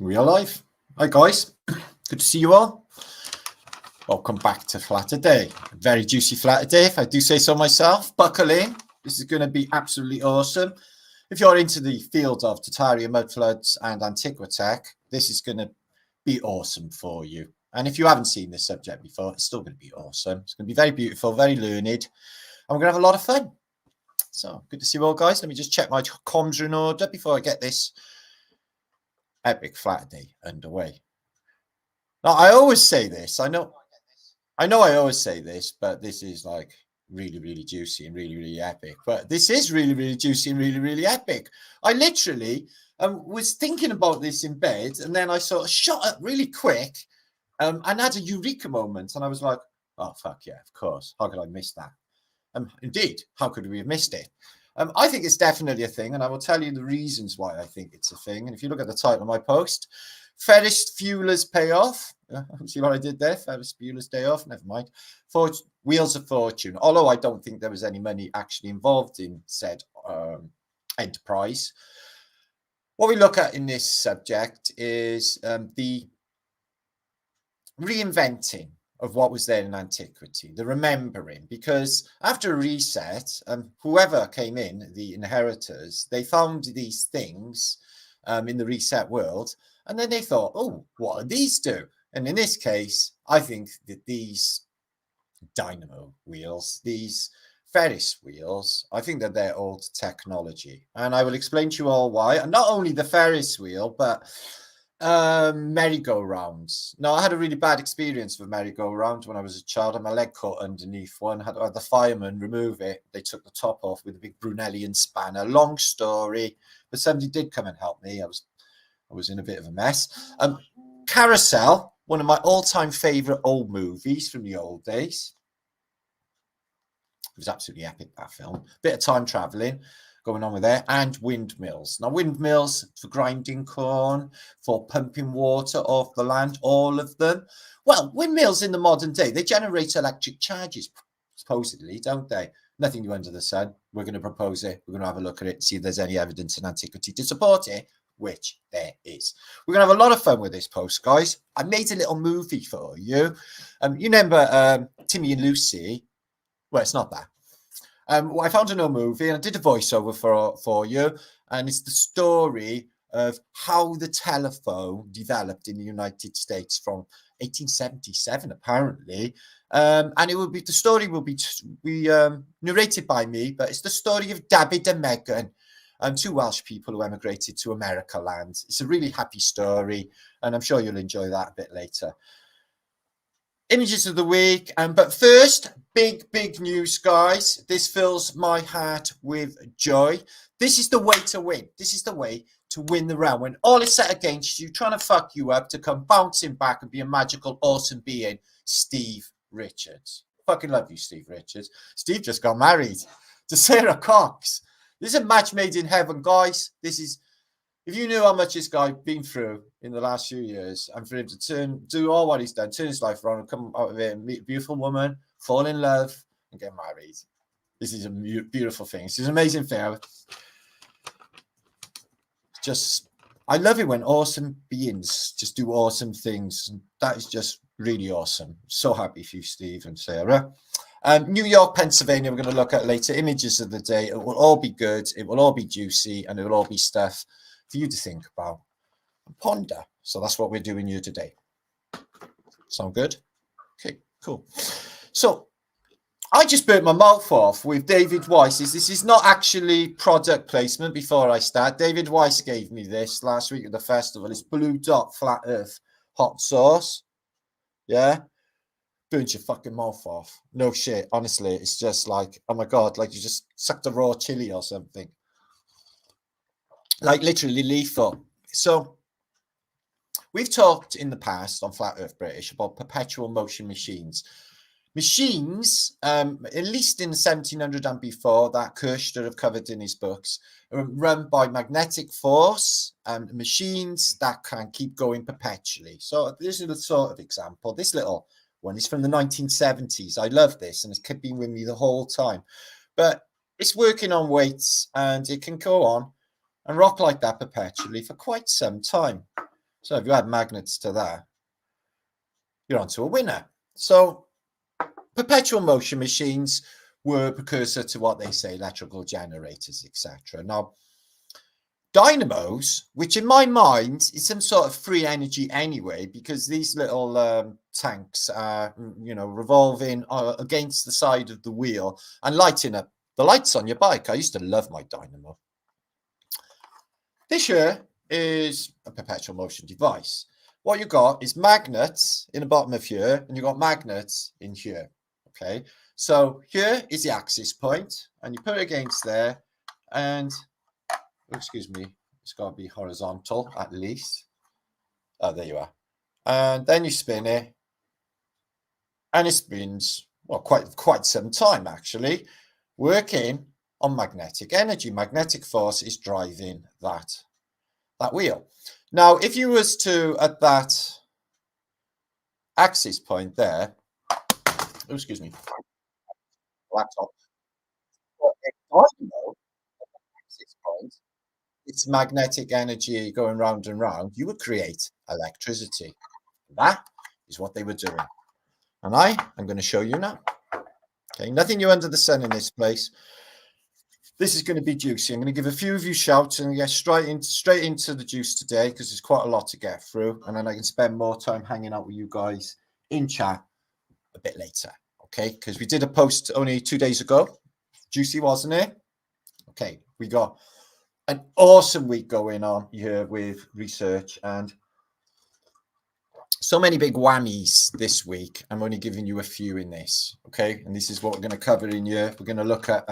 We are live. Hi guys, good to see you all. Welcome back to Flaterday. Very juicy Flaterday, if I do say so myself. Buckle in. This is going to be absolutely awesome. If you're into the field of Tartaria, mudfloods and antiquity, this is going to be awesome for you. And if you haven't seen this subject before, it's still going to be awesome. It's going to be very beautiful, very learned, and we're going to have a lot of fun. So good to see you all, guys. Let me just check my comms are in order before I get this epic Flaterday underway. Now, I always say this. I know I always say this, but this is like really juicy and really epic. But this is really juicy and really epic. I literally was thinking about this in bed, and then I sort of shot up really quick and had a eureka moment. And I was like, oh, fuck yeah, of course. How could I miss that? Indeed, how could we have missed it? I think it's definitely a thing, and I will tell you the reasons why I think it's a thing. And if you look at the title of my post, Ferris Wheels Pay Off. See what I did there? Ferris Wheels Day Off. Never mind. Wheels of Fortune. Although I don't think there was any money actually involved in said enterprise. What we look at in this subject is the reinventing of what was there in antiquity, the remembering, because after a reset, whoever came in, the inheritors, they found these things in the reset world, and then they thought, oh, what do these do? And in this case, I think that these dynamo wheels, these Ferris wheels, I think that they're old technology, and I will explain to you all why. And not only the Ferris wheel, but merry-go-rounds. Now, I had a really bad experience with merry-go-round when I was a child, and my leg caught underneath one. Had to have the fireman remove it. They took the top off with a big Brunellian spanner. Long story, but somebody did come and help me. I was in a bit of a mess. Carousel, one of my all-time favorite old movies from the old days. It was absolutely epic, that film. Bit of time traveling going on with there, and windmills. Now, windmills for grinding corn, for pumping water off the land, all of them. Well, windmills in the modern day, they generate electric charges, supposedly, don't they? Nothing new under the sun. We're going to propose it. We're going to have a look at it, see if there's any evidence in antiquity to support it, which there is. We're going to have a lot of fun with this post, guys. I made a little movie for you. You remember Timmy and Lucy? Well, it's not that. I found an old movie and I did a voiceover for you, and it's the story of how the telephone developed in the United States from 1877, apparently. And it will be the story will be narrated by me, but it's the story of David and Megan, two Welsh people who emigrated to America land. It's a really happy story, and I'm sure you'll enjoy that a bit later. Images of the week, but first, big news, guys. This fills my heart with joy. This is the way to win. This is the way to win the round. When all is set against you, trying to fuck you up, to come bouncing back and be a magical, awesome being, Steve Richards. Fucking love you, Steve Richards. Steve just got married to Sarah Cox. This is a match made in heaven, guys. This is, if you knew how much this guy been through in the last few years, and for him to do all what he's done, turn his life around and come out of it and meet a beautiful woman, fall in love, and get married. This is a beautiful thing. This is an amazing thing. I love it when awesome beings just do awesome things. And that is just really awesome. So happy for you, Steve and Sarah. New York, Pennsylvania, we're going to look at later. Images of the day. It will all be good. It will all be juicy, and it will all be stuff for you to think about and ponder. So that's what we're doing here today. Sound good? Okay, cool. So I just burnt my mouth off with David Weiss's. This is not actually product placement before I start. David Weiss gave me this last week at the festival. It's Blue Dot Flat Earth hot sauce. Yeah? Burnt your fucking mouth off. No shit. Honestly, it's just like, oh my God, like you just sucked a raw chili or something. Like literally lethal. So we've talked in the past on Flat Earth British about perpetual motion machines. Machines, at least in 1700 and before, that Kirschner have covered in his books, are run by magnetic force, and machines that can keep going perpetually. So this is the sort of example. This little one is from the 1970s. I love this, and it's been with me the whole time. But it's working on weights, and it can go on and rock like that perpetually for quite some time. So if you add magnets to that, you're onto a winner. So perpetual motion machines were precursor to what they say, electrical generators, etc. Now, dynamos, which in my mind is some sort of free energy anyway, because these little tanks are, revolving against the side of the wheel and lighting up the lights on your bike. I used to love my dynamo. This here is a perpetual motion device. What you got is magnets in the bottom of here, and you've got magnets in here. Okay, so here is the axis point, and you put it against there, and excuse me, it's got to be horizontal at least. Oh, there you are. And then you spin it, and it spins, well, quite some time actually, working on magnetic energy. Magnetic force is driving that wheel. Now, if you was to, at that axis point there, oh, excuse me, laptop, axis point, it's magnetic energy going round and round, you would create electricity. That is what they were doing. And I am going to show you now. Okay, nothing new under the sun in this place. This is going to be juicy. I'm going to give a few of you shouts and get straight into the juice today, because there's quite a lot to get through. And then I can spend more time hanging out with you guys in chat a bit later. Okay, because we did a post only 2 days ago. Juicy, wasn't it? Okay, we got an awesome week going on here with research and so many big whammies this week. I'm only giving you a few in this. Okay, and this is what we're going to cover in here. We're going to look at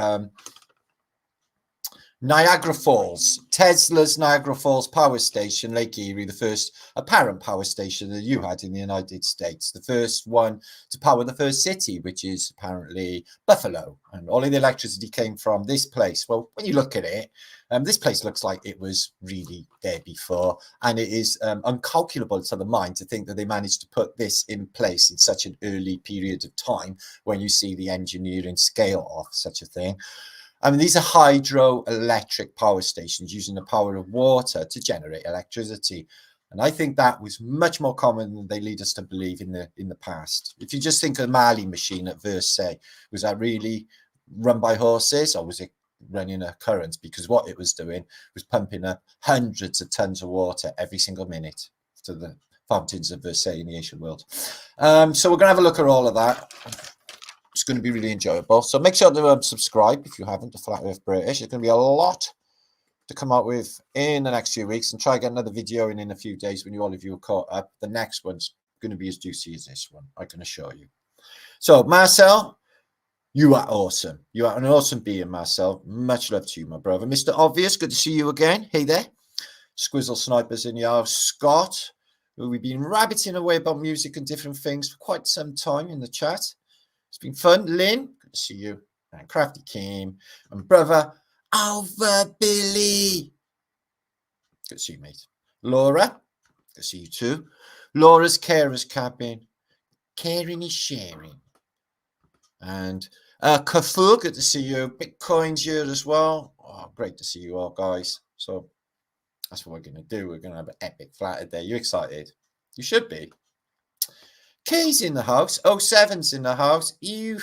Niagara Falls, Tesla's Niagara Falls power station, Lake Erie, the first apparent power station that you had in the United States, the first one to power the first city, which is apparently Buffalo. And all of the electricity came from this place. Well, when you look at it, this place looks like it was really there before. And it is uncalculable to the mind to think that they managed to put this in place in such an early period of time when you see the engineering scale of such a thing. I mean, these are hydroelectric power stations using the power of water to generate electricity. And I think that was much more common than they lead us to believe in the past. If you just think of the Marley machine at Versailles, was that really run by horses, or was it running a current? Because what it was doing was pumping up hundreds of tons of water every single minute to the fountains of Versailles in the ancient world. So we're going to have a look at all of that. It's going to be really enjoyable. So make sure to subscribe if you haven't to Flat Earth British. There's going to be a lot to come out with in the next few weeks, and try to get another video in a few days when all of you are caught up. The next one's going to be as juicy as this one, I can assure you. So Marcel, you are awesome. You are an awesome being, Marcel. Much love to you, my brother. Mr. Obvious, good to see you again. Hey there. Squizzle Snipers in your house. Scott, who we've been rabbiting away about music and different things for quite some time in the chat. It's been fun. Lynn, good to see you. And Crafty Kim, and brother Alva Billy. Good to see you, mate. Laura, good to see you too. Laura's carer's cabin. Caring is sharing. And Kafur, good to see you. Bitcoin's here as well. Oh, great to see you all, guys. So that's what we're going to do. We're going to have an epic Flaterday. You excited? You should be. Key's in the house. 07's in the house. Ew.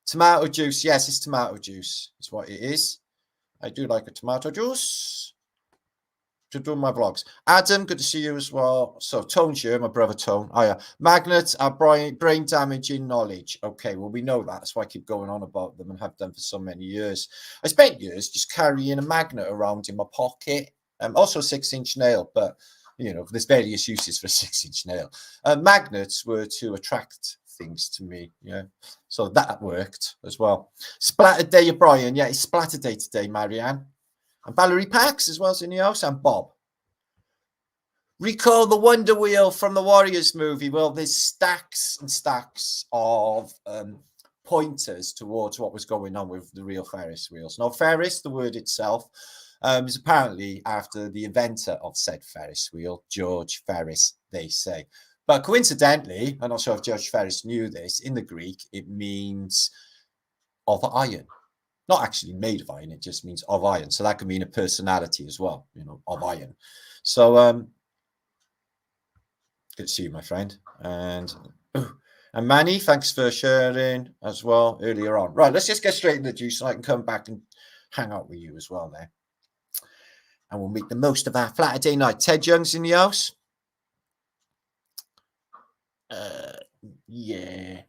Tomato juice. Yes, it's tomato juice. It's what it is. I do like a tomato juice to do my vlogs. Adam, good to see you as well. So Tone's here, my brother Tone. Oh yeah. Magnets are brain damaging knowledge. Okay, well, we know that. That's why I keep going on about them and have done for so many years. I spent years just carrying a magnet around in my pocket. Also a 6-inch nail, but you know, there's various uses for a 6-inch nail. Magnets were to attract things to me, yeah. So that worked as well. Splatterday, Brian. Yeah, it's Splatterday today, Marianne. And Valerie Pax as well as in the house, and Bob. Recall the Wonder Wheel from the Warriors movie. Well, there's stacks and stacks of pointers towards what was going on with the real Ferris wheels. Now, Ferris, the word itself, is apparently after the inventor of said Ferris wheel, George Ferris, they say. But coincidentally, I'm not sure if George Ferris knew this, in the Greek, it means of iron. Not actually made of iron, it just means of iron. So that could mean a personality as well, you know, of iron. So Good to see you, my friend. And Manny, thanks for sharing as well earlier on. Right, let's just get straight into the juice so I can come back and hang out with you as well there. And we'll make the most of our Flaterday night. Ted Young's in the house. Yeah.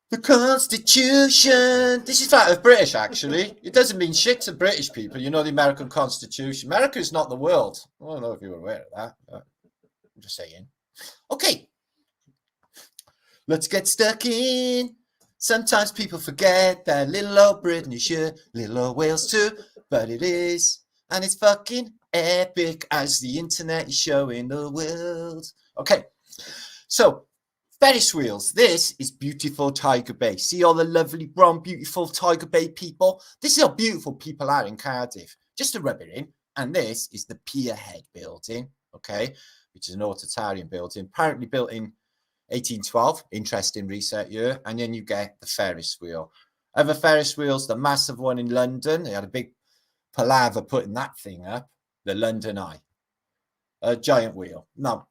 The Constitution. This is that of British, actually. It doesn't mean shit to British people. You know, the American Constitution. America is not the world. I don't know if you were aware of that. But I'm just saying. Okay. Let's get stuck in. Sometimes people forget that little old Britain is here, little old Wales too, but it is. And it's fucking epic as the internet is showing the world. Okay. So, Ferris Wheels. This is beautiful Tiger Bay. See all the lovely brown, beautiful Tiger Bay people? This is how beautiful people are in Cardiff. Just to rub it in. And this is the Pierhead building, okay, which is an autotarian building, apparently built in 1812. Interesting reset year. And then you get the Ferris wheel. Other Ferris wheels, the massive one in London. They had a big palaver putting that thing up. The London Eye. A giant wheel. Now,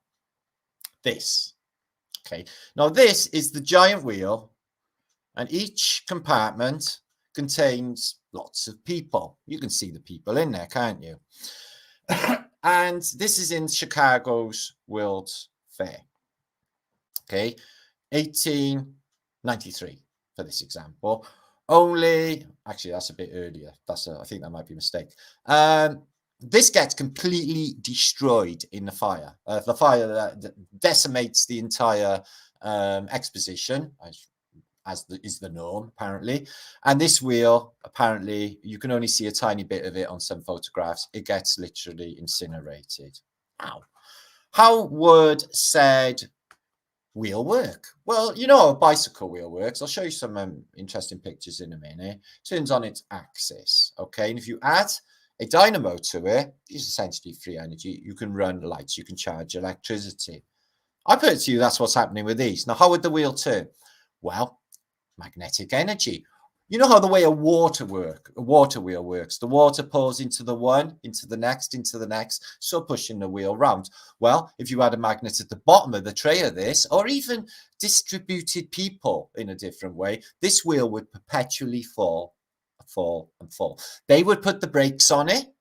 this. Okay, now this is the giant wheel, and each compartment contains lots of people. You can see the people in there, can't you? And this is in Chicago's World's Fair. Okay, 1893 for this example. Only, actually, that's a bit earlier. I think that might be a mistake. This gets completely destroyed in the fire. The fire that decimates the entire exposition, as is the norm, apparently. And this wheel, apparently, you can only see a tiny bit of it on some photographs. It gets literally incinerated. Ow. How would said wheel work? Well, you know how a bicycle wheel works. I'll show you some interesting pictures in a minute. Turns on its axis, okay? And if you add a dynamo to it, is essentially free energy. You can run lights, you can charge electricity. I put it to you, that's what's happening with these. Now, how would the wheel turn? Well, magnetic energy. You know how the way a water wheel works. The water pours into the one, into the next, so pushing the wheel round. Well, if you had a magnet at the bottom of the tray of this, or even distributed people in a different way, this wheel would perpetually fall. They would put the brakes on it,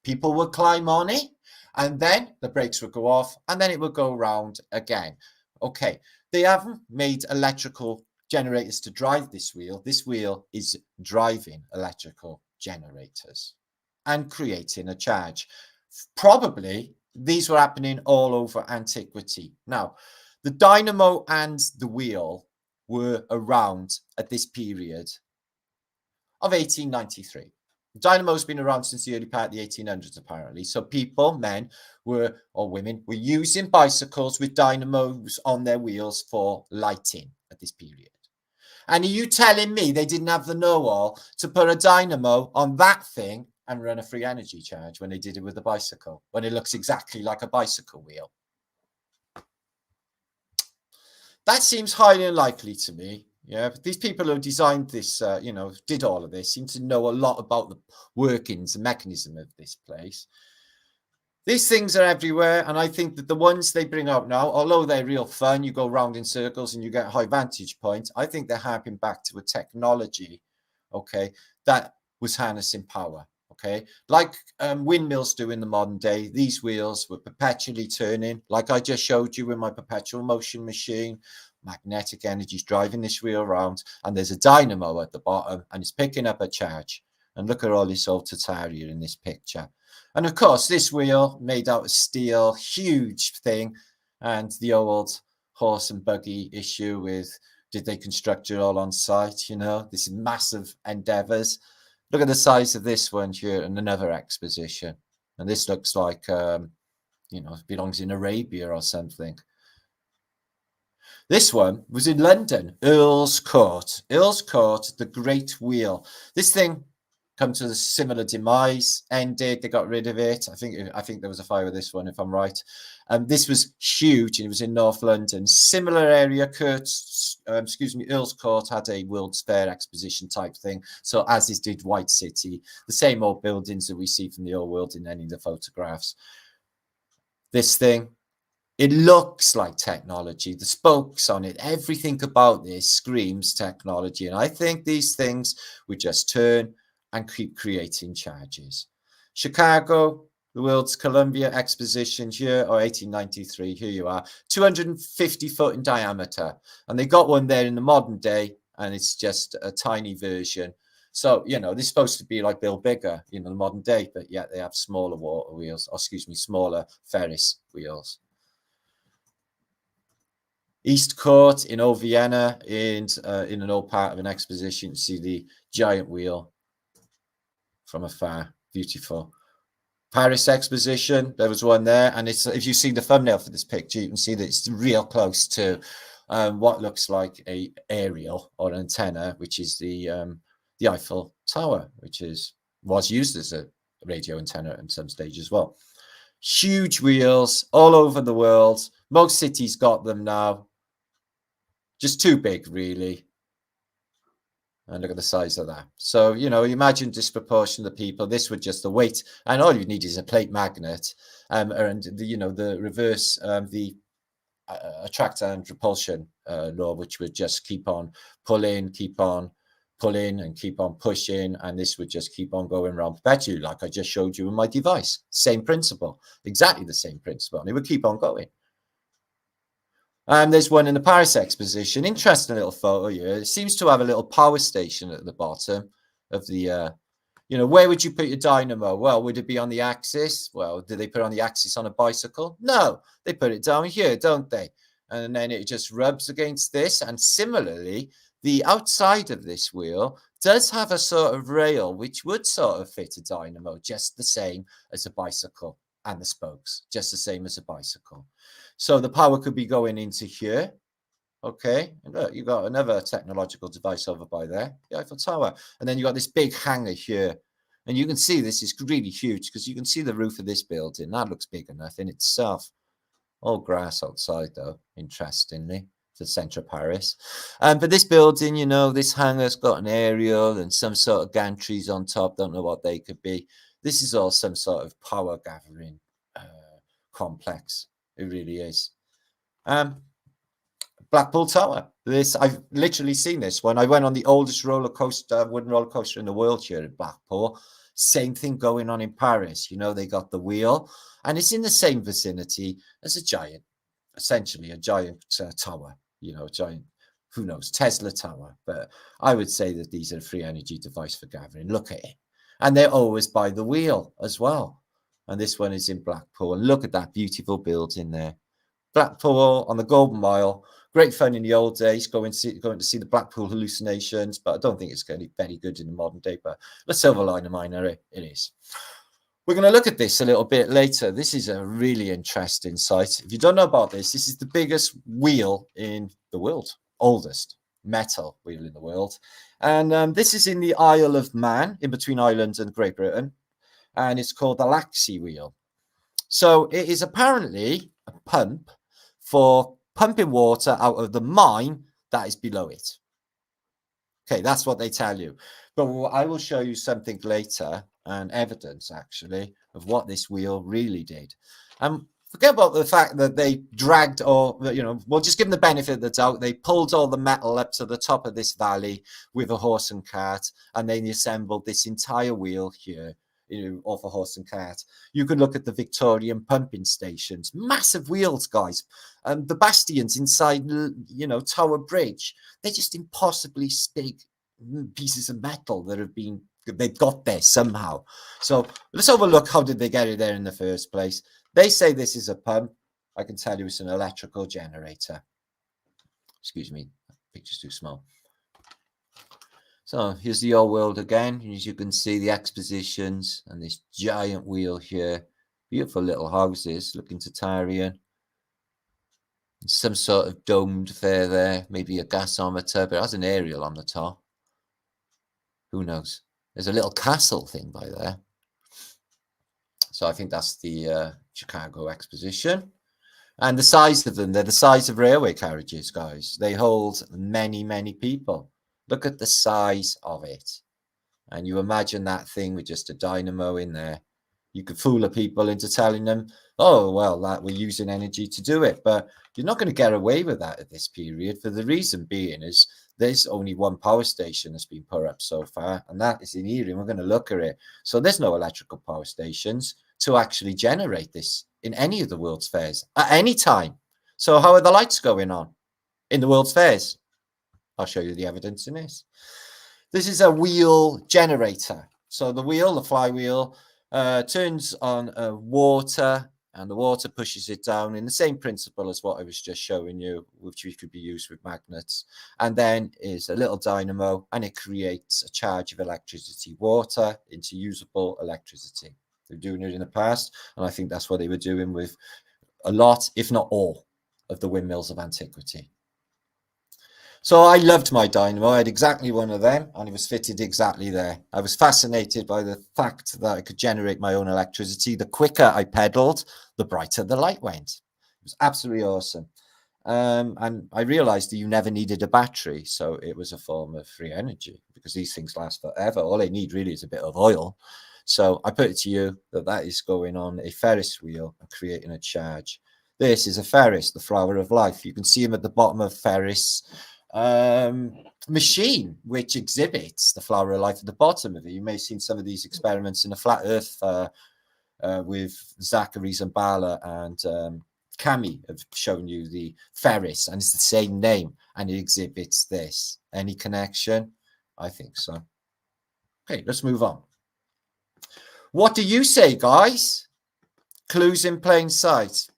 people would climb on it, and then the brakes would go off, and then it would go round again. Okay, they haven't made electrical generators to drive this wheel. This wheel is driving electrical generators and creating a charge. Probably these were happening all over antiquity. Now, the dynamo and the wheel were around at this period of 1893. Dynamo's been around since the early part of the 1800s, apparently. So people, men or women, were using bicycles with dynamos on their wheels for lighting at this period. And are you telling me they didn't have the know-all to put a dynamo on that thing and run a free energy charge when they did it with a bicycle, when it looks exactly like a bicycle wheel? That seems highly unlikely to me. Yeah, but these people who designed this, did all of this, seem to know a lot about the workings and mechanism of this place. These things are everywhere, and I think that the ones they bring out now, although they're real fun, you go round in circles and you get a high vantage point, I think they're harping back to a technology, okay, that was harnessing power, okay? Like windmills do in the modern day, these wheels were perpetually turning, like I just showed you with my perpetual motion machine. Magnetic energy is driving this wheel around, and there's a dynamo at the bottom, and it's picking up a charge. And look at all this autotaria in this picture. And of course, this wheel made out of steel, huge thing, and the old horse and buggy issue with did they construct it all on site? You know, this is massive endeavors. Look at the size of this one here in another exposition, and this looks like it belongs in Arabia or something. This one was in London, Earl's Court. Earl's Court, the Great Wheel. This thing come to a similar demise, ended, they got rid of it. I think there was a fire with this one, if I'm right. This was huge, and it was in North London. Similar area, Earl's Court had a World's Fair exposition type thing. So as is did White City, the same old buildings that we see from the old world in any of the photographs. This thing, It looks like technology. The spokes on it, everything about this screams technology. And I think these things would just turn and keep creating charges. Chicago, the World's Columbia Exposition here, or 1893, here you are, 250 foot in diameter. And they got one there in the modern day, and it's just a tiny version. So, you know, this is supposed to be like Bill Bigger, you know, the modern day, but yet they have smaller water wheels, or excuse me, smaller Ferris wheels. East Court in Old Vienna, in an old part of an exposition, you see the giant wheel from afar. Beautiful. Paris exposition, there was one there, and it's, if you see the thumbnail for this picture, you can see that it's real close to what looks like a aerial or an antenna, which is the Eiffel Tower, which was used as a radio antenna at some stage as well. Huge wheels all over the world. Most cities got them now. Just too big, really. And look at the size of that. So, you know, imagine disproportion of people. This would just the weight, and all you need is a plate magnet, and the, you know, the reverse, the attract and repulsion law, which would just keep on pulling, keep on pulling, and keep on pushing, and this would just keep on going around perpetually, like I just showed you in my device. Same principle, exactly the same principle, and it would keep on going. And there's one in the Paris exposition. Interesting little photo here. It seems to have a little power station at the bottom of the, you know, where would you put your dynamo? Well, would it be on the axis? Well, do they put it on the axis on a bicycle? No, they put it down here, don't they? And then it just rubs against this. And similarly, the outside of this wheel does have a sort of rail, which would sort of fit a dynamo, just the same as a bicycle, and the spokes, just the same as a bicycle. So the power could be going into here. Okay, and look, you got another technological device over by there, the Eiffel Tower. And then you got this big hangar here. And you can see this is really huge because you can see the roof of this building. That looks big enough in itself. All grass outside, though, interestingly, the centre of Paris. But this building, you know, this hangar's got an aerial and some sort of gantries on top. Don't know what they could be. This is all some sort of power gathering complex. It really is. Blackpool Tower. This, I've literally seen this when I went on the oldest roller coaster, wooden roller coaster in the world here at Blackpool. Same thing going on in Paris. You know, they got the wheel, and it's in the same vicinity as a giant, essentially a giant tower. You know, a giant, who knows, Tesla Tower. But I would say that these are a free energy device for gathering. Look at it, and they're always by the wheel as well. And this one is in Blackpool. And look at that beautiful building there. Blackpool on the Golden Mile. Great fun in the old days, going to see the Blackpool hallucinations. But I don't think it's going to be very good in the modern day. But the silver liner miner, it is. We're going to look at this a little bit later. This is a really interesting site. If you don't know about this, this is the biggest wheel in the world. Oldest metal wheel in the world. And this is in the Isle of Man, in between Ireland and Great Britain. And it's called the Laxey wheel. So it is apparently a pump for pumping water out of the mine that is below it. Okay, that's what they tell you. But I will show you something later, and evidence actually of what this wheel really did. Forget about the fact that they dragged, or, you know, we'll just give them the benefit of the doubt. They pulled all the metal up to the top of this valley with a horse and cart, and then assembled this entire wheel here, you know, off a horse and cart. You can look at the Victorian pumping stations, massive wheels, guys. The bastions inside, you know, Tower Bridge, they're just impossibly big pieces of metal that have been, they've got there somehow. So let's have a look. How did they get it there in the first place? They say this is a pump. I can tell you it's an electrical generator. Excuse me, the picture's too small. So here's the old world again. As you can see, the expositions and this giant wheel here. Beautiful little houses, looking Tatarian. Some sort of domed fair there, maybe a gasometer, but it has an aerial on the top. Who knows? There's a little castle thing by there. So I think that's the Chicago exposition. And the size of them, they're the size of railway carriages, guys. They hold many, many people. Look at the size of it. And you imagine that thing with just a dynamo in there. You could fool the people into telling them, oh, well, that we're using energy to do it. But you're not going to get away with that at this period, for the reason being is there's only one power station that's been put up so far, and that is in Erie, and we're going to look at it. So there's no electrical power stations to actually generate this in any of the World's Fairs at any time. So how are the lights going on in the World's Fairs? I'll show you the evidence in this. This is a wheel generator. So the wheel, the flywheel, turns on water, and the water pushes it down in the same principle as what I was just showing you, which could be used with magnets. And then is a little dynamo, and it creates a charge of electricity, water into usable electricity. They're doing it in the past, and I think that's what they were doing with a lot, if not all, of the windmills of antiquity. So I loved my dynamo. I had exactly one of them, and it was fitted exactly there. I was fascinated by the fact that I could generate my own electricity. The quicker I pedaled, the brighter the light went. It was absolutely awesome. And I realized that you never needed a battery, so it was a form of free energy, because these things last forever. All they need really is a bit of oil. So I put it to you that that is going on a Ferris wheel and creating a charge. This is a Ferris, the flower of life. You can see him at the bottom of Ferris machine, which exhibits the flower of life at the bottom of it. You may have seen some of these experiments in a flat earth with Zachary Zambala and Cami have shown you the Ferris, and it's the same name, and it exhibits this. Any connection? I think so. Okay, let's move on. What do you say, guys? Clues in plain sight.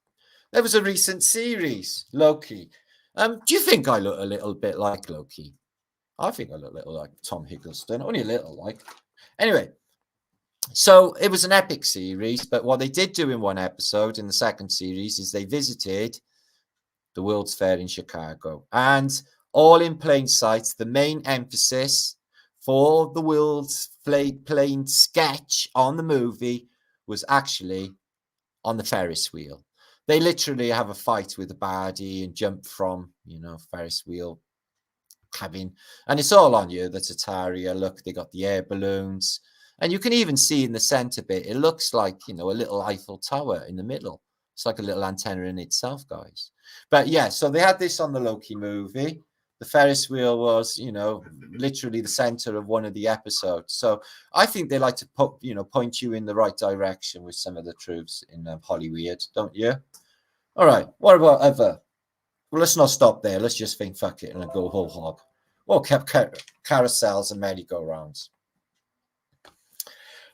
There was a recent series, Loki. Do you think I look a little bit like Loki? I think I look a little like Tom Hiddleston, only a little like. Anyway, so it was an epic series, but what they did do in one episode in the second series is they visited the World's Fair in Chicago. And all in plain sight, the main emphasis for the World's Plain sketch on the movie was actually on the Ferris wheel. They literally have a fight with the baddie and jump from, Ferris wheel cabin. And it's all on you, the Tartaria. Look, they got the air balloons. And you can even see in the center bit, it looks like, a little Eiffel Tower in the middle. It's like a little antenna in itself, guys. But yeah, so they had this on the Loki movie. The Ferris wheel was, literally the center of one of the episodes. So I think they like to point you in the right direction with some of the truths in Hollywood, don't you? All right. What about other? Well, let's not stop there. Let's just think, fuck it, and go whole hog. Well, carousels and merry-go-rounds.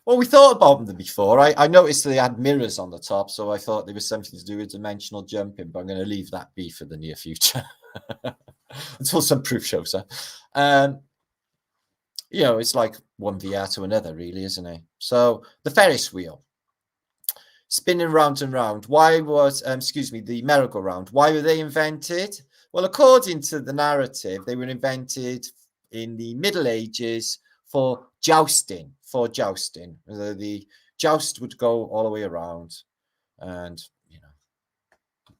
Well, we thought about them before. I noticed they had mirrors on the top, so I thought there was something to do with dimensional jumping, but I'm going to leave that be for the near future. Until some proof shows up. It's like one VR to another, really, isn't it? So the Ferris wheel, spinning round and round. Why was, the merry-go-round, why were they invented? Well, according to the narrative, they were invented in the Middle Ages for jousting. The joust would go all the way around, and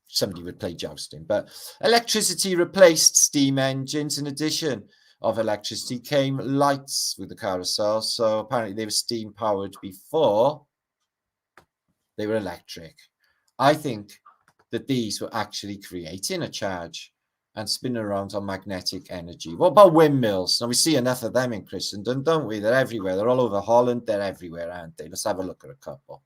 somebody would play jousting. But electricity replaced steam engines. In addition of electricity came lights with the carousel. So apparently they were steam powered before they were electric. I think that these were actually creating a charge and spinning around on magnetic energy. What about windmills? Now, we see enough of them in Christendom, don't we? They're everywhere. They're all over Holland. They're everywhere, aren't they? Let's have a look at a couple.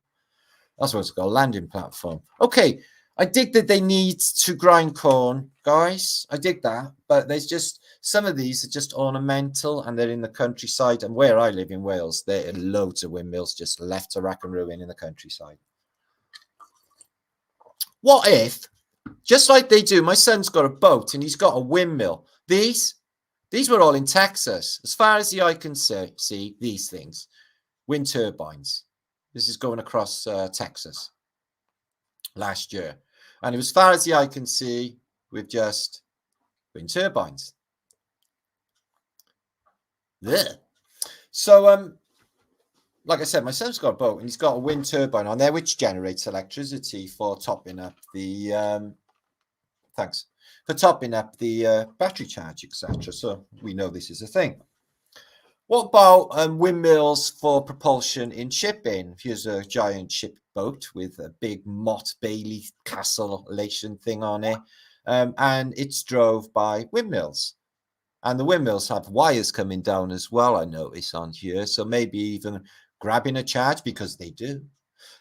That's what it's called, landing platform. Okay, I dig that they need to grind corn, guys. I dig that. But there's just, some of these are just ornamental, and they're in the countryside. And where I live in Wales, there are loads of windmills just left to rack and ruin in the countryside. What if, just like they do, my son's got a boat and he's got a windmill. These were all in Texas. As far as the eye can see, these things, wind turbines. This is going across Texas last year. And as far as the eye can see, with just wind turbines. There. So, like I said, my son's got a boat and he's got a wind turbine on there, which generates electricity for topping up the battery charge, etc. So we know this is a thing. What about windmills for propulsion in shipping? Here's a giant ship boat with a big Mott Bailey castellation thing on it, and it's drove by windmills. And the windmills have wires coming down as well, I notice on here. So maybe even grabbing a charge, because they do.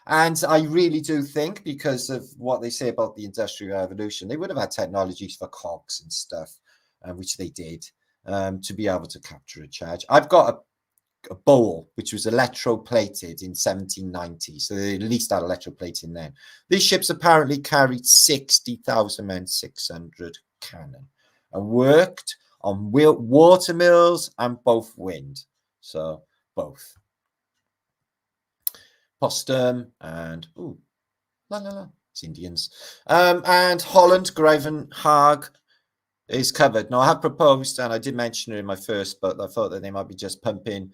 And I really do think, because of what they say about the Industrial Revolution, they would have had technologies for cogs and stuff, which they did, to be able to capture a charge. I've got a bowl which was electroplated in 1790, so they at least had electroplating then. These ships apparently carried 60,000 men, 600 cannon, and worked on water mills and both wind. So both. Postum and it's Indians. And Holland, Gravenhage is covered. Now I have proposed, and I did mention it in my first, but I thought that they might be just pumping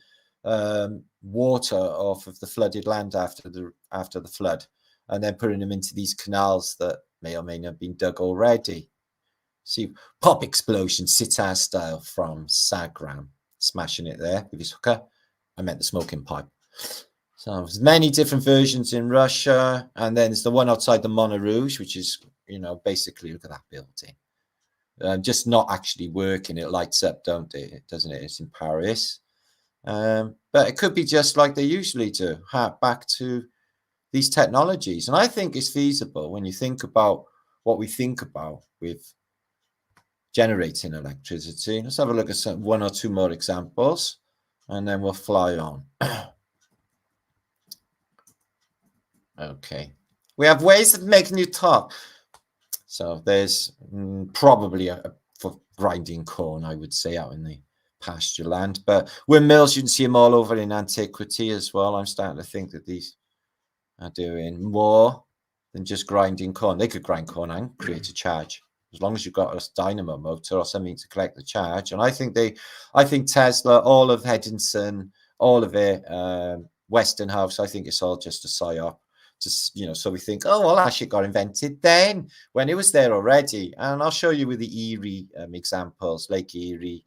water off of the flooded land after the flood, and then putting them into these canals that may or may not have been dug already. See, pop explosion, sitar style from Sagram, smashing it there with his hooker. I meant the smoking pipe. So there's many different versions in Russia, and then there's the one outside the Montrouge, which is, basically, look at that building. Just not actually working. It lights up, doesn't it? It's in Paris. But it could be just like they usually do, back to these technologies. And I think it's feasible when you think about what we think about with generating electricity. Let's have a look at one or two more examples, and then we'll fly on. Okay. We have ways of making you talk. So there's probably for grinding corn, I would say, out in the pasture land. But windmills, you can see them all over in antiquity as well. I'm starting to think that these are doing more than just grinding corn. They could grind corn and create a charge, as long as you've got a dynamo motor or something to collect the charge. And I think Tesla, all of Hedinson, all of it, Westinghouse, I think it's all just a psyop. Just, so we think, oh, well, that shit got invented then, when it was there already. And I'll show you with the Erie examples, Lake Erie,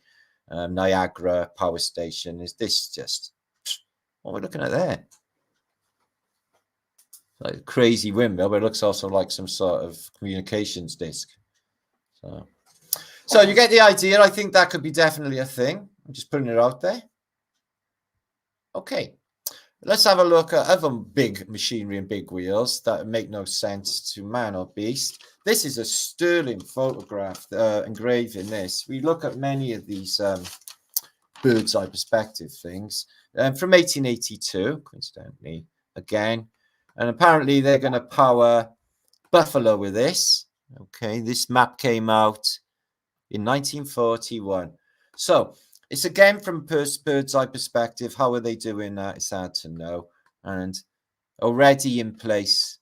Niagara Power Station. Is this just what we're looking at there? Like a crazy windmill, but it looks also like some sort of communications disc. So you get the idea. I think that could be definitely a thing. I'm just putting it out there. Okay. Let's have a look at other big machinery and big wheels that make no sense to man or beast. This is a sterling photograph, engraving this. We look at many of these bird's eye perspective things from 1882, coincidentally, again. And apparently they're going to power Buffalo with this. Okay, this map came out in 1941. So it's again from bird's eye perspective. How are they doing that? It's hard to know. And already in place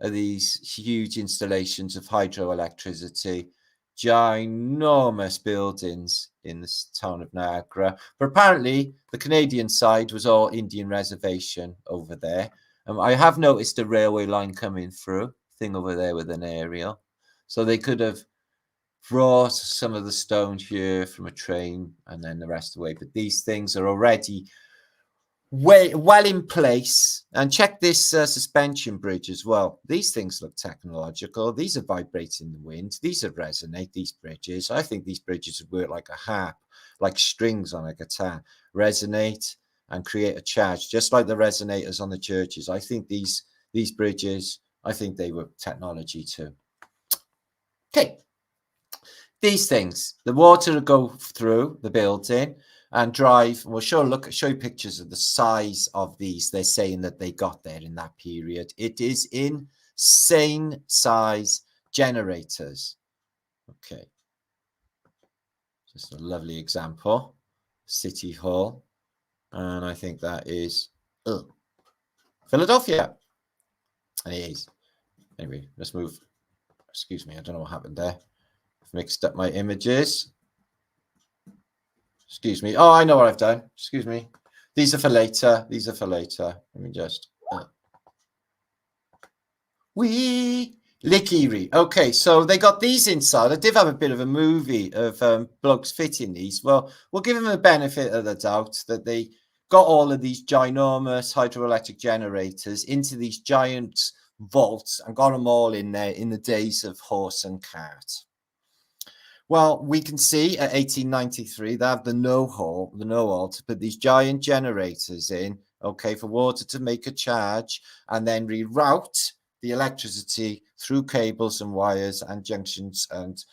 are these huge installations of hydroelectricity, ginormous buildings in the town of Niagara. But apparently the Canadian side was all Indian reservation over there. I have noticed a railway line coming through, thing over there with an aerial. So they could have brought some of the stone here from a train and then the rest away. But these things are already well in place. And check this suspension bridge as well. These things look technological. These are vibrating the wind. These are resonate, these bridges. I think these bridges would work like a harp, like strings on a guitar. Resonate and create a charge, just like the resonators on the churches. I think these bridges, I think they were technology too. Okay. These things, the water will go through the building and drive. We'll show you pictures of the size of these. They're saying that they got there in that period. It is insane size generators. Okay. Just a lovely example. City Hall. And I think that is Philadelphia. And it is. Anyway, let's move. Excuse me, I don't know what happened there. Mixed up my images. Excuse me. Oh, I know what I've done. Excuse me. These are for later. Let me just. We Lick Erie. Okay, so they got these inside. I did have a bit of a movie of blokes fitting these. Well, we'll give them the benefit of the doubt that they got all of these ginormous hydroelectric generators into these giant vaults and got them all in there in the days of horse and cart. Well, we can see at 1893 they have the know-how to put these giant generators in, okay, for water to make a charge and then reroute the electricity through cables and wires and junctions and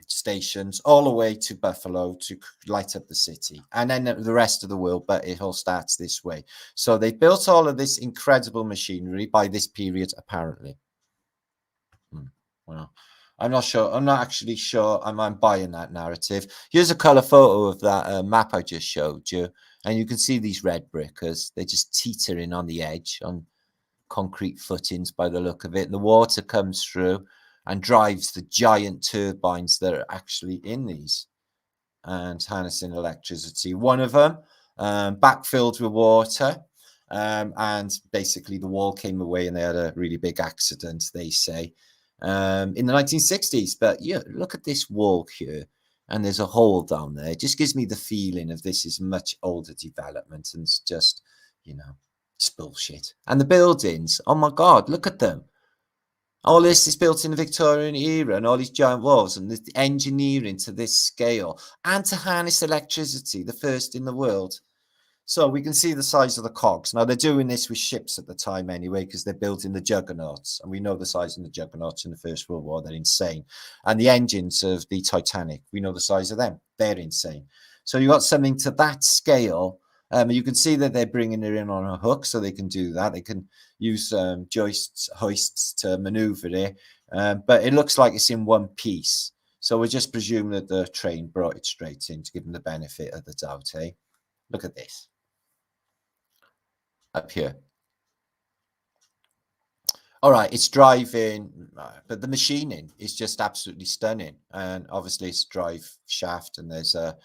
stations all the way to Buffalo to light up the city and then the rest of the world, but it all starts this way. So they built all of this incredible machinery by this period, apparently. Well, I'm not sure. I'm not actually sure I'm buying that narrative. Here's a color photo of that map I just showed you. And you can see these red brickers. They're just teetering on the edge on concrete footings by the look of it. And the water comes through and drives the giant turbines that are actually in these and harnessing electricity. One of them backfilled with water. And basically the wall came away and they had a really big accident, they say. In the 1960s, but yeah, look at this wall here, and there's a hole down there. It just gives me the feeling of this is much older development, and it's just, you know, it's bullshit. And the buildings, oh my God, look at them. All this is built in the Victorian era, and all these giant walls, and the engineering to this scale, and to harness electricity, the first in the world. So we can see the size of the cogs. Now, they're doing this with ships at the time anyway, because they're building the juggernauts. And we know the size of the juggernauts in the First World War. They're insane. And the engines of the Titanic, we know the size of them. They're insane. So you've got something to that scale. You can see that they're bringing it in on a hook, so they can do that. They can use joists, hoists to maneuver it. But it looks like it's in one piece. So we just presume that the train brought it straight in to give them the benefit of the doubt, eh? Look at this. Up here. All right, it's driving, but the machining is just absolutely stunning. And obviously it's drive shaft and there's a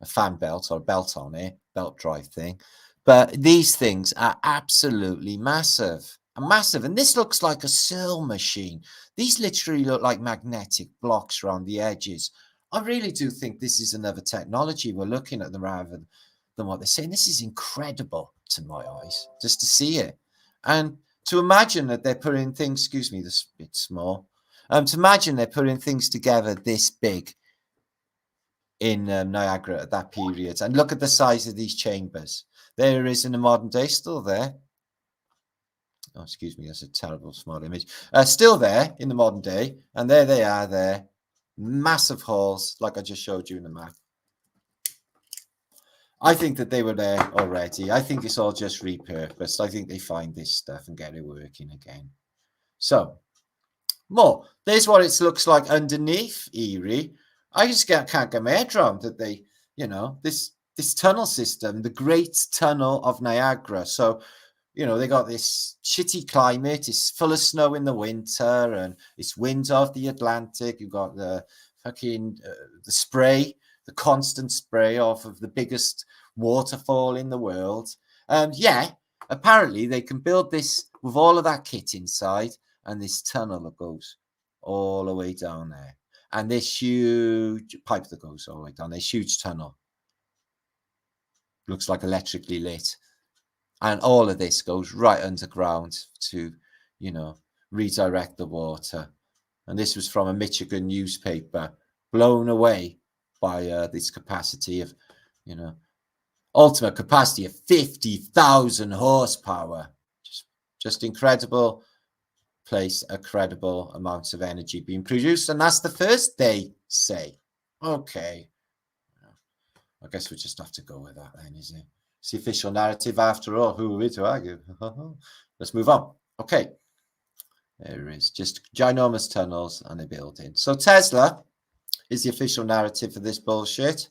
fan belt or a belt on it, belt drive thing. But these things are absolutely massive. Massive. And this looks like a sew machine. These literally look like magnetic blocks around the edges. I really do think this is another technology we're looking at them rather than what they're saying. This is incredible to my eyes, just to see it. And to imagine that they're putting things, excuse me, this bit small, to imagine they're putting things together this big in Niagara at that period. And look at the size of these chambers. There is in the modern day, still there. Oh, excuse me, that's a terrible small image. Still there in the modern day. And there they are there. Massive halls, like I just showed you in the map. I think that they were there already. I think it's all just repurposed. I think they find this stuff and get it working again. So, more. There's what it looks like underneath Erie. I just can't get my head around that they, you know, this tunnel system, the Great Tunnel of Niagara. So, you know, they got this shitty climate. It's full of snow in the winter and it's winds off the Atlantic. You've got the fucking the spray, the constant spray off of the biggest waterfall in the world. Yeah, apparently they can build this with all of that kit inside and this tunnel that goes all the way down there. And this huge pipe that goes all the way down, this huge tunnel. Looks like electrically lit. And all of this goes right underground to, you know, redirect the water. And this was from a Michigan newspaper, blown away by this capacity of, you know, ultimate capacity of 50,000 horsepower. Just incredible place, incredible amounts of energy being produced. And that's the first they say. Okay. I guess we just have to go with that then, isn't it? It's the official narrative after all. Who are we to argue? Let's move on. Okay. There it is. Just ginormous tunnels and a building. So Tesla is the official narrative for this bullshit.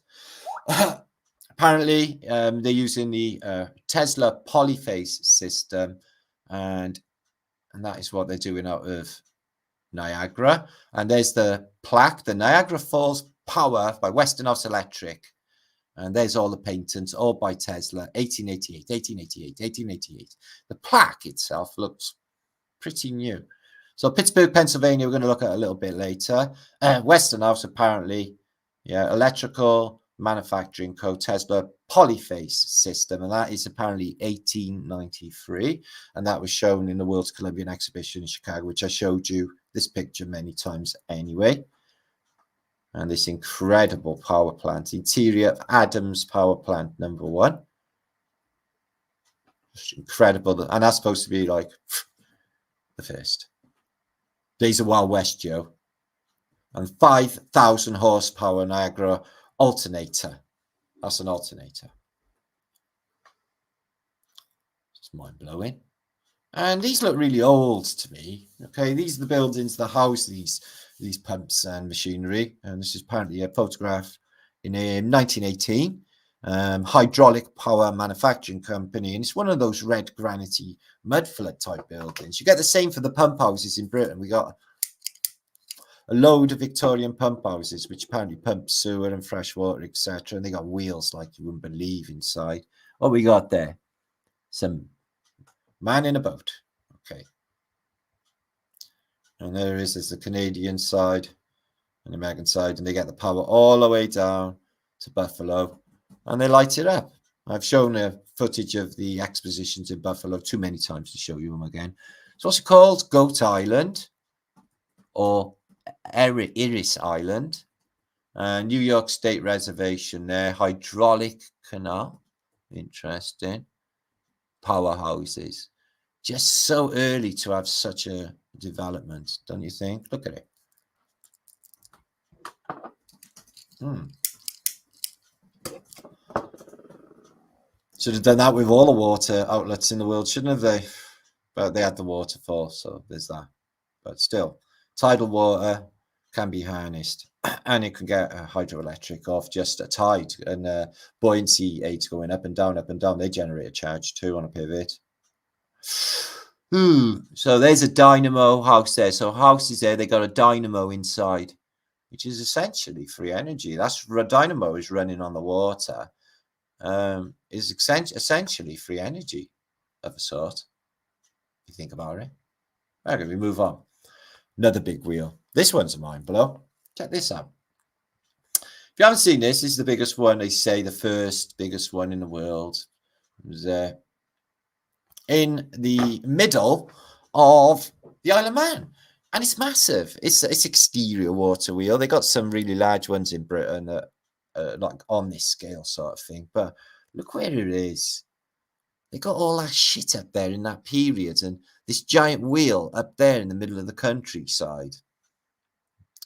Apparently, they're using the Tesla polyphase system, and that is what they're doing out of Niagara. And there's the plaque, the Niagara Falls Power by Westinghouse Electric. And there's all the patents, all by Tesla, 1888, 1888, 1888. The plaque itself looks pretty new. So Pittsburg, Pennsylvania, we're going to look at a little bit later. Westinghouse, apparently, yeah, electrical manufacturing code Tesla polyphase system, and that is apparently 1893, and that was shown in the World's Columbian Exhibition in Chicago, which I showed you this picture many times anyway. And this incredible power plant, interior of Adams Power Plant #1. Just incredible, and that's supposed to be like the first. These are Wild West, Joe. And 5,000 horsepower Niagara alternator. That's an alternator. It's mind-blowing. And these look really old to me. Okay, these are the buildings that house these pumps and machinery. And this is apparently a photograph in 1918. Hydraulic Power Manufacturing Company. And it's one of those red granity mud flood type buildings. You get the same for the pump houses in Britain. We got a load of Victorian pump houses, which apparently pump sewer and fresh water, etc. And they got wheels like you wouldn't believe inside. What we got there? Some man in a boat. Okay. And there is the Canadian side and the American side, and they get the power all the way down to Buffalo, and they light it up. I've shown a footage of the expositions in Buffalo too many times to show you them again. So what's it called? Goat Island or Erie Island. New York State Reservation there. Hydraulic canal. Interesting. Powerhouses. Just so early to have such a development, don't you think? Look at it. Should have done that with all the water outlets in the world, shouldn't have they? But they had the waterfall, so there's that. But still, tidal water can be harnessed, and it can get a hydroelectric off just a tide, and buoyancy aids going up and down, They generate a charge too on a pivot. So there's a dynamo house there. So houses there, they got a dynamo inside, which is essentially free energy. That's a dynamo is running on the water. Is essentially free energy of a sort. If you think about it. Okay, we move on. Another big wheel. This one's a mind blow. Check this out. If you haven't seen this, this is the biggest one. They say the first biggest one in the world. It was in the middle of the Isle of Man, and it's massive. It's exterior water wheel. They got some really large ones in Britain that like on this scale sort of thing, but look where it is. They got all that shit up there in that period, and this giant wheel up there in the middle of the countryside.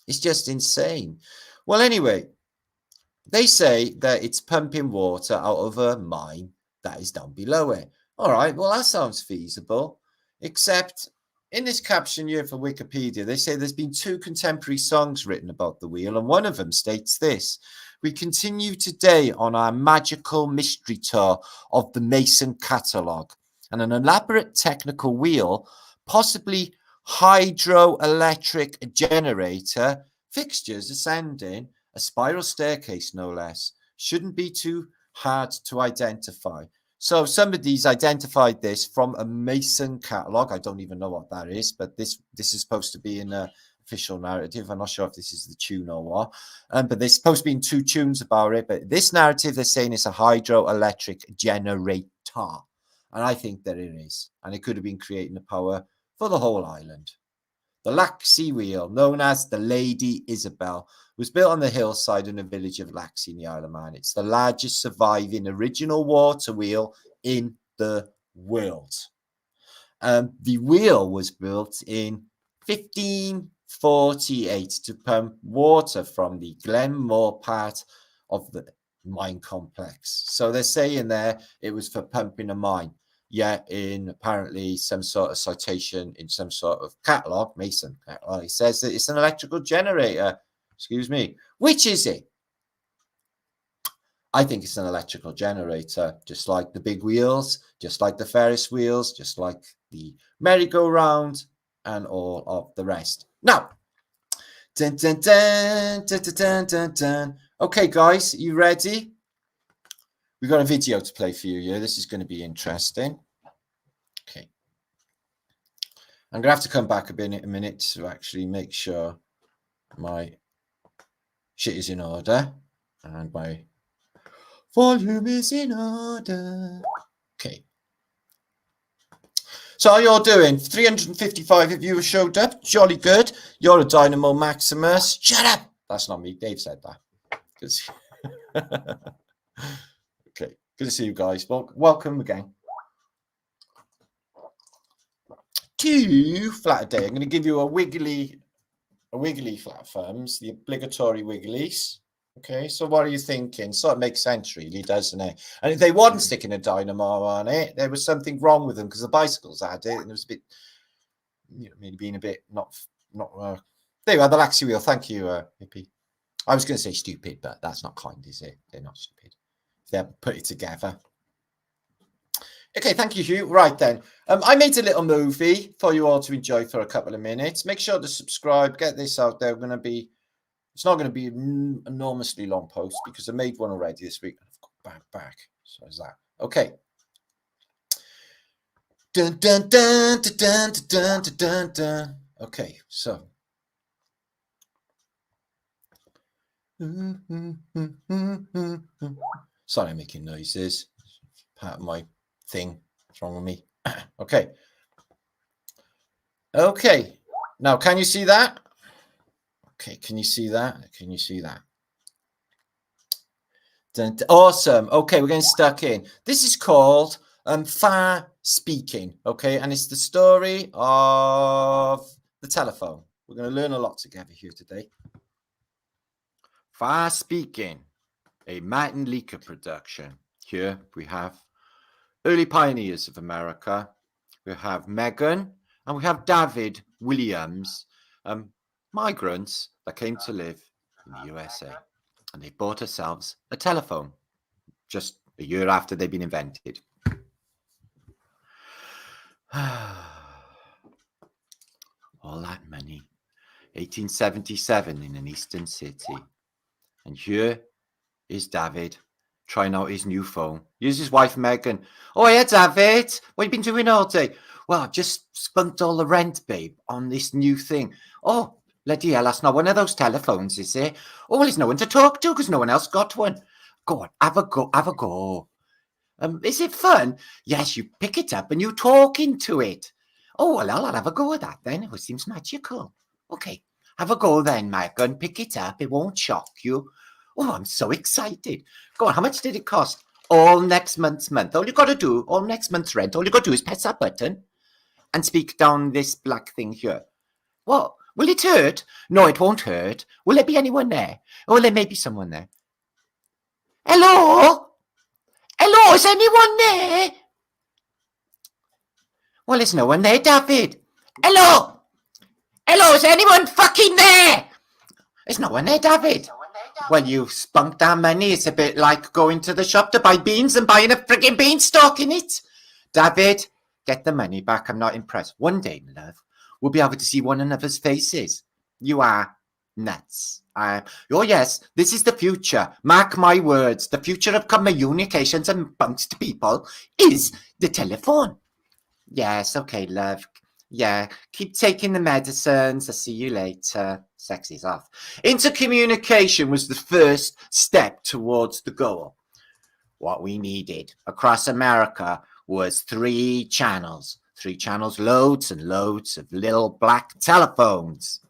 It's just insane. Well, anyway, they say that it's pumping water out of a mine that is down below it. All right, well, that sounds feasible, except in this caption here for Wikipedia, they say there's been 2 contemporary songs written about the wheel, and one of them states this: "We continue today on our magical mystery tour of the Mason catalogue, and an elaborate technical wheel, possibly hydroelectric generator, fixtures ascending, a spiral staircase no less, shouldn't be too hard to identify." So somebody's identified this from a Mason catalogue. I don't even know what that is, but this is supposed to be in an official narrative. I'm not sure if this is the tune or what. But there's supposed to be in 2 tunes about it. But this narrative, they're saying it's a hydroelectric generator. And I think that it is. And it could have been creating the power for the whole island. The Laxey wheel, known as the Lady Isabel, was built on the hillside in the village of Laxey in the Isle of Man. It's the largest surviving original water wheel in the world. The wheel was built in 1548 to pump water from the Glenmore part of the mine complex. So they're saying there it was for pumping a mine. Yet in apparently some sort of citation in some sort of catalogue, Mason catalogue, it says that it's an electrical generator. Excuse me. Which is it? I think it's an electrical generator, just like the big wheels, just like the Ferris wheels, just like the merry-go-round and all of the rest. Now, dun, dun, dun, dun, dun, dun, dun, dun. Okay, guys, you ready? We've got a video to play for you here. This is going to be interesting. Okay. I'm going to have to come back in a minute to actually make sure my shit is in order and my volume is in order. Okay. So how you all doing? 355 of you have showed up. Jolly good. You're a Dynamo Maximus. Shut up. That's not me. Dave said that. Okay. Good to see you guys. Well, welcome again to Flaterday. I'm going to give you a wiggly flat thumbs, the obligatory wigglies. Okay, so what are you thinking? Sort of makes sense, really, doesn't it? And if they weren't sticking a dynamo on it, there was something wrong with them because the bicycles had it, and it was a bit, maybe being a bit not. There you are, the Laxi wheel. Thank you, Hippie. I was going to say stupid, but that's not kind, is it? They're not stupid. They haven't put it together. Okay, thank you, Hugh. Right then, I made a little movie for you all to enjoy for a couple of minutes. Make sure to subscribe. Get this out there. It's not going to be an enormously long post because I made one already this week. I've got back. So is that okay? Dun dun dun dun dun dun dun dun dun. Okay, so. Sorry, I'm making noises. Part of my thing. What's wrong with me? Okay. Okay. Now, can you see that? Okay, can you see that? Can you see that? Awesome. Okay, we're getting stuck in. This is called Far Speaking. Okay, and it's the story of the telephone. We're going to learn a lot together here today. Far Speaking, a Martin Leaker production. Here we have early pioneers of America. We have Megan and we have David Williams, migrants that came to live in the USA. And they bought themselves a telephone just a year after they'd been invented. All that money. 1877 in an eastern city. And here is David trying out his new phone. Here's his wife, Megan. Oh, yeah, David. What have you been doing all day? Well, I've just spunked all the rent, babe, on this new thing. Oh, bloody hell, that's not one of those telephones, is it? Oh, well, there's no one to talk to because no one else got one. Go on, have a go. Is it fun? Yes, you pick it up and you talk into it. Oh, well, I'll have a go at that then. It seems magical. Okay, have a go then, Megan. Pick it up. It won't shock you. Oh, I'm so excited. Go on, how much did it cost? All next month's All you got to do, all next month's rent, all you got to do is press that button and speak down this black thing here. What? Will it hurt? No, it won't hurt. Will there be anyone there? Oh, there may be someone there. Hello? Hello, is anyone there? Well, there's no one there, David. Hello? Hello, is anyone fucking there? There's no one there, David. Well, you've spunked our money. It's a bit like going to the shop to buy beans and buying a frigging beanstalk in it. David, get the money back. I'm not impressed. One day, love, we'll be able to see one another's faces. You are nuts. Oh, yes, this is the future. Mark my words. The future of communications amongst people is the telephone. Yes, okay, love. Yeah, keep taking the medicines. I'll see you later. Sex is off. Intercommunication was the first step towards the goal. What we needed across America was 3 channels. 3 channels, loads and loads of little black telephones.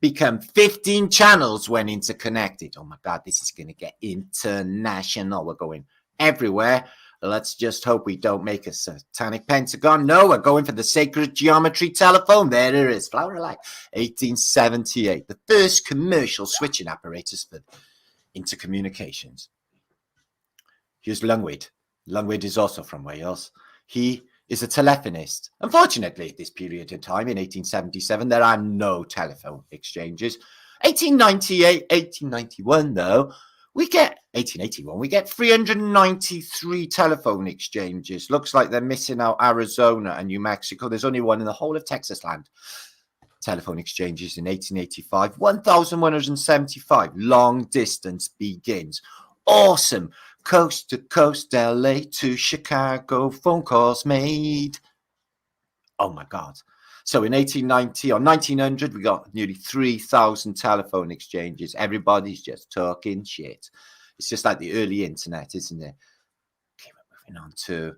Become 15 channels when interconnected. Oh my God, this is going to get international. We're going everywhere. Let's just hope we don't make a satanic pentagon. No, we're going for the sacred geometry telephone. There it is. Flower of Light, 1878. The first commercial switching apparatus for intercommunications. Here's Lungwyd. Lungwyd is also from Wales. He is a telephonist. Unfortunately, at this period in time, in 1877, there are no telephone exchanges. 1898, 1891, though, we get 1881. We get 393 telephone exchanges. Looks like they're missing out Arizona and New Mexico. There's only one in the whole of Texas land. Telephone exchanges in 1885. 1,175. Long distance begins. Awesome. Coast to coast, LA to Chicago. Phone calls made. Oh my God. So in 1890 or 1900, we got nearly 3,000 telephone exchanges. Everybody's just talking shit. It's just like the early internet, isn't it? Okay, we're moving on to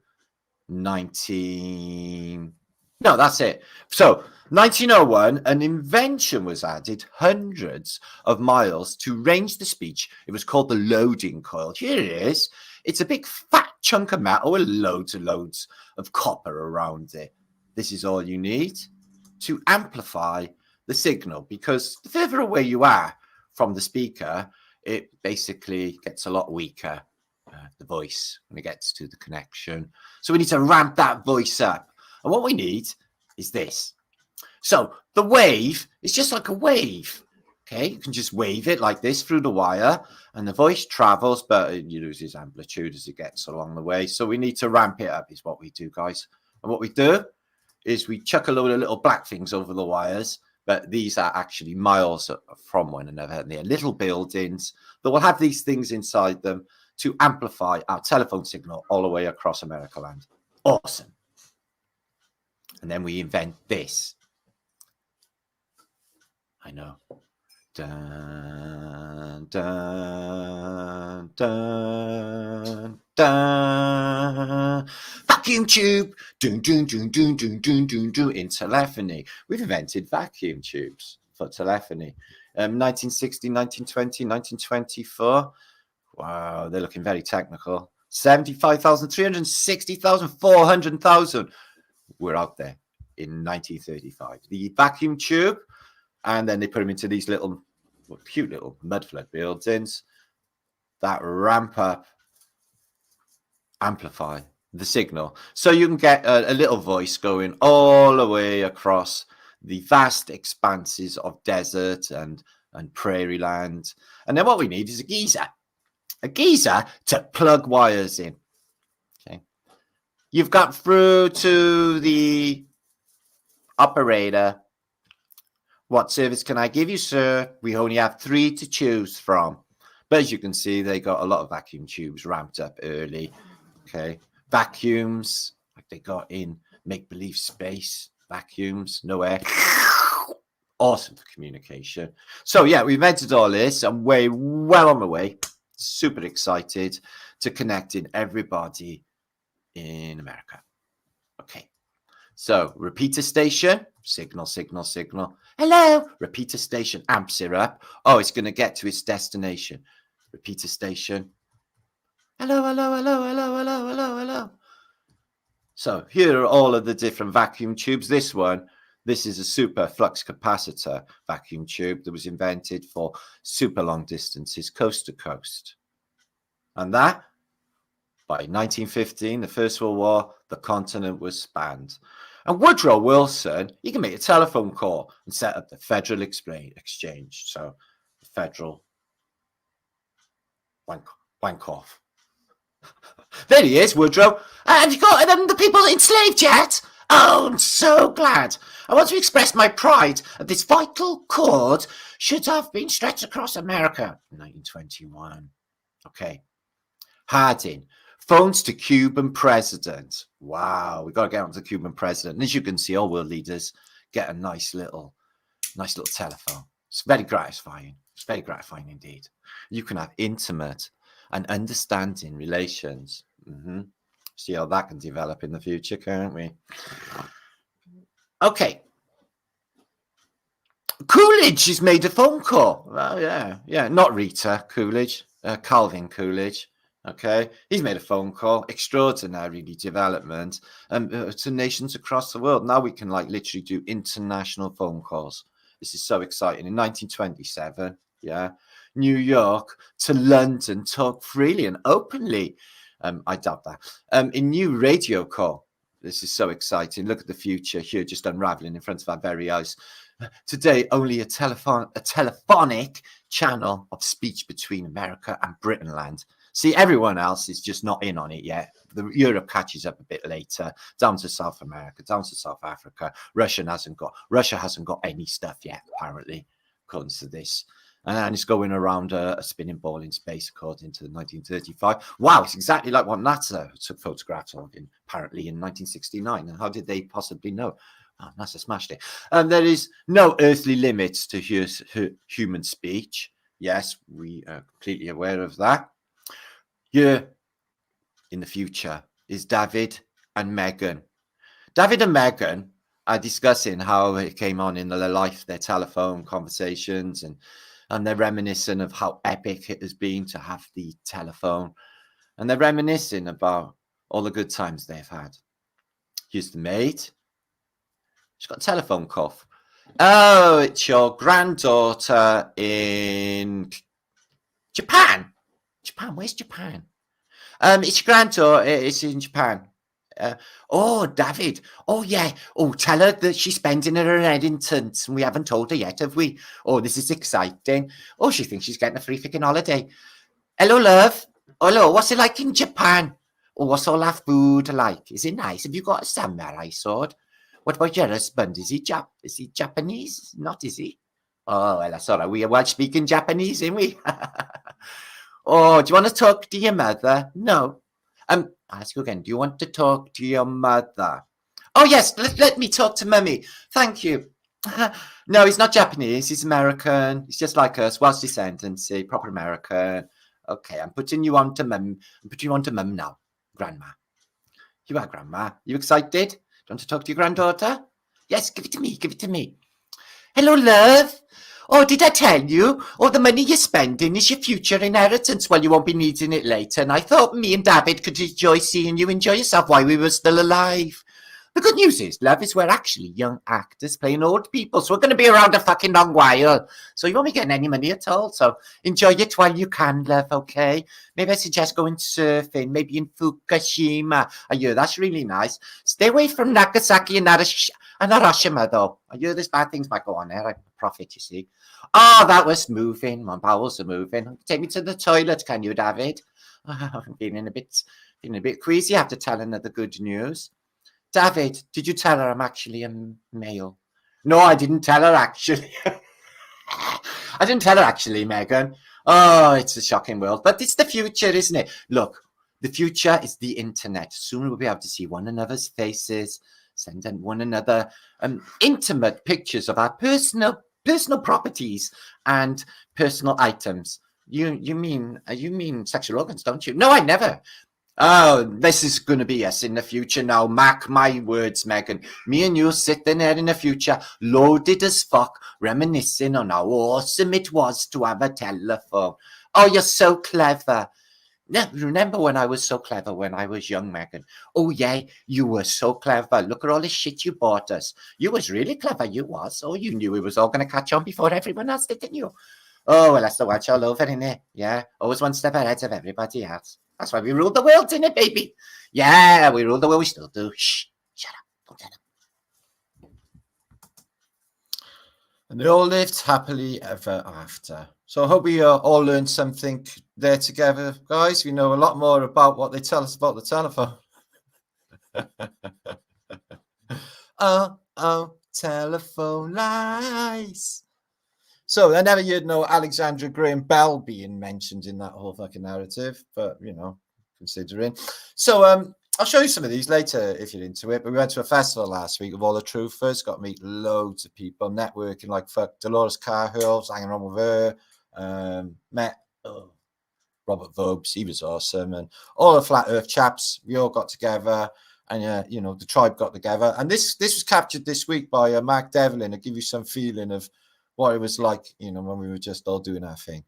19... No, that's it. So 1901, an invention was added, hundreds of miles to range the speech. It was called the loading coil. Here it is. It's a big fat chunk of metal with loads and loads of copper around it. This is all you need to amplify the signal, because the further away you are from the speaker, it basically gets a lot weaker, the voice, when it gets to the connection. So we need to ramp that voice up. And what we need is this. So the wave is just like a wave. Okay, you can just wave it like this through the wire, and the voice travels, but it loses amplitude as it gets along the way. So we need to ramp it up, is what we do, guys. And what we do is we chuck a load of little black things over the wires, but these are actually miles from one another, and they're little buildings that will have these things inside them to amplify our telephone signal all the way across America land. Awesome. And then we invent this. I know. Dun, dun, dun, dun. Vacuum tube. Dun, dun, dun, dun, dun, dun, dun, dun. In telephony. We've invented vacuum tubes for telephony. 1960, 1920, 1924. Wow, they're looking very technical. 75,000, 360,000, 400,000. We're out there in 1935. The vacuum tube, and then they put them into these little, cute little mud flood buildings that ramp up, amplify the signal. So you can get a little voice going all the way across the vast expanses of desert and prairie land. And then what we need is a geezer to plug wires in. Okay. You've got through to the operator. What service can I give you, sir? We only have 3 to choose from. But as you can see, they got a lot of vacuum tubes ramped up early. Okay. Vacuums, like they got in make-believe space. Vacuums, no air. Awesome for communication. So yeah, we invented all this. I'm well on the way. Super excited to connecting everybody in America. Okay. So repeater station, signal, signal, signal. Hello, repeater station, amps it up. Oh, it's going to get to its destination. Repeater station. Hello, hello, hello, hello, hello, hello, hello. So here are all of the different vacuum tubes. This is a super flux capacitor vacuum tube that was invented for super long distances, coast to coast. And that, by 1915, the First World War, the continent was spanned. And Woodrow Wilson, he can make a telephone call and set up the Federal Exchange. So the Federal wank off. There he is, Woodrow. Have you got the people enslaved yet? Oh, I'm so glad. I want to express my pride that this vital cord should have been stretched across America. 1921. Okay. Harding. Phones to Cuban president. Wow, we've got to get on to the Cuban president. And as you can see, all world leaders get a nice little telephone. It's very gratifying. It's very gratifying indeed. You can have intimate and understanding relations. See how that can develop in the future, can't we? Okay. Coolidge has made a phone call. Oh, yeah. Not Rita Coolidge, Calvin Coolidge. Okay, he's made a phone call. Extraordinary development to nations across the world. Now we can literally do international phone calls. This is so exciting. In 1927, New York to London talk freely and openly. I doubt that. In new radio call. This is so exciting. Look at the future here, just unraveling in front of our very eyes. Today, only a telephonic channel of speech between America and Britain land. See, everyone else is just not in on it yet. Europe catches up a bit later, down to South America, down to South Africa. Russia hasn't got any stuff yet, apparently, according to this. And it's going around a spinning ball in space, according to 1935. Wow, it's exactly like what NASA took photographs of apparently in 1969. And how did they possibly know? Oh, NASA smashed it. There is no earthly limits to human speech. Yes, we are completely aware of that. Here in the future is David and Meghan. David and Meghan are discussing how it came on in their life, their telephone conversations, and they're reminiscing of how epic it has been to have the telephone. And they're reminiscing about all the good times they've had. Here's the maid. She's got a telephone cough. Oh, it's your granddaughter in Japan. Japan, where's Japan? It's your granddaughter. It's in Japan. Oh, David. Oh, yeah. Oh, tell her that she's spending her inheritance. We haven't told her yet, have we? Oh, this is exciting. Oh, she thinks she's getting a free freaking holiday. Hello, love. Hello, what's it like in Japan? Oh, what's all that food like? Is it nice? Have you got a samurai sword? What about your husband? Is he Japanese? Not, is he? Oh, well, that's all right. We are speaking Japanese, ain't we? Oh, do you want to talk to your mother? No. I'll ask you again. Do you want to talk to your mother? Oh, yes. Let me talk to mummy. Thank you. No, he's not Japanese. He's American. He's just like us. Welsh descendancy, proper American. Okay, I'm putting you on to mum. I'm putting you on to mum now, Grandma. You are Grandma. You excited? Do you want to talk to your granddaughter? Yes, give it to me. Give it to me. Hello, love. Oh, did I tell you? All the money you're spending is your future inheritance. Well, you won't be needing it later. And I thought me and David could enjoy seeing you enjoy yourself while we were still alive. The good news is, love, is we're actually young actors playing old people. So we're going to be around a fucking long while. So you won't be getting any money at all. So enjoy it while you can, love, okay? Maybe I suggest going surfing, maybe in Fukushima. I hear that's really nice. Stay away from Nagasaki and Hiroshima, though. I hear there's bad things might go on there. I'm a prophet, you see. Oh, that was moving. My bowels are moving. Take me to the toilet, can you, David? I'm feeling a bit queasy after telling her the good news. David, did you tell her I'm actually a male? No, I didn't tell her, actually. I didn't tell her, actually, Meghan. Oh, it's a shocking world. But it's the future, isn't it? Look, the future is the internet. Soon we'll be able to see one another's faces, send one another intimate pictures of our personal properties and personal items. You mean sexual organs, don't you? No, I never. Oh, this is going to be us in the future now. Mark my words, Meghan. Me and you sitting there in the future, loaded as fuck, reminiscing on how awesome it was to have a telephone. Oh, you're so clever. Yeah, remember when I was so clever when I was young, Meghan? Oh, yeah, you were so clever. Look at all the shit you bought us. You was really clever, you was. Oh, you knew it was all going to catch on before everyone else did, didn't you? Oh, well, that's the watch all over, innit? Yeah, always one step ahead of everybody else. That's why we ruled the world, innit, baby? Yeah, we ruled the world. We still do. Shh, shut up. Don't tell them. And they all lived happily ever after. So I hope we all learned something there together, guys. We know a lot more about what they tell us about the telephone. Oh, telephone lies. So I never heard no Alexandra Graham Bell being mentioned in that whole fucking narrative, but you know, considering. So I'll show you some of these later if you're into it. But we went to a festival last week of all the truthers, got to meet loads of people, networking like fuck. Dolores Carhill, hanging around with her. Met Robert Vobes, he was awesome, and all the Flat Earth chaps. We all got together, and you know, the tribe got together. And this was captured this week by Mark Devlin to give you some feeling of what it was like, you know, when we were just all doing our thing.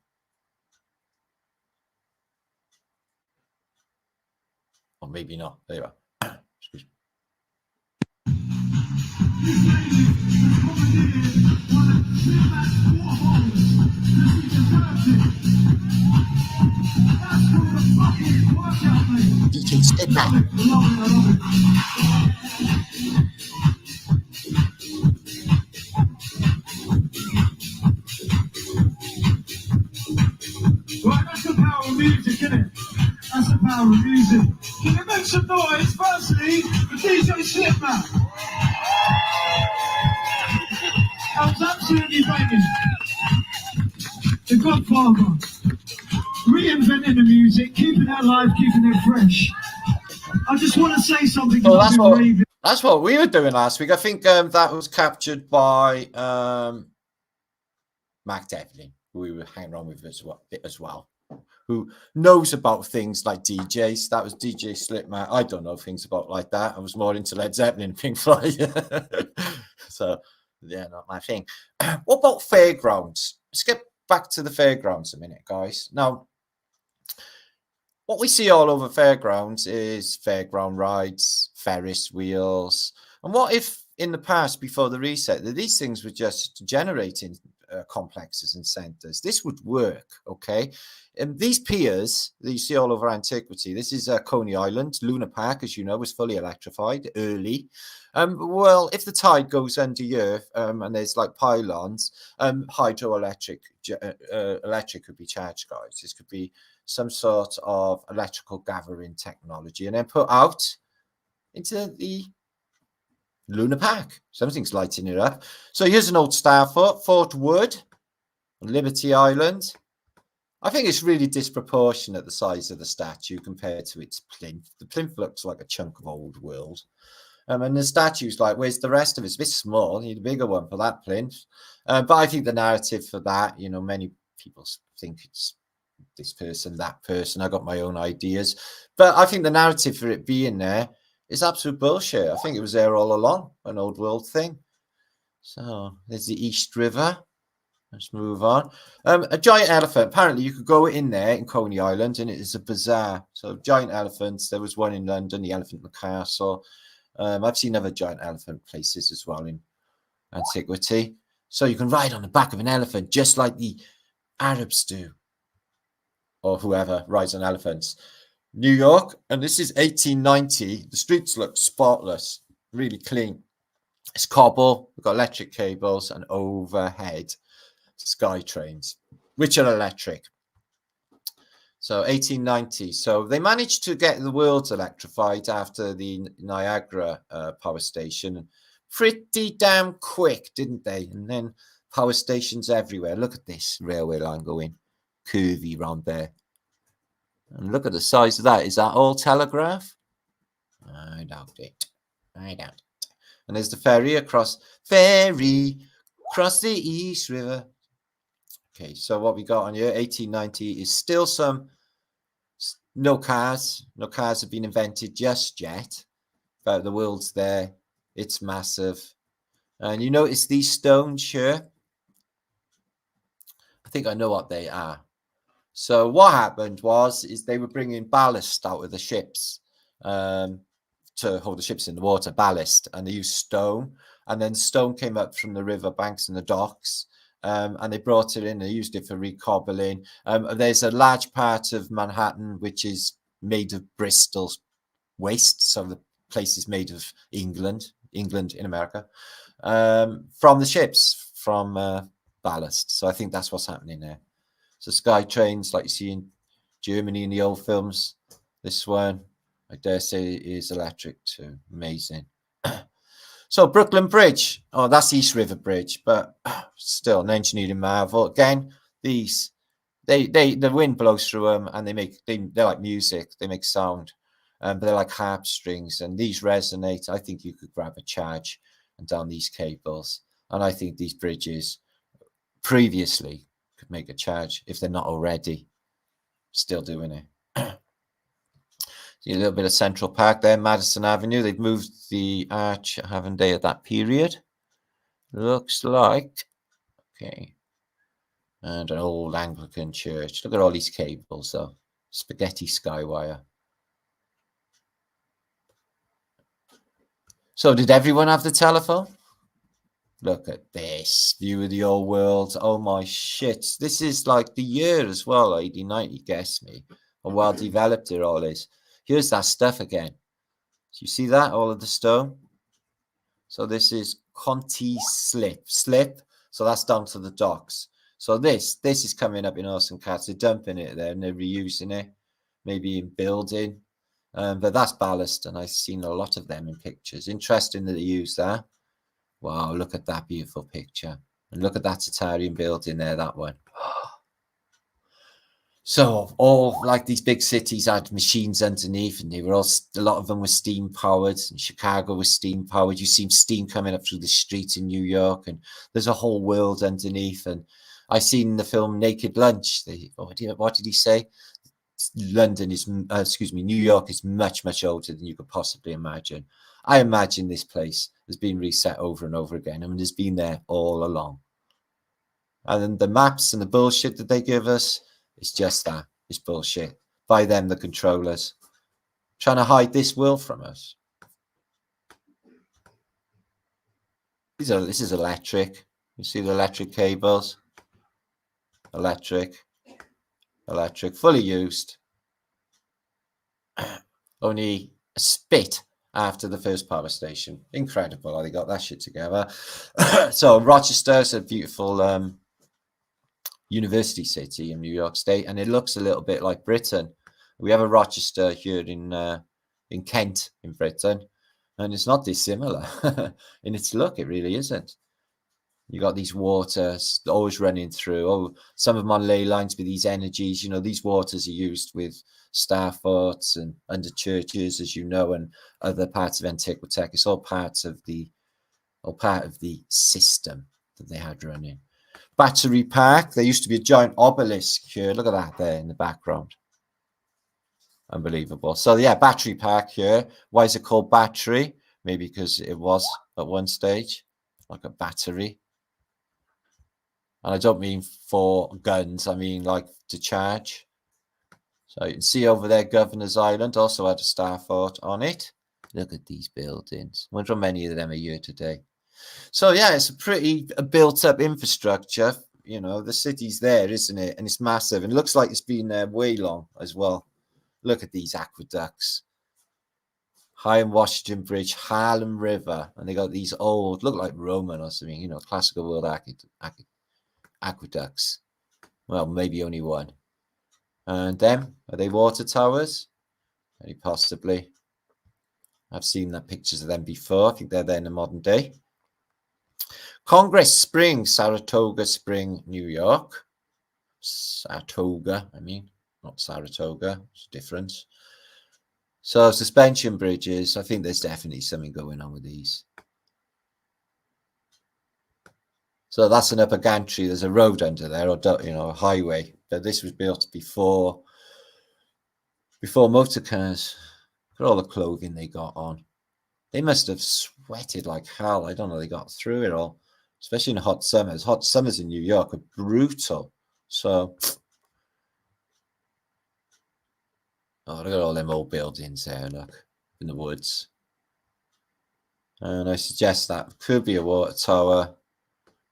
Or maybe not. There you are. Excuse me. DJ Stedman. Right, that's the power of music, isn't it? That's the power of music. Can you make some noise, firstly, for DJ Slipman? That was absolutely banging. The Godfather. Reinventing the music, keeping it alive, keeping it fresh. I just want to say something. So that's That's what we were doing last week. I think that was captured by Mark Devlin, who we were hanging around with as well, who knows about things like DJs. That was DJ Slipman. I don't know things about like that. I was more into Led Zeppelin and Pink Floyd. So, yeah, not my thing. What about fairgrounds? Let's get back to the fairgrounds a minute, guys. Now, what we see all over fairgrounds is fairground rides, Ferris wheels. And what if in the past, before the reset, that these things were just generating complexes and centers? This would work, okay? And these piers that you see all over antiquity, this is Coney Island. Luna Park, as you know, was fully electrified early. Well, if the tide goes under the earth and there's like pylons, hydroelectric electric could be charged, guys. This could be some sort of electrical gathering technology and then put out into the Luna Park. Something's lighting it up. So here's an old star Fort Wood, Liberty Island. I think it's really disproportionate, the size of the statue compared to its plinth. The plinth looks like a chunk of old world. And the statue's like, where's the rest of it? It's a bit small. You need a bigger one for that plinth. But I think the narrative for that, you know, many people think it's this person, that person. I got my own ideas. But I think the narrative for it being there is absolute bullshit. I think it was there all along, an old world thing. So there's the East River. Let's move on. A giant elephant. Apparently, you could go in there in Coney Island, and it is a bazaar. So giant elephants. There was one in London, the Elephant in the Castle. I've seen other giant elephant places as well in antiquity. So you can ride on the back of an elephant, just like the Arabs do, or whoever rides on elephants. New York, and this is 1890. The streets look spotless, really clean. It's cobble. We've got electric cables and overhead sky trains, which are electric. So 1890. So they managed to get the world electrified after the Niagara power station. Pretty damn quick, didn't they? And then power stations everywhere. Look at this railway line going curvy round there. And look at the size of that. Is that all telegraph? I doubt it. I doubt it. And there's the ferry across the East River. Okay, so what we got on here, 1890, is still no cars. No cars have been invented just yet. But the world's there. It's massive. And you notice these stones here? I think I know what they are. So what happened is they were bringing ballast out of the ships to hold the ships in the water, ballast, and they used stone. And then stone came up from the river banks and the docks, and they brought it in. They used it for recobbling. There's a large part of Manhattan which is made of Bristol waste, so the place is made of England in America, from the ships, from ballast. So I think that's what's happening there. So sky trains, like you see in Germany in the old films. This one, I dare say, is electric too. Amazing. So Brooklyn Bridge. Oh, that's East River Bridge, but still an engineering marvel. Again, these the wind blows through them, and they're like music. They make sound, but they're like harp strings, and these resonate. I think you could grab a charge and down these cables, and I think these bridges previously could make a charge if they're not already. Still doing it. See a little bit of Central Park there, Madison Avenue. They've moved the arch, haven't they, at that period? Looks like. Okay. And an old Anglican church. Look at all these cables, though. Spaghetti skywire. So did everyone have the telephone? Look at this view of the old world. Oh my shit. This is like the year as well, 1890, guess me. How well developed it all is. Here's that stuff again. So you see that? All of the stone. So this is Conti Slip. So that's down to the docks. So this is coming up in Orson Cats. They're dumping it there and they're reusing it. Maybe in building. But that's ballast, and I've seen a lot of them in pictures. Interesting that they use that. Wow, look at that beautiful picture. And look at that Tatarian building there, that one. So all like these big cities had machines underneath, and they were all, a lot of them were steam powered. And Chicago was steam powered. You see steam coming up through the street in New York, and there's a whole world underneath. And I seen in the film Naked Lunch. What did he say? London is, excuse me, New York is much, much older than you could possibly imagine. I imagine this place has been reset over and over again. I mean, it's been there all along. And then the maps and the bullshit that they give us, it's just that. It's bullshit. By them, the controllers. Trying to hide this world from us. This is electric. You see the electric cables? Electric. Fully used. Only a spit after the first power station. Incredible how they got that shit together. So Rochester is a beautiful university city in New York State, and it looks a little bit like Britain. We have a Rochester here in Kent in Britain, and it's not dissimilar in its look. It really isn't. You got these waters always running through. Oh, some of them on ley lines with these energies. You know, these waters are used with star forts and under churches, as you know, and other parts of antiquity. It's all part of the system that they had running. Battery Park. There used to be a giant obelisk here. Look at that there in the background. Unbelievable. So yeah, Battery Park here. Why is it called Battery? Maybe because it was at one stage like a battery. And I don't mean for guns, I mean like to charge. So you can see over there, Governor's Island also had a star fort on it. Look at these buildings. I wonder how many of them are here today. So yeah, it's a pretty built-up infrastructure. You know, the city's there, isn't it? And it's massive. And it looks like it's been there way long as well. Look at these aqueducts. Higham Washington Bridge, Harlem River. And they got these old, look like Roman or something, you know, classical world aqueducts. Well, maybe only one. And them, are they water towers? Very possibly. I've seen the pictures of them before. I think they're there in the modern day. Congress Springs, Saratoga Spring, New York. Saratoga, I mean, not Saratoga. It's a difference. So suspension bridges. I think there's definitely something going on with these. So that's an upper gantry. There's a road under there, or you know, a highway. But this was built before motor cars. Look at all the clothing they got on. They must have sweated like hell. I don't know. They got through it all, especially in hot summers. Hot summers in New York are brutal. So, oh, look at all them old buildings there. Look in the woods. And I suggest that could be a water tower.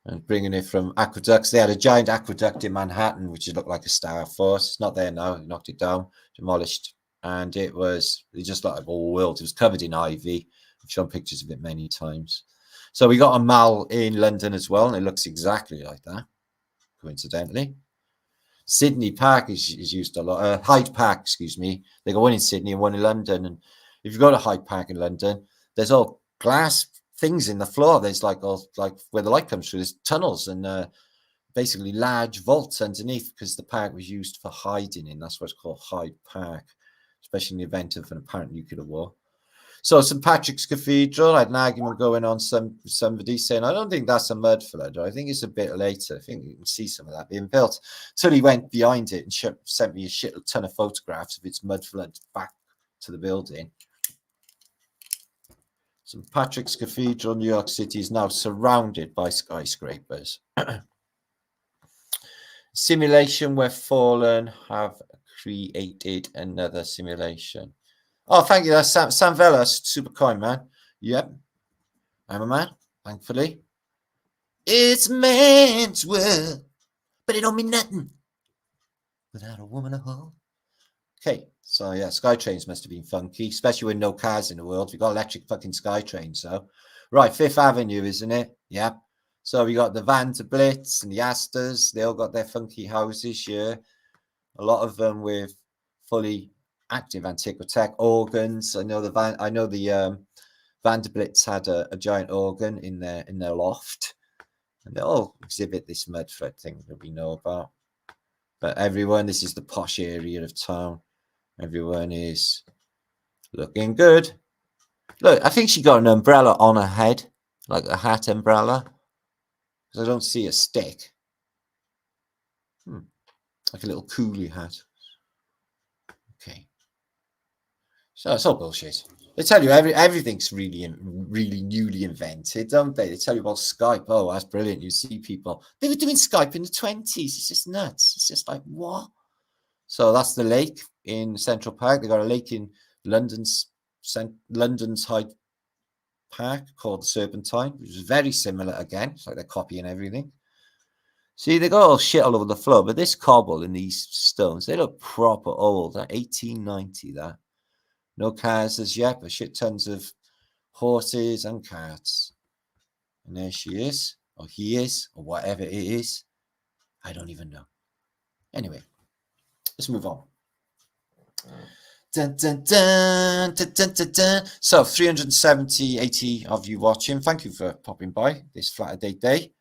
And bringing it from aqueducts. They had a giant aqueduct in Manhattan, which looked like a star fort. It's not there now. They knocked it down, demolished. And it just looked like a whole world. It was covered in ivy. I've shown pictures of it many times. So we got a mall in London as well, and it looks exactly like that, coincidentally. Sydney Park is used a lot. Hyde Park, excuse me. They got one in Sydney and one in London. And if you go to Hyde Park in London, there's all glass things in the floor. There's like where the light comes through. There's tunnels and basically large vaults underneath, because the park was used for hiding in. That's what's called Hyde Park, especially in the event of an apparent nuclear war. So St. Patrick's Cathedral, I had an argument going on, somebody saying, I don't think that's a mud flood. I think it's a bit later. I think you can see some of that being built. So he went behind it and sent me a shit ton of photographs of its mud flood back to the building. St. Patrick's Cathedral, New York City, is now surrounded by skyscrapers. Simulation where fallen have created another simulation. Oh, thank you. That's Sam Vella. Super kind, man. Yep. I'm a man, thankfully. It's man's world, but it don't mean nothing without a woman to hold. Okay, so yeah, SkyTrains must have been funky, especially with no cars in the world. We got electric fucking SkyTrains, so. Right, Fifth Avenue, isn't it? Yeah. So we got the Vanderbilts and the Astors. They all got their funky houses here. A lot of them with fully active antiquitech organs. I know the Vanderbilts had a giant organ in their loft, and they all exhibit this mud flood thing that we know about. But everyone, this is the posh area of town. Everyone is looking good. Look, I think she got an umbrella on her head, like a hat umbrella. Because I don't see a stick. Like a little coolie hat. Okay. So it's all bullshit. They tell you everything's really newly invented, don't they? They tell you about Skype. Oh, that's brilliant. You see people. They were doing Skype in the 20s. It's just nuts. It's just like, what? So that's the lake in Central Park. They got a lake in London's Hyde Park called the Serpentine, which is very similar again. It's like they're copying everything. See, they got all shit all over the floor, but this cobble and these stones, they look proper old. That 1890, that. No cars as yet, but shit tons of horses and carts. And there she is, or he is, or whatever it is. I don't even know. Anyway, let's move on. Dun, dun, dun, dun, dun, dun, dun. So 370, 80 of you watching. Thank you for popping by this Flaterday day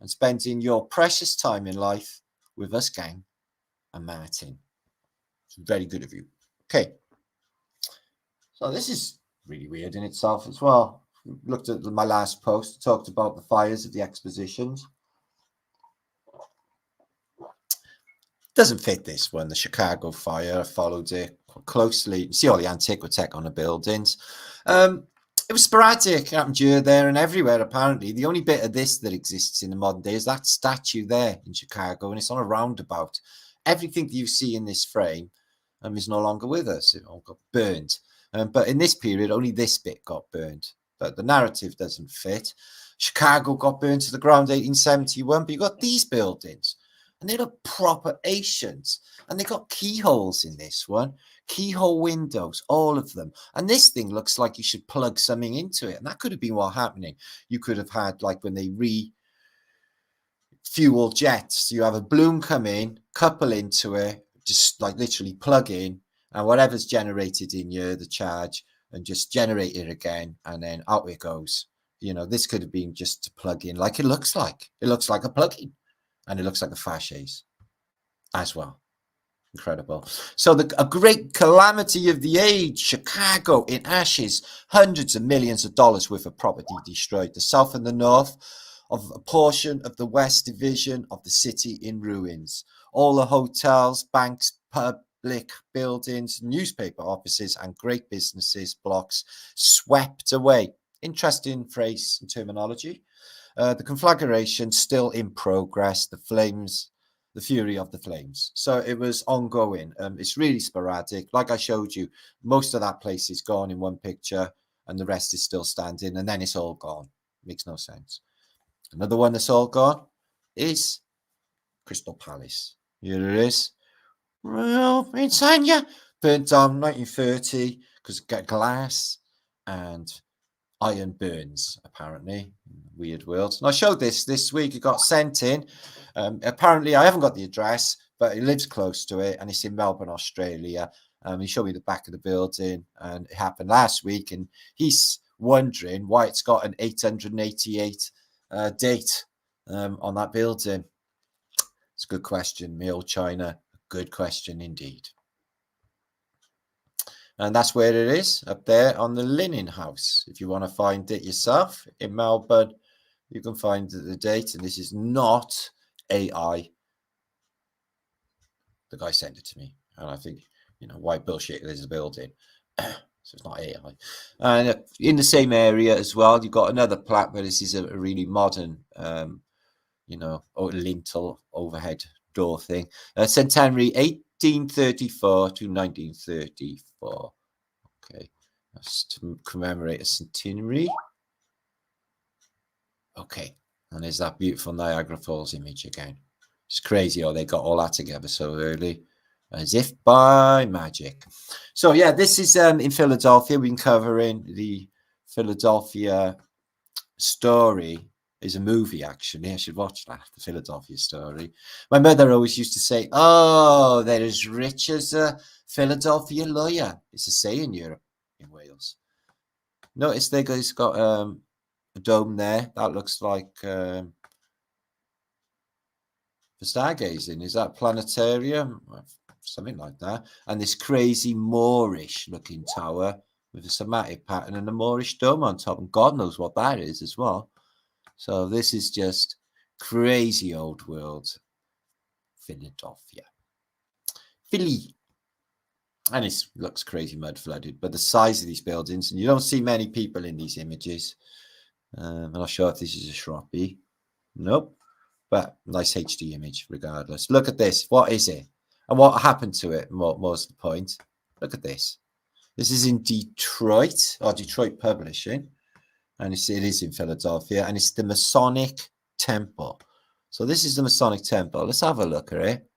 and spending your precious time in life with us, gang, and Martin. It's very good of you. Okay. So this is really weird in itself as well. Looked at my last post, talked about the fires of the expositions. Doesn't fit this one, the Chicago fire. I followed it closely. You see all the antiquity on the buildings. It was sporadic. It happened here, there, and everywhere, apparently. The only bit of this that exists in the modern day is that statue there in Chicago, and it's on a roundabout. Everything that you see in this frame is no longer with us. It all got burned. But in this period, only this bit got burned. But the narrative doesn't fit. Chicago got burned to the ground 1871, but you got these buildings. And they look proper ancient. And they got keyholes in this one. Keyhole windows, all of them. And this thing looks like you should plug something into it. And that could have been what happening. You could have had, like, when they refuel jets, you have a balloon come in, couple into it, just like literally plug in, and whatever's generated in here, the charge, and just generate it again, and then out it goes. You know, this could have been just to plug in like it looks like. It looks like a plug-in. And it looks like a fasces as well. Incredible. So a great calamity of the age, Chicago in ashes, hundreds of millions of dollars worth of property destroyed. The south and the north of a portion of the west division of the city in ruins. All the hotels, banks, public buildings, newspaper offices, and great businesses blocks swept away. Interesting phrase and terminology. The conflagration still in progress. The flames, the fury of the flames. So it was ongoing. It's really sporadic. Like I showed you, most of that place is gone in one picture, and the rest is still standing, and then it's all gone. Makes no sense. Another one that's all gone is Crystal Palace. Here it is. Well, Britannia burnt down 1930 because it got glass and iron burns, apparently. Weird world. And I showed this week. It got sent in. Apparently, I haven't got the address, but it lives close to it, and it's in Melbourne, Australia. He showed me the back of the building, and it happened last week. And he's wondering why it's got an 888 date on that building. It's a good question, me old China. Good question indeed. And that's where it is, up there on the Linen House. If you want to find it yourself in Melbourne, you can find the date. And this is not AI. The guy sent it to me. And I think, you know, white bullshit, there's a building. So it's not AI. And in the same area as well, you've got another plaque, but this is a really modern, you know, lintel overhead door thing. Centenary 1834 to 1934. Okay, that's to commemorate a centenary. Okay, and there's that beautiful Niagara Falls image again. It's crazy how they got all that together so early, as if by magic. So yeah, this is in Philadelphia. We've been covering the Philadelphia story. Is a movie, actually. I should watch that, the Philadelphia story. My mother always used to say, oh, they're as rich as a Philadelphia lawyer. It's a saying in Europe, in Wales. Notice it's got a dome there. That looks like for stargazing. Is that planetarium? Something like that. And this crazy Moorish looking tower with a somatic pattern and a Moorish dome on top. And God knows what that is as well. So this is just crazy old world. Philadelphia. Philly. And it looks crazy mud flooded, but the size of these buildings, and you don't see many people in these images. I'm not sure if this is a Shroppy. Nope. But nice HD image regardless. Look at this. What is it? And what happened to it? More's the point. Look at this. This is in Detroit, or Detroit Publishing. And it is in Philadelphia. And it's the Masonic Temple. So this is the Masonic Temple. Let's have a look at it.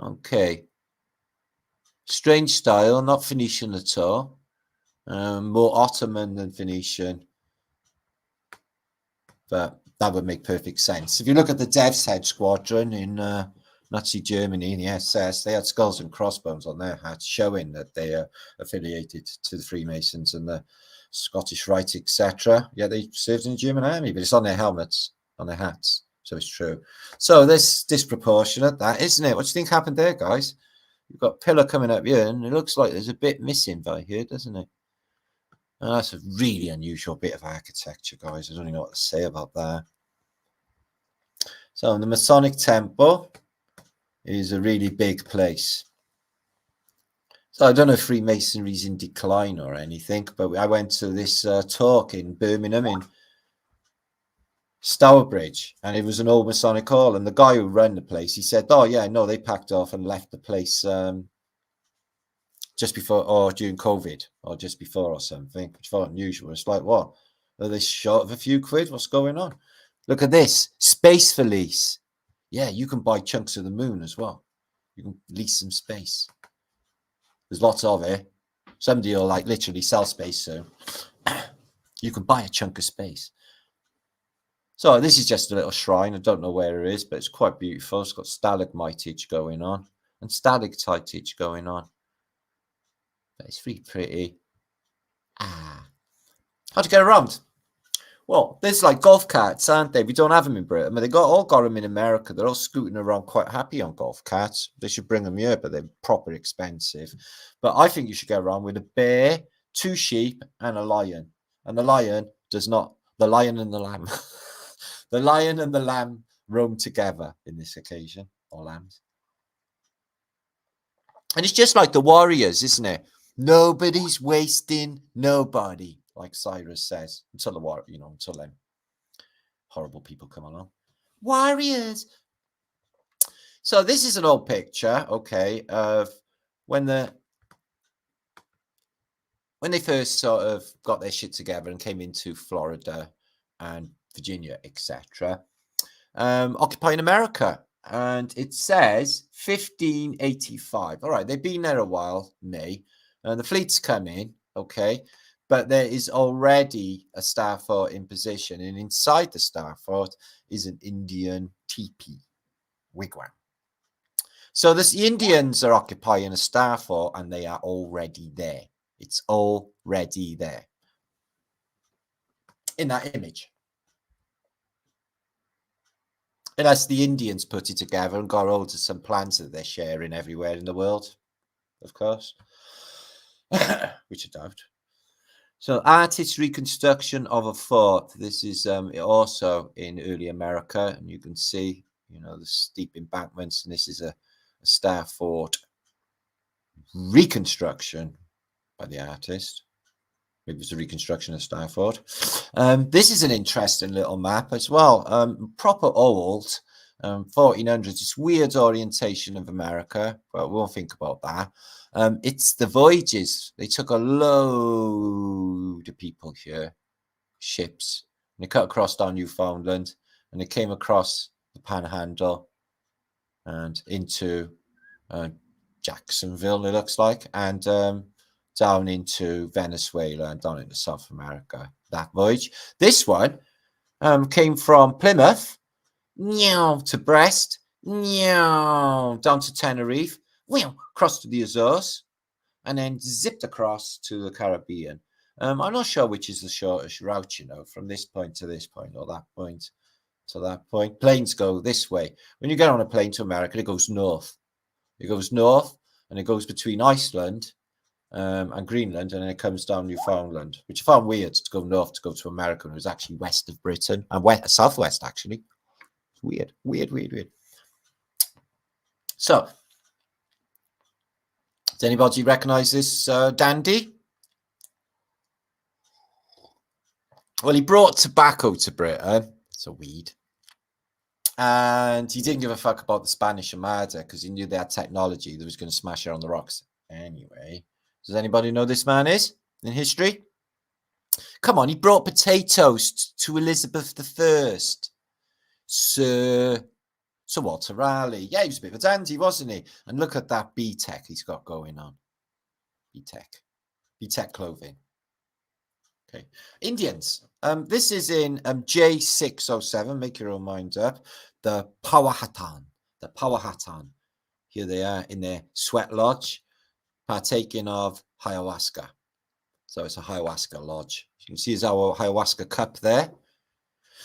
Okay. Strange style, not Phoenician at all. More Ottoman than Phoenician. But that would make perfect sense. If you look at the Death's Head Squadron in Nazi Germany in the SS, they had skulls and crossbones on their hats, showing that they are affiliated to the Freemasons and the Scottish Rite, etc. Yeah, they served in the German army, but it's on their helmets, on their hats. So it's true. So this disproportionate, that, isn't it? What do you think happened there, guys? You've got a pillar coming up here, and it looks like there's a bit missing by here, doesn't it? Oh, that's a really unusual bit of architecture, guys. I don't even know what to say about that. So the Masonic Temple is a really big place. So I don't know if Freemasonry's in decline or anything, but I went to this talk in Birmingham in Stourbridge, and it was an old Masonic hall, and the guy who ran the place, he said, oh yeah, no, they packed off and left the place just before, or during COVID, or just before or something, which felt unusual. It's like, what? Are they short of a few quid? What's going on? Look at this. Space for lease. Yeah, you can buy chunks of the moon as well. You can lease some space. There's lots of it. Somebody will like literally sell space soon. You can buy a chunk of space. So this is just a little shrine. I don't know where it is, but it's quite beautiful. It's got stalagmitage going on and stalactitage going on. But it's really pretty. How to get around? Well, there's like golf carts, aren't they? We don't have them in Britain, but they all got them in America. They're all scooting around quite happy on golf carts. They should bring them here, but they're proper expensive. But I think you should go around with a bear, 2 sheep, and a lion. And the lion does not, the lion and the lamb. The lion and the lamb roam together in this occasion, or lambs. And it's just like the Warriors, isn't it? Nobody's wasting nobody, like Cyrus says, until the war, until then horrible people come along. Warriors. So this is an old picture, okay, of when they first sort of got their shit together and came into Florida and Virginia, etc., occupying America. And it says 1585. All right, they've been there a while, May, and the fleet's come in, okay, but there is already a star fort in position, and inside the star fort is an Indian teepee wigwam. So the Indians are occupying a star fort, and they are already there. It's already there in that image. Unless the Indians put it together and got hold of some plans that they're sharing everywhere in the world, of course, which I doubt. So artist reconstruction of a fort. This is also in early America, and you can see, the steep embankments, and this is a star fort reconstruction by the artist. Maybe it's a reconstruction of Star Fort. This is an interesting little map as well. Proper old, 1400s. It's weird orientation of America, but we won't think about that. It's the voyages. They took a load of people here, ships. And they cut across down Newfoundland, and they came across the Panhandle and into Jacksonville, it looks like, and down into Venezuela and down into South America, that voyage. This one came from Plymouth to Brest, down to Tenerife, across to the Azores, and then zipped across to the Caribbean. I'm not sure which is the shortest route, from this point to this point or that point. to that point. Planes go this way. When you get on a plane to America, it goes north. It goes north and it goes between Iceland and Greenland, and then it comes down Newfoundland, which I found weird to go north to go to America. It was actually west of Britain and southwest, actually. Weird. So, does anybody recognize this dandy? Well, he brought tobacco to Britain. It's a weed. And he didn't give a fuck about the Spanish Armada because he knew they had technology that was going to smash it on the rocks. Anyway, does anybody know who this man is in history? Come on, he brought potatoes to Elizabeth I. Sir Walter Raleigh. Yeah, he was a bit of a dandy, wasn't he? And look at that B-Tech he's got going on. B-Tech clothing. Okay. Indians. This is in J607. Make your own mind up. The Powhatan. Here they are in their sweat lodge, partaking of ayahuasca. So it's a ayahuasca lodge. You can see his ayahuasca cup there.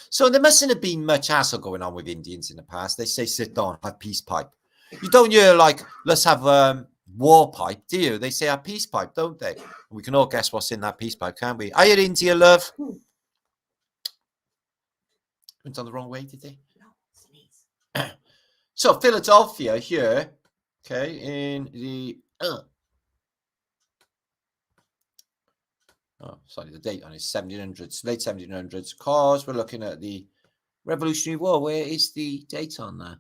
So there mustn't have been much hassle going on with Indians in the past. They say, sit down, have peace pipe. You don't hear like, let's have war pipe, do you? They say have peace pipe, don't they? We can all guess what's in that peace pipe, can't we? Hiya, India, love. Went on the wrong way, did they? No, so Philadelphia here, okay, in the the date on it, 1700s, late 1700s, because we're looking at the Revolutionary War. Where is the date on that?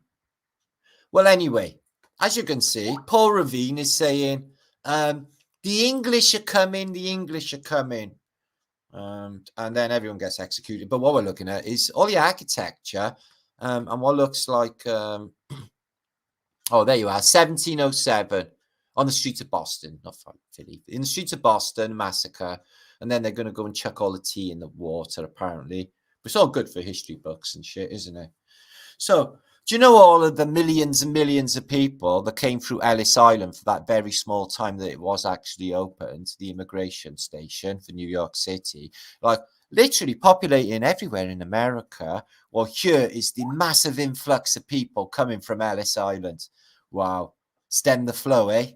Well, anyway, as you can see, Paul Ravine is saying, the English are coming, and then everyone gets executed. But what we're looking at is all the architecture and what looks like, oh, there you are, 1707 on the streets of Boston, not Philly, in the streets of Boston, massacre. And then they're going to go and chuck all the tea in the water, apparently. But it's all good for history books and shit, isn't it? So, do you know all of the millions and millions of people that came through Ellis Island for that very small time that it was actually opened, the immigration station for New York City? Like, literally populating everywhere in America. Well, here is the massive influx of people coming from Ellis Island. Wow. Stem the flow, eh?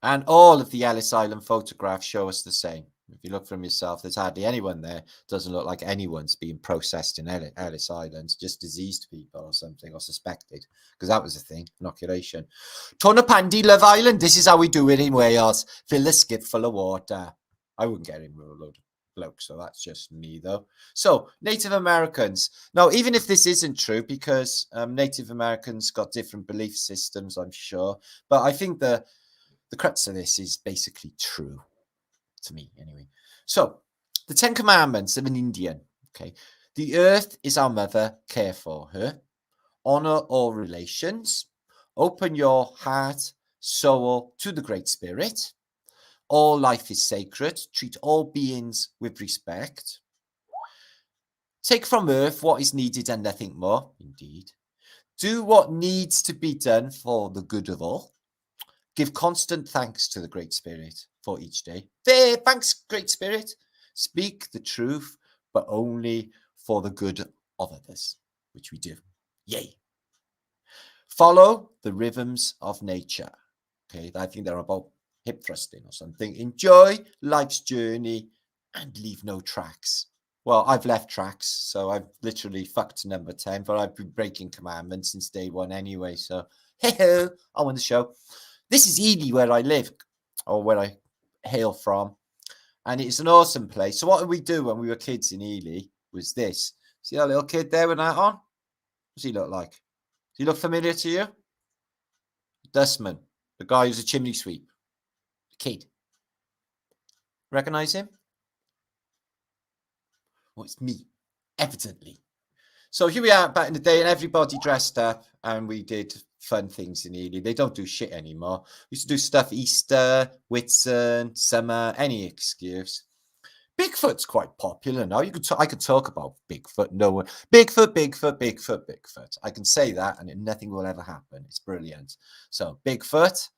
And all of the Ellis Island photographs show us the same. If you look from yourself, there's hardly anyone there. Doesn't look like anyone's being processed in Ellis Island. Just diseased people or something, or suspected. Because that was a thing, inoculation. Tonopandi, Love Island. This is how we do it in Wales. Fill the skip full of water. I wouldn't get in with a load of blokes, so that's just me, though. So, Native Americans. Now, even if this isn't true, because Native Americans got different belief systems, I'm sure. But I think the crux of this is basically true. To me, anyway. So, the 10 Commandments of an Indian. Okay. The earth is our mother, care for her. Honor all relations. Open your heart, soul to the Great Spirit. All life is sacred. Treat all beings with respect. Take from earth what is needed and nothing more. Indeed. Do what needs to be done for the good of all. Give constant thanks to the Great Spirit for each day. There, thanks, Great Spirit. Speak the truth, but only for the good of others, which we do. Yay. Follow the rhythms of nature. Okay, I think they're about hip thrusting or something. Enjoy life's journey and leave no tracks. Well, I've left tracks, so I've literally fucked number 10, but I've been breaking commandments since day one anyway, so hey-ho, I won the show. This is Erie, where I live, or where I hail from, and it's an awesome place. So what did we do when we were kids in Ely was this. See that little kid there with that on? What does he look like? Does he look familiar to you? Dustman, the guy who's a chimney sweep. The kid. Recognize him? Well, it's me, evidently. So here we are back in the day, and everybody dressed up, and we did fun things in Ely. They don't do shit anymore. We used to do stuff Easter, Whitsun, summer, any excuse. Bigfoot's quite popular now. I could talk about Bigfoot. No one. Bigfoot. I can say that, and nothing will ever happen. It's brilliant. So Bigfoot,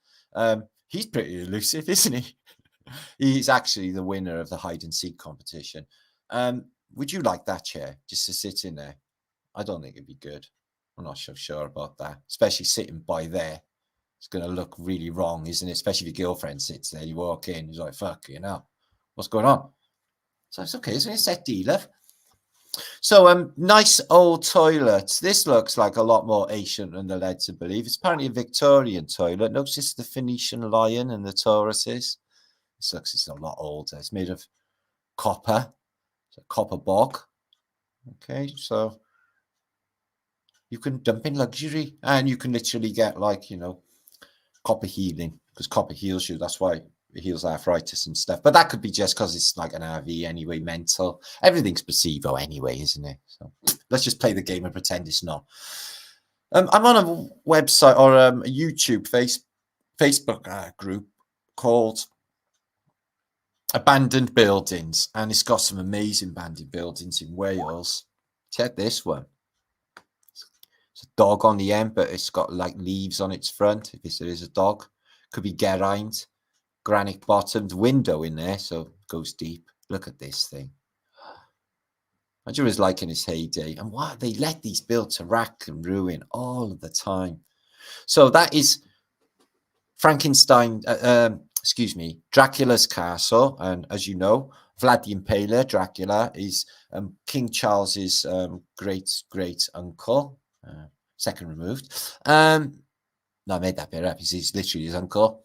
he's pretty elusive, isn't he? He's actually the winner of the hide and seek competition. Would you like that chair just to sit in there? I don't think it'd be good. I'm not so sure about that, especially sitting by there. It's going to look really wrong, isn't it? Especially if your girlfriend sits there, you walk in, he's like, fuck, you know, what's going on? So it's okay, isn't it? Set D, love. So, nice old toilet. This looks like a lot more ancient than the led to believe. It's apparently a Victorian toilet. Notice the Phoenician lion and the Tauruses. This looks, it's a lot older. It's made of copper. It's a copper bog. Okay, so you can dump in luxury, and you can literally get, like, you know, copper healing, because copper heals you. That's why it heals arthritis and stuff. But that could be just because it's like an RV anyway, mental. Everything's placebo anyway, isn't it? So let's just play the game and pretend it's not. I'm on a website or a YouTube Facebook group called Abandoned Buildings, and it's got some amazing abandoned buildings in Wales. Check this one. It's a dog on the end, but it's got like leaves on its front. If there is a dog, could be geraint, granite bottomed, window in there, so it goes deep. Look at this thing. Imagine what it was like in its heyday. And why they let these build to rack and ruin all of the time. So that is Frankenstein, Dracula's castle. And as you know, Vlad the Impaler, Dracula, is King Charles's great uncle, second removed. No, I made that bit up. He's literally his uncle.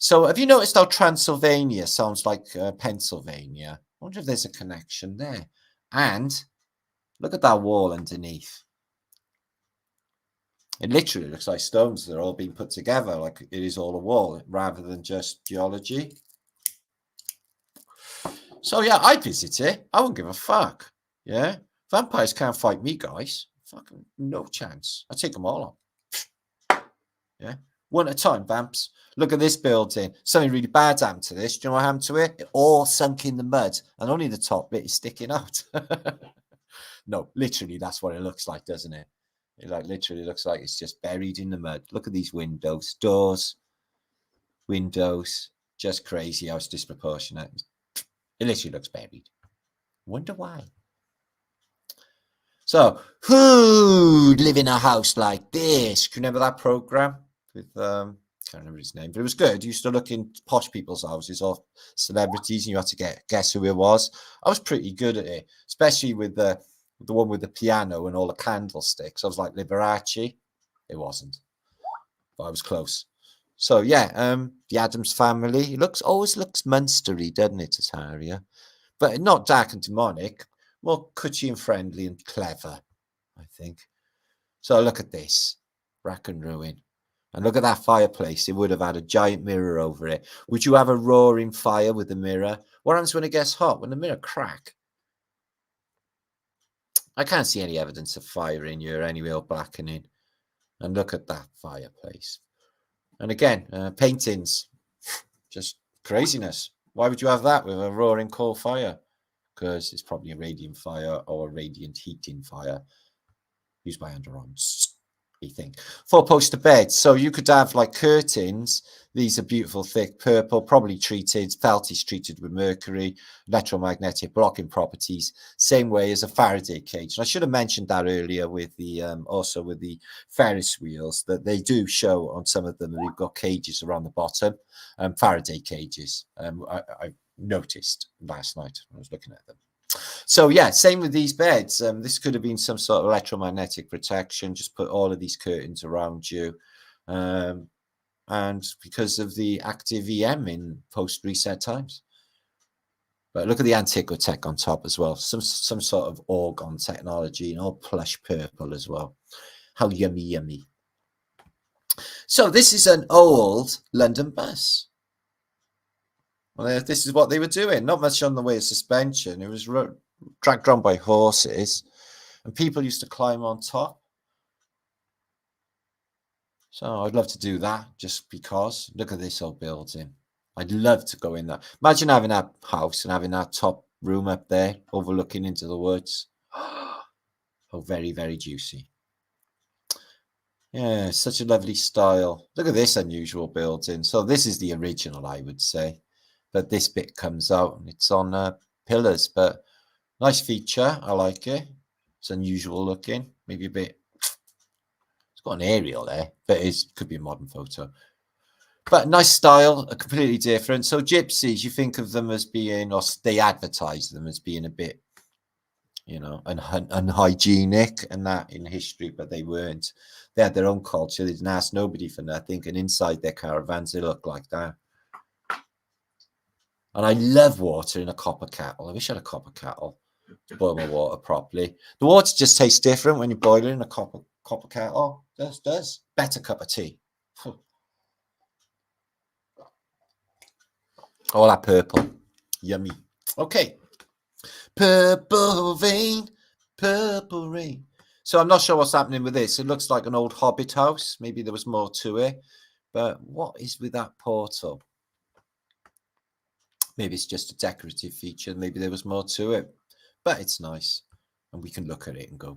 So have you noticed how Transylvania sounds like Pennsylvania? I wonder if there's a connection there. And look at that wall underneath. It literally looks like stones that are all being put together, like it is all a wall, rather than just geology. So yeah, I'd visit it. I wouldn't give a fuck. Yeah, vampires can't fight me, guys. Fucking no chance. I take them all on. Yeah, one at a time, vamps. Look at this building. Something really bad happened to this. Do you know what happened to it? It all sunk in the mud, and only the top bit is sticking out. No, literally, that's what it looks like, doesn't it? It like literally looks like it's just buried in the mud. Look at these windows, doors, windows. Just crazy how it's disproportionate. It literally looks buried. Wonder why. So, who'd live in a house like this? Can you remember that program with can't remember his name, but it was good. You used to look in posh people's houses or celebrities, and you had to guess who it was. I was pretty good at it, especially with the one with the piano and all the candlesticks. I was like Liberace. It wasn't, but I was close. So yeah, the Addams Family. It always looks Munstery, doesn't it, Tataria? But not dark and demonic. More cutchy and friendly and clever, I think. So look at this. Rack and ruin. And look at that fireplace. It would have had a giant mirror over it. Would you have a roaring fire with a mirror? What happens when it gets hot? When the mirror crack? I can't see any evidence of fire in here anyway, or blackening. And look at that fireplace. And again, paintings. Just craziness. Why would you have that with a roaring coal fire? Because it's probably a radiant fire or a radiant heating fire used by underarms, you think. 4-poster beds. So you could have like curtains. These are beautiful, thick purple, probably treated. Felt is treated with mercury, electromagnetic blocking properties, same way as a Faraday cage. And I should have mentioned that earlier with the also with the Ferris wheels, that they do show on some of them that you've got cages around the bottom, Faraday cages. I noticed last night when I was looking at them. So yeah, same with these beds. This could have been some sort of electromagnetic protection. Just put all of these curtains around you. And because of the active EM in post-reset times. But look at the antiquity on top as well. Some sort of orgon technology and all plush purple as well. How yummy, yummy. So this is an old London bus. Well, this is what they were doing. Not much on the way of suspension. It was dragged around by horses. And people used to climb on top. So I'd love to do that just because. Look at this old building. I'd love to go in there. Imagine having that house and having that top room up there overlooking into the woods. Oh, very, very juicy. Yeah, such a lovely style. Look at this unusual building. So this is the original, I would say. But this bit comes out and it's on pillars. But Nice feature. I like it. It's unusual looking. Maybe a bit. It's got an aerial there, but it could be a modern photo. But nice style, completely different. So gypsies, you think of them as being, or they advertise them as being a bit, you know, unhygienic and that in history, but they weren't. They had their own culture. They didn't ask nobody for nothing. And inside their caravans, they look like that. And I love water in a copper kettle. I wish I had a copper kettle to boil my water properly. The water just tastes different when you boil it in a copper kettle. It does. Better cup of tea. All that purple. Yummy. Okay. Purple vein, purple rain. So I'm not sure what's happening with this. It looks like an old hobbit house. Maybe there was more to it. But what is with that portal? Maybe it's just a decorative feature. Maybe there was more to it. But it's nice. And we can look at it and go,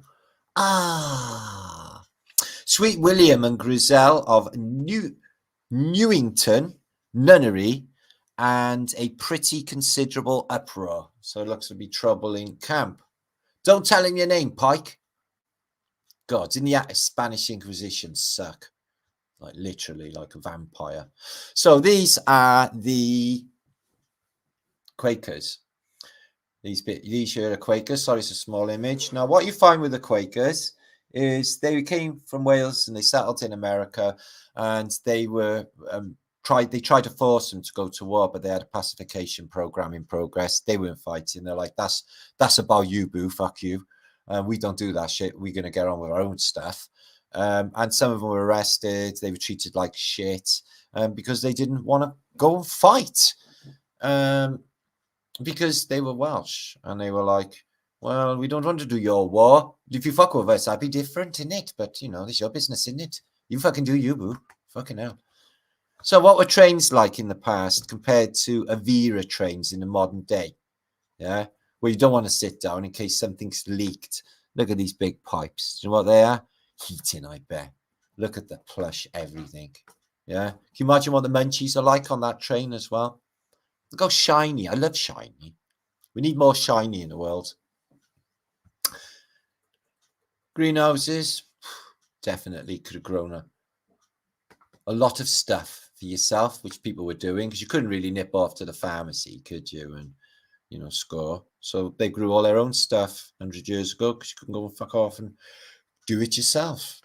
ah. Sweet William and Griselle of Newington Nunnery, and a pretty considerable uproar. So it looks to be trouble in camp. Don't tell him your name, Pike. God, didn't the Spanish Inquisition suck? Like literally like a vampire. So these are the Quakers. These here are Quakers. Sorry, it's a small image. Now, what you find with the Quakers is they came from Wales and they settled in America, and they were tried to force them to go to war, but they had a pacification program in progress. They weren't fighting. They're like, that's about you, boo, fuck you. We don't do that shit. We're going to get on with our own stuff. And some of them were arrested. They were treated like shit because they didn't want to go and fight because they were Welsh. And they were like, well, we don't want to do your war. If you fuck with us, I'd be different, innit? But, you know, it's your business, innit? You fucking do you, boo. Fucking hell. So what were trains like in the past compared to Avira trains in the modern day? Yeah, where you don't want to sit down in case something's leaked. Look at these big pipes. Do you know what they are? Heating, I bet. Look at the plush, everything. Yeah. Can you imagine what the munchies are like on that train as well? Look how shiny. I love shiny. We need more shiny in the world. Greenhouses. Definitely could have grown a lot of stuff for yourself, which people were doing, because you couldn't really nip off to the pharmacy, could you? And, you know, score. So they grew all their own stuff 100 years ago because you couldn't go and fuck off and do it yourself.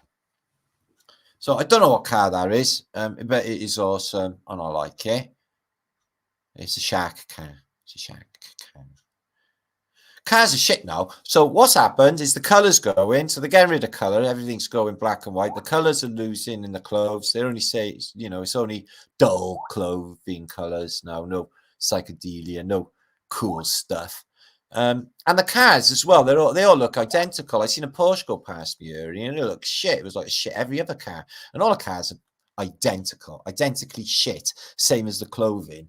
So I don't know what car that is, but it is awesome and I like it. It's a shark car. It's a shark car. Cars are shit now. So what's happened is the colours go in. So they're getting rid of colour. Everything's going black and white. The colours are losing in the clothes. They only say, you know, it's only dull clothing colours now. No psychedelia, no cool stuff. And the cars as well, they all look identical. I seen a Porsche go past me earlier and it looked shit. It was like shit every other car. And all the cars are identically shit. Same as the clothing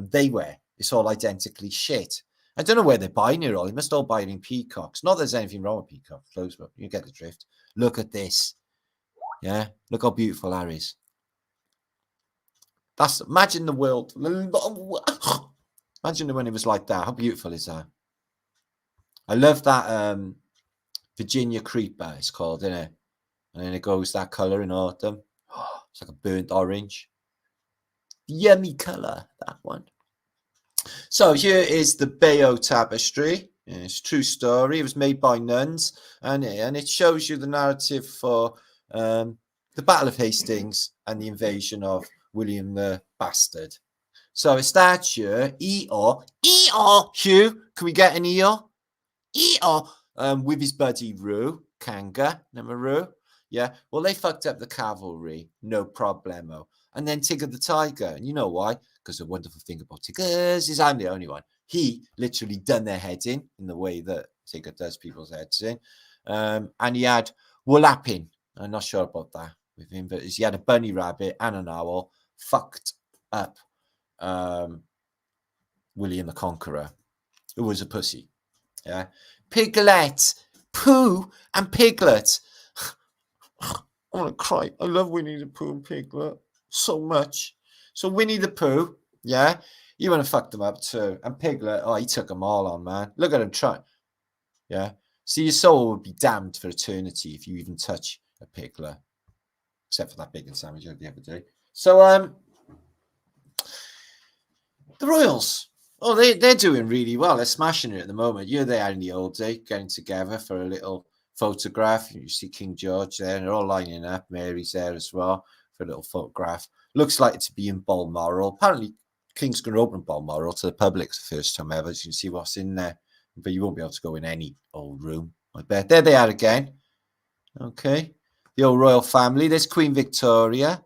they wear. It's all identically shit. I don't know where they're buying it all. They must all buy it in peacocks. Not that there's anything wrong with peacock clothes, but you get the drift. Look at this. Yeah, look how beautiful that is. Imagine the world. Imagine when it was like that. How beautiful is that? I love that Virginia Creeper, it's called, isn't it? And then it goes that colour in autumn. It's like a burnt orange. Yummy colour, that one. So here is the Bayeux tapestry. It's a true story. It was made by nuns, and it shows you the narrative for the Battle of Hastings and the invasion of William the Bastard. So it starts here. Hugh. Can we get an Eeyore? With his buddy Roo, Kanga, remember Roo? Yeah. Well, they fucked up the cavalry, no problemo. And then Tigger the Tiger, and you know why? Because the wonderful thing about Tiggers is I'm the only one. He literally done their heads in the way that Tigger does people's heads in. And he had Wallapin. I'm not sure about that with him, but he had a bunny rabbit and an owl. Fucked up William the Conqueror, who was a pussy. Yeah. Piglet, Pooh, and Piglet. I want to cry. I love Winnie the Pooh and Piglet so much. So Winnie the Pooh, yeah, you want to fuck them up too. And Piglet, oh, he took them all on, man. Look at him try. Yeah. So your soul would be damned for eternity if you even touch a piglet, except for that bacon sandwich the other day. So the Royals, oh, they're doing really well. They're smashing it at the moment. You're there in the old day, getting together for a little photograph. You see King George there, and they're all lining up. Mary's there as well for a little photograph. Looks like it to be in Balmoral. Apparently, King's going to open Balmoral to the public for the first time ever. So you can see what's in there, but you won't be able to go in any old room, I bet. There they are again. Okay, the old royal family. There's Queen Victoria.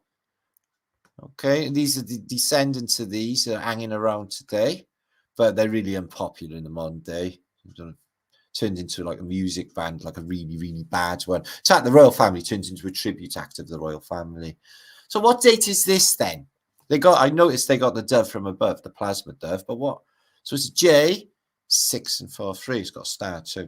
Okay, these are the descendants of these that are hanging around today, but they're really unpopular in the modern day. Turned into like a music band, like a really, really bad one. In fact, the royal family turns into a tribute act of the royal family. So what date is this then? I noticed they got the dove from above, the plasma dove, but what? So it's J, 6 and 4, 3. It's got a star too.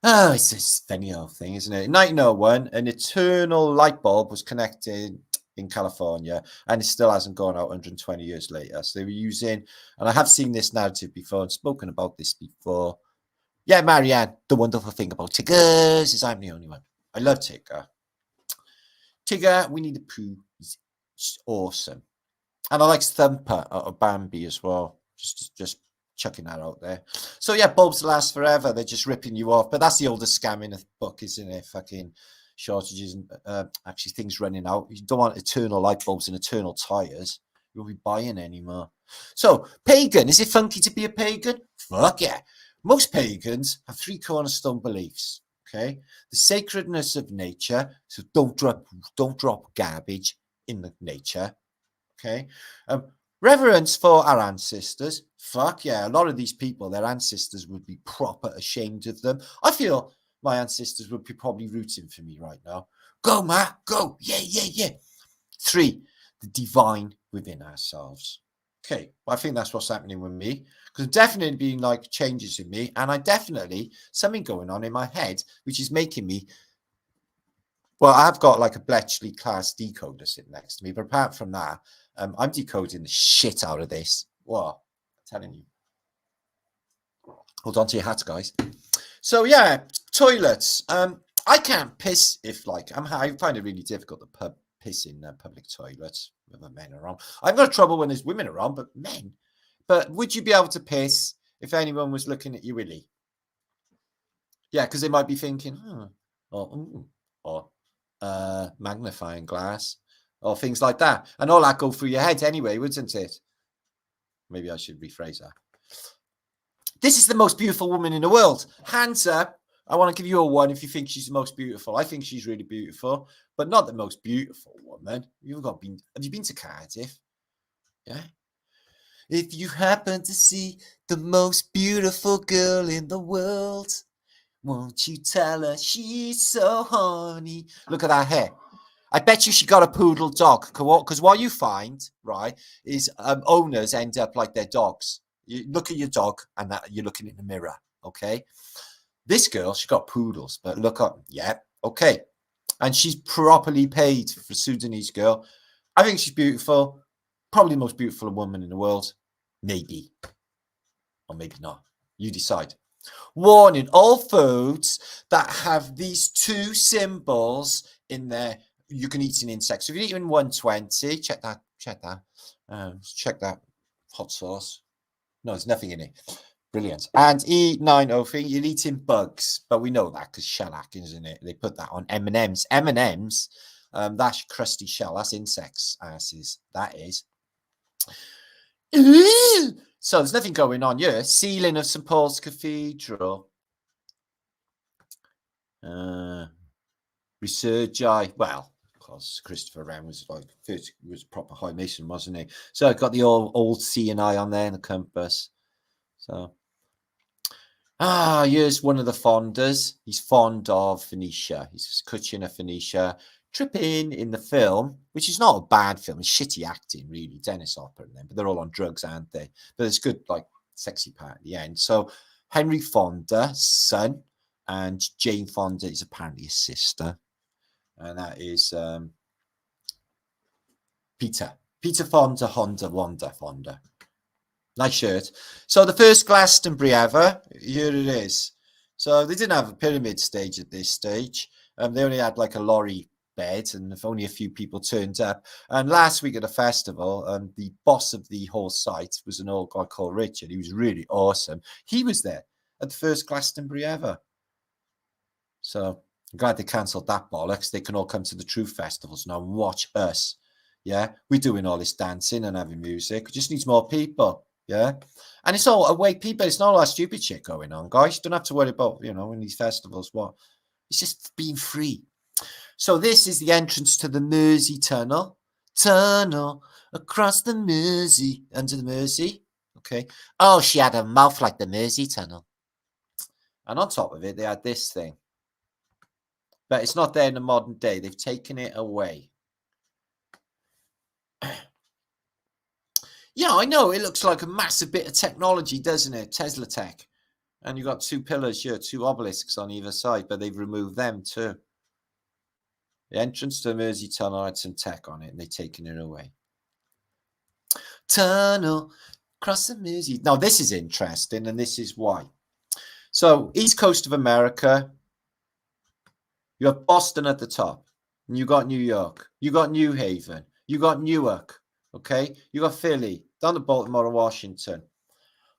Oh, it's this funny old thing, isn't it? In 1901, an eternal light bulb was connected in California, and it still hasn't gone out 120 years later. So they were using, and I have seen this narrative before and spoken about this before. Yeah, Marianne, the wonderful thing about Tiggers is I'm the only one. I love Tigger. Tigger, Winnie the Pooh is awesome. And I like Thumper out of Bambi as well. Just chucking that out there. So yeah, bulbs last forever. They're just ripping you off. But that's the oldest scam in the book, isn't it? Fucking shortages and actually things running out. You don't want eternal light bulbs and eternal tires. You won't be buying anymore. So pagan, is it funky to be a pagan? Fuck yeah. Most pagans have 3 cornerstone beliefs. Okay, the sacredness of nature. So don't drop garbage in the nature. Okay, reverence for our ancestors. Fuck yeah, a lot of these people, their ancestors would be proper ashamed of them. I feel my ancestors would be probably rooting for me right now. Go, Matt, go. Yeah. 3, the divine within ourselves. Okay, I think that's what's happening with me, because definitely being like changes in me, and I definitely something going on in my head, which is making me. Well, I've got like a Bletchley class decoder sitting next to me, but apart from that, I'm decoding the shit out of this. What? I'm telling you. Hold on to your hats, guys. So yeah, toilets. I can't piss if like I find it really difficult to piss in public toilets when men are around. I've got trouble when there's women around, but men. But would you be able to piss if anyone was looking at you, Willie? Yeah, because they might be thinking, or magnifying glass, or things like that, and all that go through your head anyway, wouldn't it? Maybe I should rephrase that. This is the most beautiful woman in the world. Hands up. I want to give you a 1 if you think she's the most beautiful. I think she's really beautiful, but not the most beautiful woman. Have you been to Cardiff? Yeah. If you happen to see the most beautiful girl in the world, won't you tell her she's so horny? Look at that hair. I bet you she got a poodle dog, because what you find, right, is owners end up like their dogs. You look at your dog and that you're looking in the mirror, okay? This girl, she got poodles, but look up, yeah, okay. And she's properly paid for Sudanese girl. I think she's beautiful, probably the most beautiful woman in the world, maybe, or maybe not. You decide. Warning, all foods that have these 2 symbols in there, you can eat an insect. So if you're eating 120, check that hot sauce. No, there's nothing in it. Brilliant. And E903, you're eating bugs, but we know that because shellac, isn't it? They put that on M&Ms. M&Ms, that's crusty shell. That's insects, asses. That is. So there's nothing going on here. Ceiling of St. Paul's Cathedral. Resurgi. Well, because Christopher Wren was was proper high mason, wasn't he? So I've got the old C&I on there and the compass. So here's one of the fonders. He's fond of Phoenicia. He's Kutchin of Phoenicia. Tripping in the film, which is not a bad film. It's shitty acting, really. Dennis Hopper and them, but they're all on drugs, aren't they? But it's good, like, sexy part at the end. So Henry Fonda, son, and Jane Fonda is apparently his sister. And that is Peter Fonda, Wanda Fonda. Nice shirt. So the first Glastonbury ever, here it is. So they didn't have a pyramid stage at this stage. They only had like a lorry bed, and if only a few people turned up. And last week at the festival, the boss of the whole site was an old guy called Richard. He was really awesome. He was there at the first Glastonbury ever. So I'm glad they cancelled that bollocks. They can all come to the true festivals now and watch us. Yeah, we're doing all this dancing and having music. We just need more people. Yeah, and it's all awake people. It's not all that stupid shit going on, guys. You don't have to worry about, you know, in these festivals. What? It's just being free. So this is the entrance to the Mersey Tunnel. Tunnel across the Mersey, under the Mersey. Okay. Oh, she had a mouth like the Mersey Tunnel. And on top of it, they had this thing. But it's not there in the modern day. They've taken it away. Yeah, I know. It looks like a massive bit of technology, doesn't it? Tesla tech. And you've got two pillars here, two obelisks on either side, but they've removed them too. The entrance to the Mersey Tunnel had some tech on it, and they've taken it away. Tunnel across the Mersey. Now, this is interesting, and this is why. So, East Coast of America, you have Boston at the top, and you got New York. You got New Haven. You got Newark. Okay, you got Philly, down to Baltimore and Washington.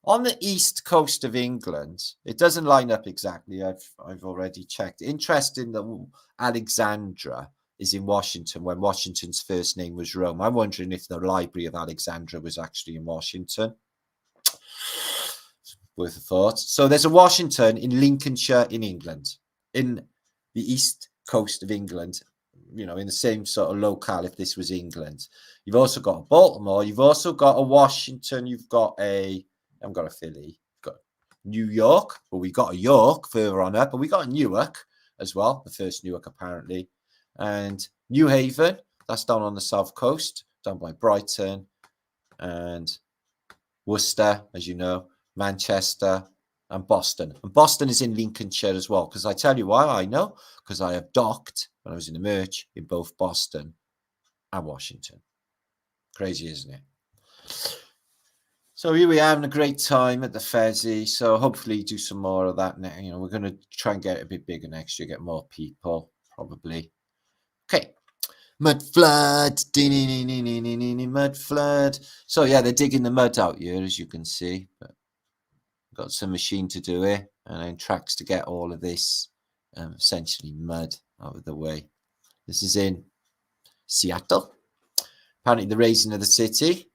On the east coast of England, it doesn't line up exactly. I've already checked. Interesting that Alexandra is in Washington when Washington's first name was Rome. I'm wondering if the Library of Alexandria was actually in Washington. Worth a thought. So there's a Washington in Lincolnshire in England, in the east coast of England, you know, in the same sort of locale if this was England. You've also got a Baltimore. You've also got a Washington. You've got a, I haven't got a Philly. You've got New York. Well, we got a York further on up, but we got a Newark as well. The first Newark, apparently. And New Haven, that's down on the south coast, down by Brighton. And Worcester, as you know, Manchester, and Boston. And Boston is in Lincolnshire as well, because I tell you why I know, because I have docked when I was in the merch in both Boston and Washington. Crazy, isn't it? So here we are having a great time at the Fezzy. So hopefully do some more of that. You know, we're going to try and get it a bit bigger next year, get more people, probably. Okay. Mud flood. Mud flood. So yeah, they're digging the mud out here, as you can see. But got some machine to do it, and then tracks to get all of this essentially mud out of the way. This is in Seattle. Apparently the raising of the city,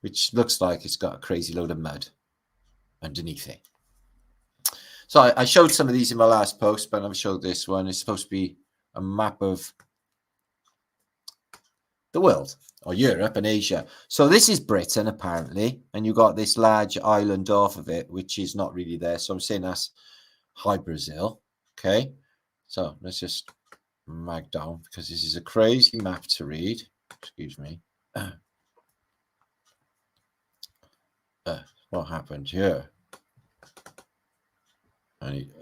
which looks like it's got a crazy load of mud underneath it. So I showed some of these in my last post, but I've showed this one. It's supposed to be a map of the world, or Europe and Asia. So this is Britain, apparently, and you've got this large island off of it, which is not really there. So I'm saying that's High Brazil. Okay, so let's just mag down, because this is a crazy map to read. Excuse me. What happened here?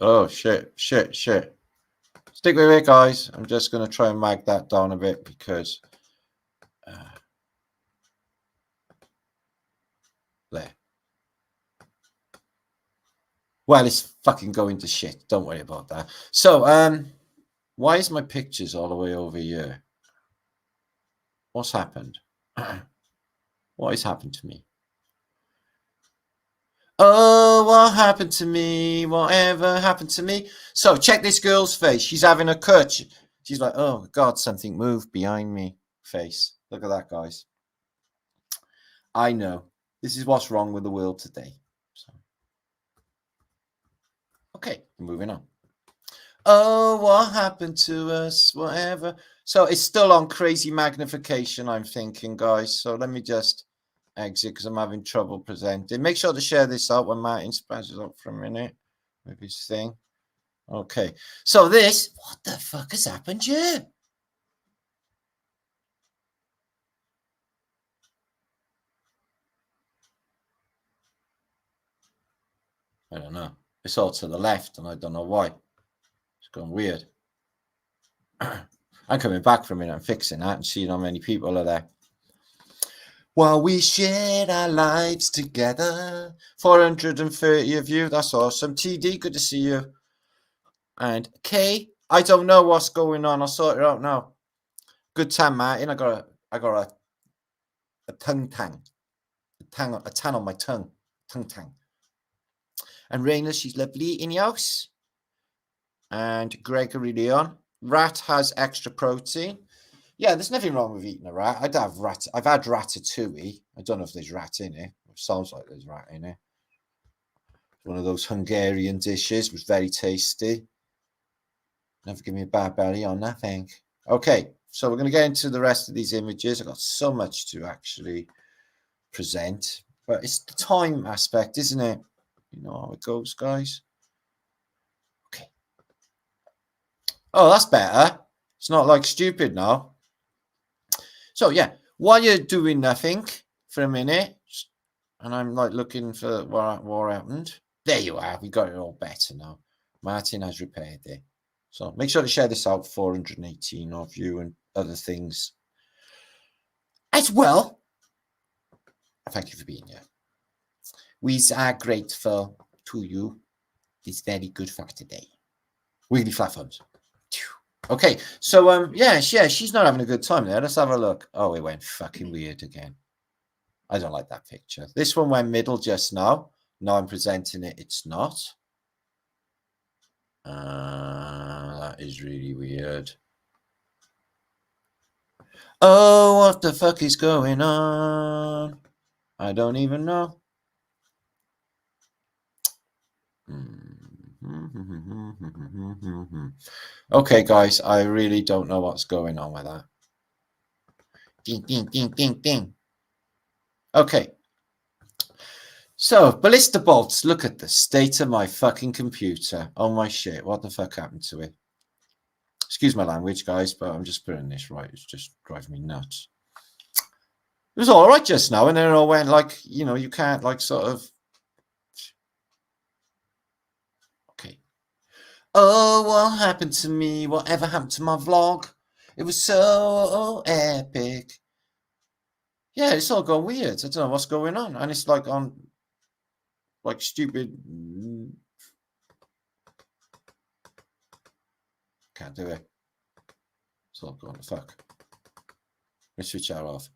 Oh, shit. Stick with it, guys. I'm just going to try and mag that down a bit, because there. Well, it's fucking going to shit. Don't worry about that. So, why is my pictures all the way over here? What's happened? What has happened to me? Oh, what happened to me? Whatever happened to me? So, check this girl's face. She's having a cut. She's like, oh, God, something moved behind me. Face. Look at that, guys. I know. This is what's wrong with the world today. So. Okay, moving on. Oh, what happened to us? Whatever. So it's still on crazy magnification, I'm thinking, guys. So let me just exit, because I'm having trouble presenting. Make sure to share this out when Martin spazzes up for a minute with his thing. Okay. So this, what the fuck has happened here? I don't know. It's all to the left, and I don't know why. It's gone weird. I'm coming back for a minute. I'm fixing that and seeing how many people are there. While we shared our lives together. 430 of you. That's awesome. TD, good to see you. And Kay, I don't know what's going on. I'll sort it out now. Good time, Martin. I got a tongue tang. A tan on my tongue. Tongue tang. And Raina, she's lovely in your house. And Gregory Leon. Rat has extra protein. Yeah, there's nothing wrong with eating a rat. I've had ratatouille. I don't know if there's rat in it. It sounds like there's rat in it. One of those Hungarian dishes. It was very tasty. Never give me a bad belly on that thing. Okay, so we're going to get into the rest of these images. I've got so much to actually present. But it's the time aspect, isn't it? You know how it goes, guys. Okay. Oh, that's better. It's not like stupid now. So, yeah, while you're doing nothing for a minute, and I'm like looking for what happened. There you are. We got it all better now. Martin has repaired it. So make sure to share this out, 418 of you and other things as well. Thank you for being here. We are grateful to you. It's very good for today. Wiggly flat thumbs. Okay, so yeah, she's not having a good time there. Let's have a look. Oh, it went fucking weird again. I don't like that picture. This one went middle just now. Now I'm presenting it. It's not. That is really weird. Oh, what the fuck is going on? I don't even know. Okay, guys, I really don't know what's going on with that. Ding, ding, ding, ding, ding. Okay. So, ballista bolts, look at the state of my fucking computer. Oh my shit, what the fuck happened to it? Excuse my language, guys, but I'm just putting this right. It's just driving me nuts. It was all right just now, and then it all went like, you know, you can't like sort of. Okay. Oh, what happened to me? Whatever happened to my vlog? It was so epic. Yeah, it's all gone weird. I don't know what's going on. And it's like on like stupid. Can't do it. It's all going to fuck. Let's switch that off.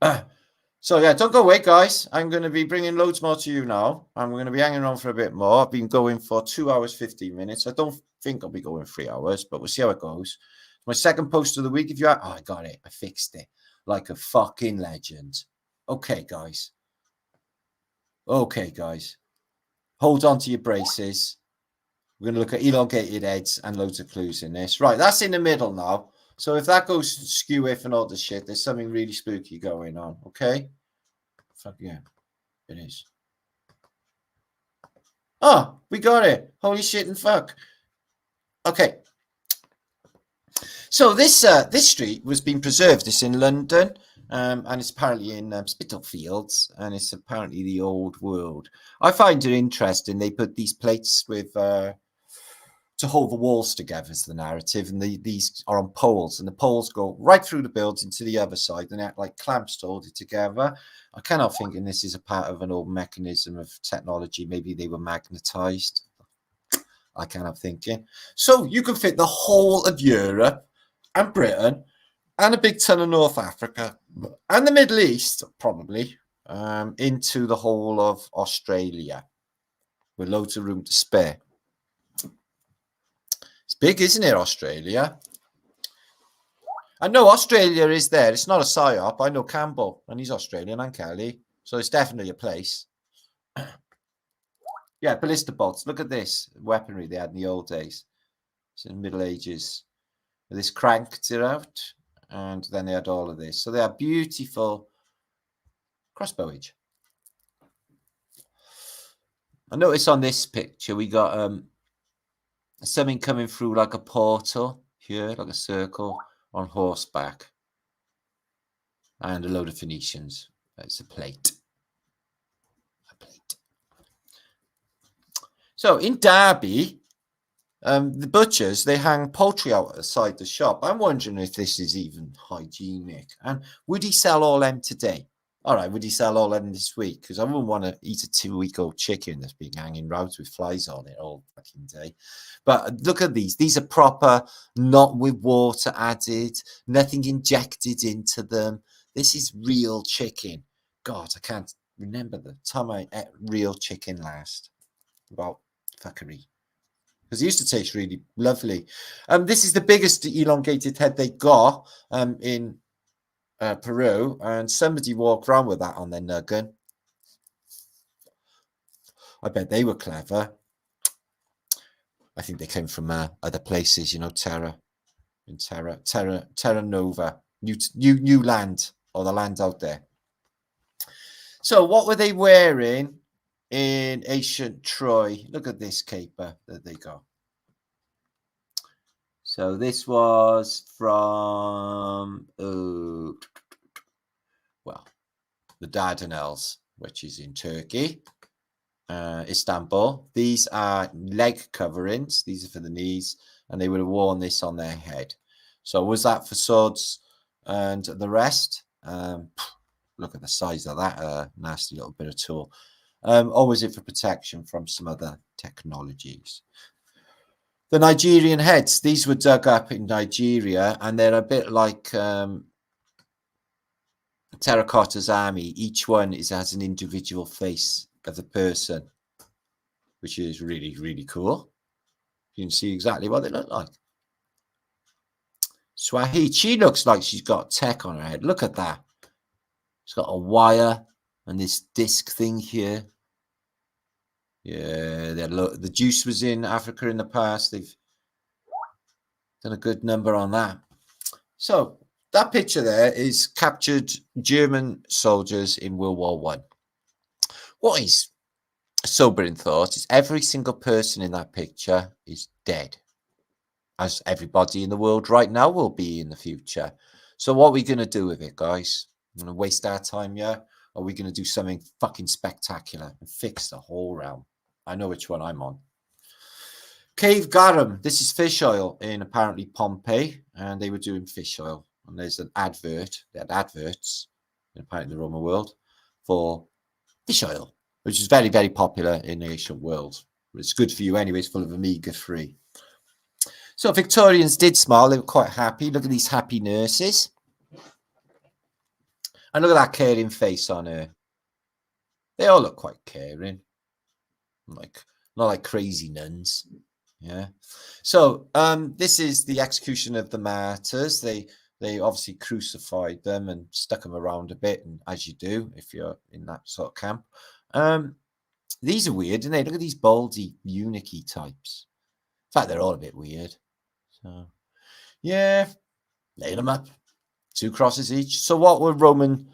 So yeah, don't go away, guys. I'm going to be bringing loads more to you now. I'm going to be hanging on for a bit more. I've been going for 2 hours, 15 minutes. I don't think I'll be going 3 hours, but we'll see how it goes. My second post of the week. If you are, oh, I got it. I fixed it like a fucking legend. Okay, guys. Okay, guys. Hold on to your braces. We're going to look at elongated heads and loads of clues in this. Right, that's in the middle now. So if that goes skew if and all the shit, there's something really spooky going on. Okay? Fuck yeah. It is. Oh, we got it. Holy shit and fuck. Okay. So this street was being preserved. It's in London. And it's apparently in Spitalfields, and it's apparently the old world. I find it interesting. They put these plates with to hold the walls together as the narrative, and these are on poles, and the poles go right through the building to the other side, and act like clamps to hold it together. I cannot think this is a part of an old mechanism of technology. Maybe they were magnetized. I cannot thinking. So you can fit the whole of Europe and Britain and a big ton of North Africa and the Middle East, probably, into the whole of Australia with loads of room to spare. It's big, isn't it, Australia? I know Australia is there. It's not a psyop. I know Campbell, and he's Australian, and Kelly. So it's definitely a place. Yeah, ballista bolts. Look at this weaponry they had in the old days. It's in the Middle Ages. This cranked it out. And then they had all of this. So they are beautiful crossbowage. I notice on this picture, we got something coming through like a portal here, like a circle on horseback. And a load of Phoenicians. It's a plate. A plate. So in Derby, the butchers, they hang poultry outside the shop. I'm wondering if this is even hygienic. And would he sell all them today? All right, would he sell all them this week? Because I wouldn't want to eat a 2-week-old chicken that's been hanging around with flies on it all fucking day. But look at these. These are proper, not with water added, nothing injected into them. This is real chicken. God, I can't remember the time I ate real chicken last. Well, fuckery. Because it used to taste really lovely. This is the biggest elongated head they got in Peru, and somebody walked around with that on their noggin. I bet they were clever. I think they came from other places, you know, Terra Nova, new land, or the land out there. So what were they wearing in ancient Troy? Look at this caper that they got. So this was from, well, the Dardanelles, which is in Turkey, Istanbul. These are leg coverings. These are for the knees, and they would have worn this on their head. So was that for swords and the rest? Look at the size of that nasty little bit of tool. Or was it for protection from some other technologies? The Nigerian heads, these were dug up in Nigeria, and they're a bit like Terracotta's army. Each one has an individual face of the person, which is really, really cool. You can see exactly what they look like. Swahid, she looks like she's got tech on her head. Look at that. She's got a wire and this disc thing here. Yeah, the juice was in Africa in the past. They've done a good number on that. So that picture there is captured German soldiers in World War One. What is a sobering thought is every single person in that picture is dead, as everybody in the world right now will be in the future. So what are we going to do with it, guys? We're going to waste our time, yeah? Or are we going to do something fucking spectacular and fix the whole realm? I know which one I'm on. Cave Garum. This is fish oil in apparently Pompeii, and they were doing fish oil. And there's an advert. They had adverts in apparently the Roman world for fish oil, which is very, very popular in the ancient world. It's good for you anyway. It's full of omega-3. So Victorians did smile. They were quite happy. Look at these happy nurses. And look at that caring face on her. They all look quite caring. Not like crazy nuns. Yeah. So this is the execution of the martyrs. They obviously crucified them and stuck them around a bit, and as you do if you're in that sort of camp. These are weird, aren't they? Look at these baldy, eunuchy types. In fact, they're all a bit weird. So, yeah, nail them up. 2 crosses each. So what were Roman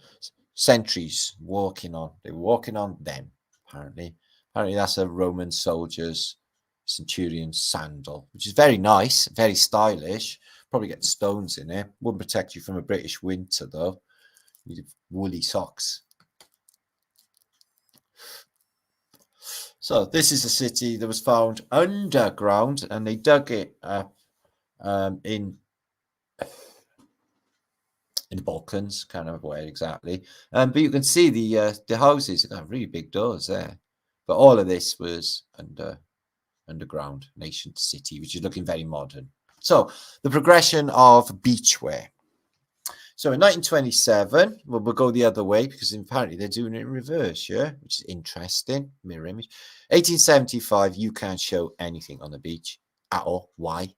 sentries walking on? They were walking on them, apparently. Apparently that's a Roman soldier's centurion sandal, which is very nice, very stylish. Probably get stones in it. Wouldn't protect you from a British winter, though. You need woolly socks. So this is a city that was found underground, and they dug it up in the Balkans. Can't remember where exactly. But you can see the houses have got really big doors there. But all of this was underground, an ancient city, which is looking very modern. So the progression of beachwear. So in 1927, we'll go the other way because apparently they're doing it in reverse, yeah, which is interesting. Mirror image. 1875, you can't show anything on the beach at all. Why?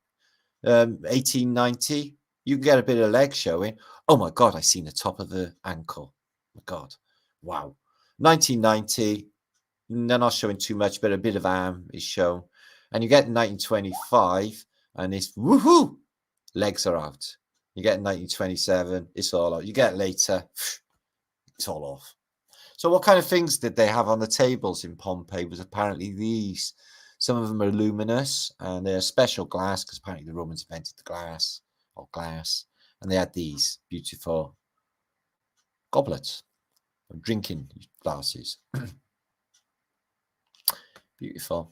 1890, you can get a bit of leg showing. Oh my God, I seen the top of the ankle. Oh my God, wow. 1990, they're not showing too much, but a bit of arm is shown. And you get 1925, and it's woohoo, legs are out. You get 1927, it's all out. You get later, it's all off. So what kind of things did they have on the tables in Pompeii? Was apparently these. Some of them are luminous, and they're special glass because apparently the Romans invented the glass. And they had these beautiful goblets, drinking glasses. Beautiful.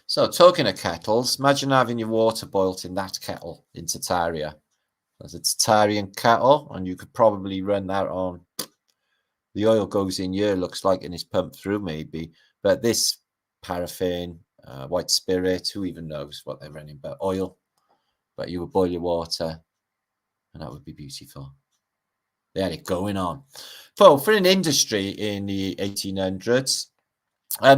So talking of kettles, imagine having your water boiled in that kettle in Tartaria. There's a Tartarian kettle, and you could probably run that on The oil goes in here, looks like, and is pumped through maybe. But this paraffin, white spirit, who even knows what they're running, but oil. But you would boil your water, and that would be beautiful. They had it going on. So for an industry in the 1800s,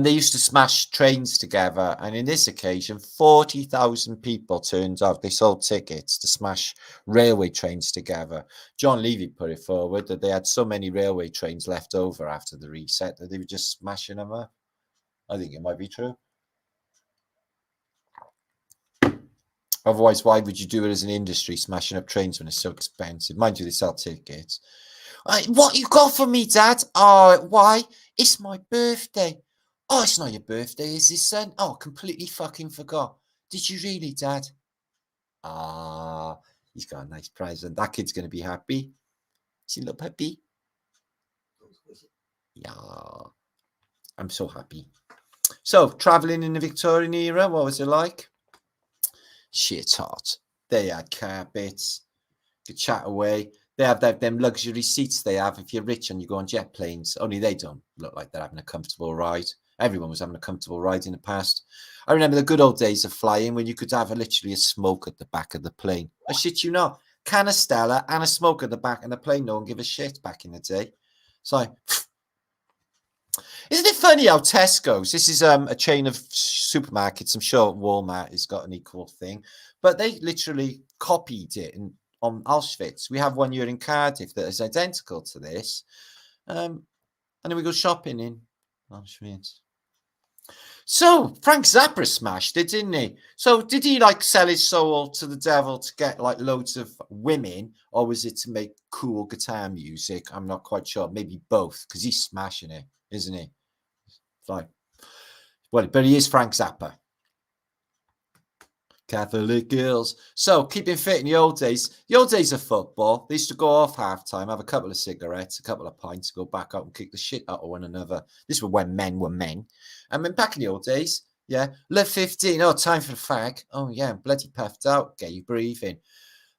they used to smash trains together. And in this occasion, 40,000 people turned out. They sold tickets to smash railway trains together. John Levy put it forward that they had so many railway trains left over after the reset that they were just smashing them up. I think it might be true. Otherwise, why would you do it as an industry, smashing up trains when it's so expensive? Mind you, they sell tickets. What you got for me, Dad? Oh, why? It's my birthday. Oh, it's not your birthday, is it, son? Oh, completely fucking forgot. Did you really, Dad? Ah, he's got a nice present. That kid's going to be happy. Is he a little puppy? Yeah. I'm so happy. So, travelling in the Victorian era, what was it like? Shit hot. They had carpets. Could chat away. They have them luxury seats they have if you're rich and you go on jet planes. Only they don't look like they're having a comfortable ride. Everyone was having a comfortable ride in the past. I remember the good old days of flying when you could have literally a smoke at the back of the plane. I shit you not. Can of Stella and a smoke at the back of the plane. No one give a shit back in the day. So, isn't it funny how Tesco's, this is a chain of supermarkets. I'm sure Walmart has got an equal thing. But they literally copied it on Auschwitz. We have one here in Cardiff that is identical to this. And then we go shopping in Auschwitz. So Frank Zappa smashed it, didn't he? So did he like sell his soul to the devil to get like loads of women, or was it to make cool guitar music? I'm not quite sure. Maybe both, because he's smashing it, isn't he? Fine. Well, but he is Frank Zappa. Catholic girls. So keeping fit in the old days of football, they used to go off halftime, have a couple of cigarettes, a couple of pints, go back out and kick the shit out of one another. This was when men were men. And then back in the old days, yeah, live 15. Oh, time for the fag. Oh, yeah, I'm bloody puffed out. Get you breathing.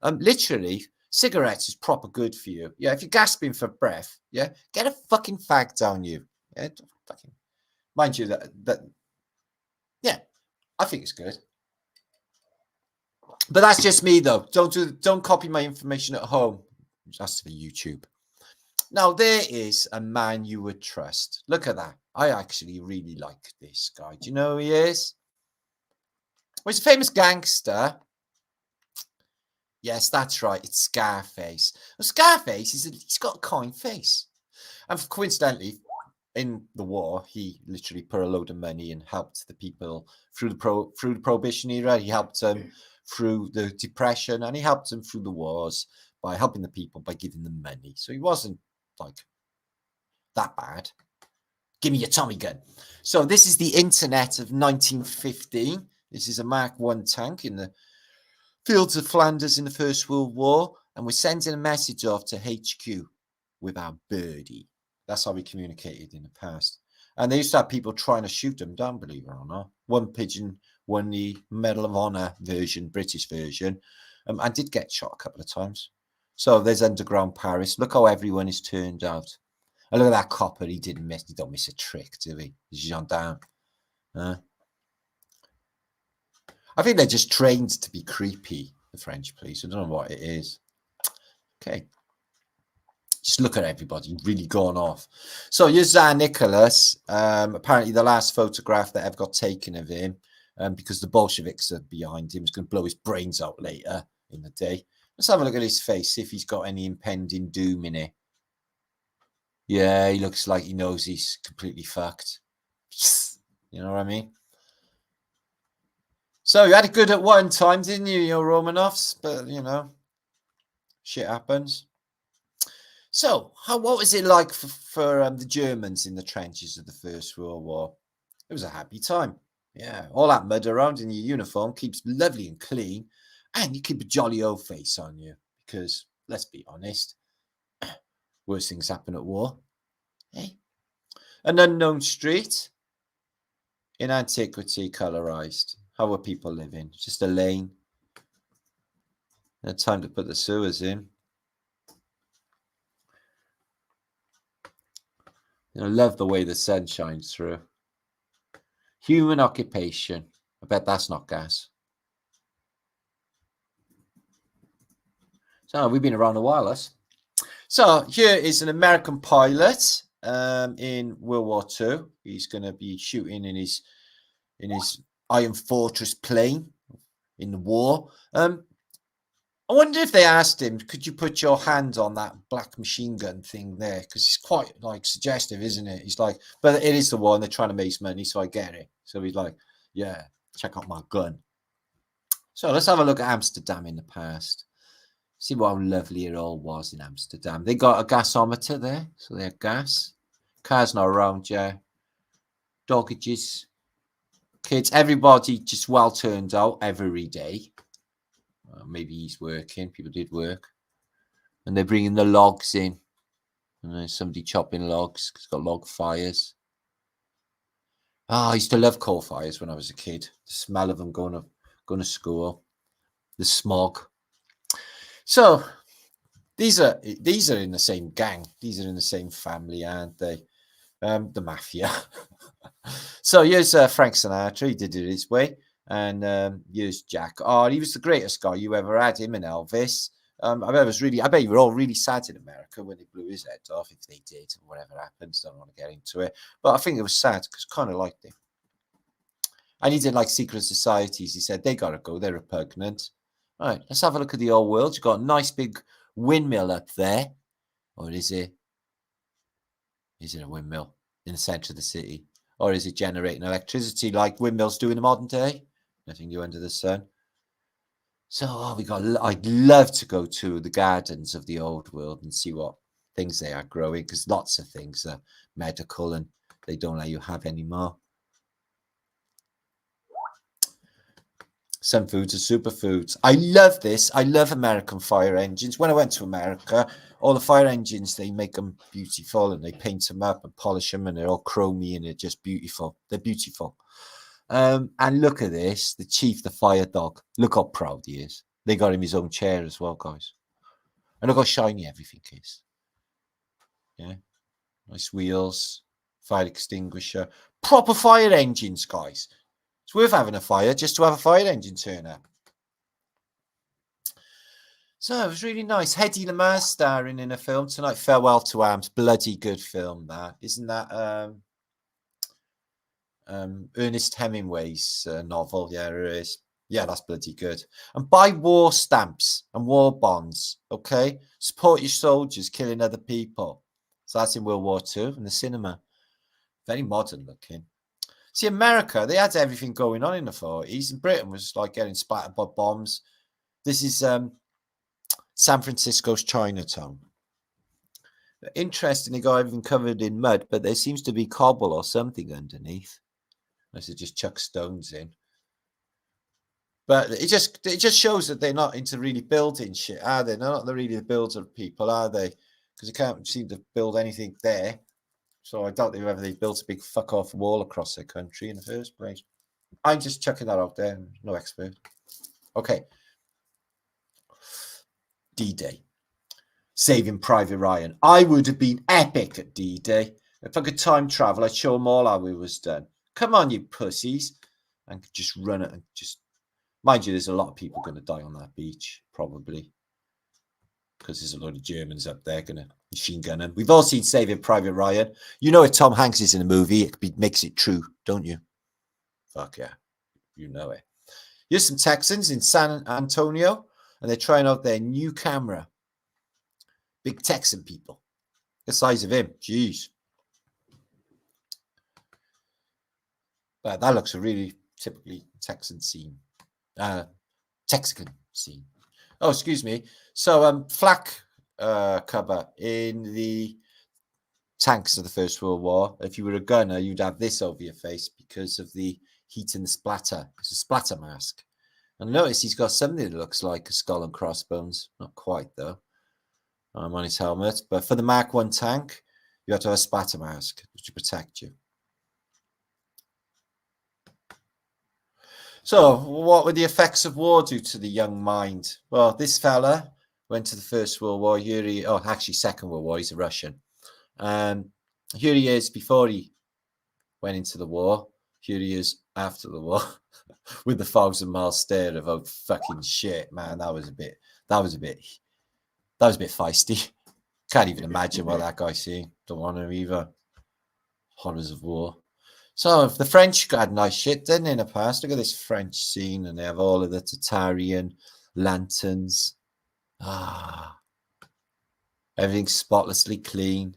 Literally, cigarettes is proper good for you. Yeah, if you're gasping for breath, yeah, get a fucking fag down you. Yeah, fucking mind you that yeah, I think it's good. But that's just me, though. Don't copy my information at home. That's for YouTube. Now, there is a man you would trust. Look at that. I actually really like this guy. Do you know who he is? Well, he's a famous gangster. Yes, that's right. It's Scarface. Well, Scarface, he's got a kind face. And coincidentally, in the war, he literally put a load of money and helped the people through the Prohibition era. He helped them through the Depression, and he helped them through the wars by helping the people by giving them money. So he wasn't like that bad. Give me your Tommy gun. So this is the internet of 1915. This is a Mark I tank in the fields of Flanders in the First World War, and we're sending a message off to HQ with our birdie. That's how we communicated in the past. And they used to have people trying to shoot them down, believe it or not. One pigeon won the Medal of Honor version, British version, and did get shot a couple of times. So there's underground Paris. Look how everyone is turned out. And look at that copper. He don't miss a trick, do he? Gendarme. I think they're just trained to be creepy, the French police. I don't know what it is. Okay. Just look at everybody really gone off. So here's Tsar Nicholas. Apparently the last photograph that ever got taken of him, because the Bolsheviks are behind him. He's going to blow his brains out later in the day. Let's have a look at his face, see if he's got any impending doom in it. Yeah, he looks like he knows he's completely fucked. You know what I mean? So you had it good at one time, didn't you, your Romanovs? But, you know, shit happens. So, what was it like for the Germans in the trenches of the First World War? It was a happy time. Yeah, all that mud around in your uniform keeps lovely and clean, and you keep a jolly old face on you because, let's be honest, worse things happen at war. Hey, an unknown street in antiquity, colorized. How were people living? Just a lane. No time to put the sewers in. I love the way the sun shines through. Human occupation. I bet that's not gas. So we've been around a while, us. So here is an American pilot in World War II. He's going to be shooting in his Iron Fortress plane in the war. I wonder if they asked him, could you put your hand on that black machine gun thing there? Because it's quite like suggestive, isn't it? He's like, but it is the one, they're trying to make money, so I get it. So he's like, yeah, check out my gun. So let's have a look at Amsterdam in the past. See what how lovely it all was in Amsterdam. They got a gasometer there, so they had gas. Cars not around, yeah. Doggages, kids, everybody just well turned out every day. Maybe he's working. People did work. And they're bringing the logs in. And there's somebody chopping logs because it's got log fires. Oh, I used to love coal fires when I was a kid. The smell of them going to school. The smog. So these are in the same gang. These are in the same family, aren't they? The mafia. So here's Frank Sinatra. He did it his way. And here's Jack. Oh, he was the greatest guy you ever had, him and Elvis. I bet you were all really sad in America when they blew his head off, if they did, or whatever happens. Don't want to get into it. But I think it was sad because I kind of liked him. And he did like secret societies. He said, they got to go. They're repugnant. All right, let's have a look at the old world. You've got a nice big windmill up there. Or is it a windmill in the centre of the city? Or is it generating electricity like windmills do in the modern day? Nothing new under the sun. So I'd love to go to the gardens of the old world and see what things they are growing, because lots of things are medical and they don't let you have anymore. Some foods are superfoods. I love this. I love American fire engines. When I went to America, all the fire engines, they make them beautiful and they paint them up and polish them and they're all chromy and they're just beautiful. They're beautiful. And look at this, the chief, the fire dog. Look how proud he is. They got him his own chair as well, guys. And look how shiny everything is. Yeah, nice wheels, fire extinguisher, proper fire engines, guys. It's worth having a fire just to have a fire engine turn up. So it was really nice. Hedy Lamarr starring in a film tonight. Farewell to Arms. Bloody good film, that. Isn't that Ernest Hemingway's novel? Yeah, it is. Yeah, that's bloody good. And buy war stamps and war bonds, okay? Support your soldiers killing other people. So that's in World War II in the cinema. Very modern looking. See, America, they had everything going on in the 40s. And Britain was like getting splattered by bombs. This is San Francisco's Chinatown. Interesting, they got everything covered in mud, but there seems to be cobble or something underneath. Unless they just chuck stones in. But it just shows that they're not into really building shit, are they? They're not really the builder people, are they? Because they can't seem to build anything there. So I doubt they built a big fuck off wall across their country in the first place. I'm just chucking that out there. No expert. Okay. D-Day. Saving Private Ryan. I would have been epic at D-Day. If I could time travel, I'd show them all how it was done. Come on, you pussies. And just run it and just... Mind you, there's a lot of people going to die on that beach, probably. Because there's a lot of Germans up there going to machine gun them. We've all seen Saving Private Ryan. You know if Tom Hanks is in a movie, it makes it true, don't you? Fuck yeah. You know it. Here's some Texans in San Antonio, and they're trying out their new camera. Big Texan people. The size of him. Jeez. But that looks a really typically Texan scene. Texican scene. Oh, excuse me. So, flak cover in the tanks of the First World War. If you were a gunner, you'd have this over your face because of the heat and the splatter. It's a splatter mask. And notice he's got something that looks like a skull and crossbones. Not quite, though. On his helmet. But for the Mark 1 tank, you have to have a splatter mask to protect you. So, what would the effects of war do to the young mind? Well, this fella went to the First World War, Erie, actually Second World War, he's a Russian. Here he is before he went into the war. Here he is after the war with the 1,000-mile stare of, oh, fucking shit, man. That was a bit feisty. Can't even imagine what that guy's seeing. Don't want to either. Horrors of war. So the French had nice shit, didn't they, in the past? Look at this French scene, and they have all of the Tatarian lanterns. Everything's spotlessly clean.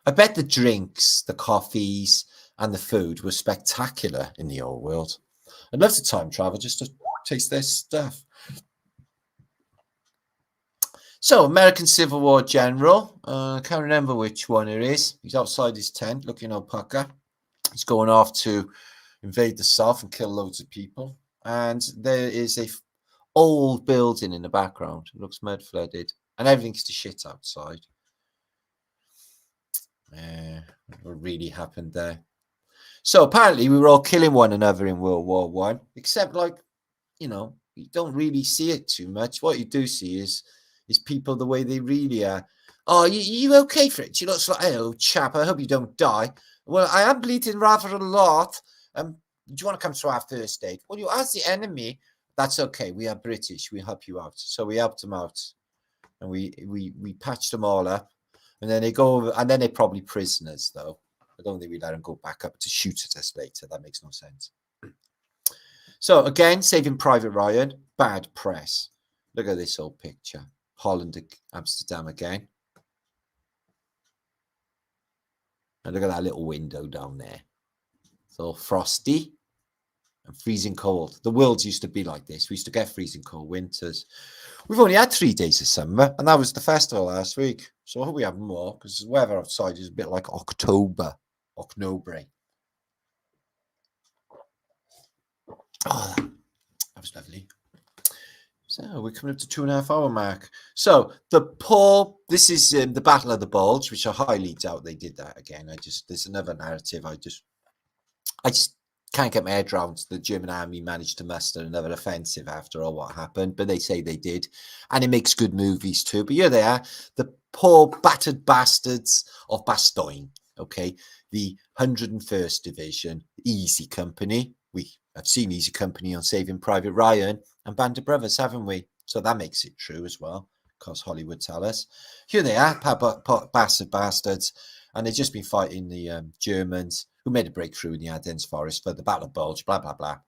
I bet the drinks, the coffees, and the food were spectacular in the old world. I'd love to time travel just to taste their stuff. So, American Civil War general. I can't remember which one it is. He's outside his tent looking all pucker. He's going off to invade the South and kill loads of people. And there is a old building in the background. It looks mud flooded. And everything's to shit outside. What really happened there? So apparently we were all killing one another in World War One, except, like, you know, you don't really see it too much. What you do see is people the way they really are. Oh, you okay, Fritz? You look like, oh, chap, I hope you don't die. Well, I am bleeding rather a lot. Do you want to come to our first aid? Well, you ask the enemy. That's okay. We are British. We help you out. So we helped them out, and we patched them all up. And then they go over, and then they're probably prisoners, though. I don't think we let them go back up to shoot at us later. That makes no sense. So again, Saving Private Ryan, bad press. Look at this old picture. Holland, Amsterdam again. And look at that little window down there. It's all frosty and freezing cold. The world used to be like this. We used to get freezing cold winters. We've only had 3 days of summer, and that was the festival last week. So I hope we have more, because the weather outside is a bit like October. Oh, that was lovely. So we're coming up to 2.5 hour mark. So this is the Battle of the Bulge, which I highly doubt they did that again. There's another narrative. I just can't get my head around. The German army managed to muster another offensive after all what happened, but they say they did, and it makes good movies too. But here they are, the poor battered bastards of Bastogne. Okay, the 101st Division, Easy Company. We have seen Easy Company on Saving Private Ryan and Band of Brothers, haven't we? So that makes it true as well, because Hollywood tell us. Here they are, bastard bastards, and they've just been fighting the Germans, who made a breakthrough in the Ardennes Forest for the Battle of Bulge, blah, blah, blah.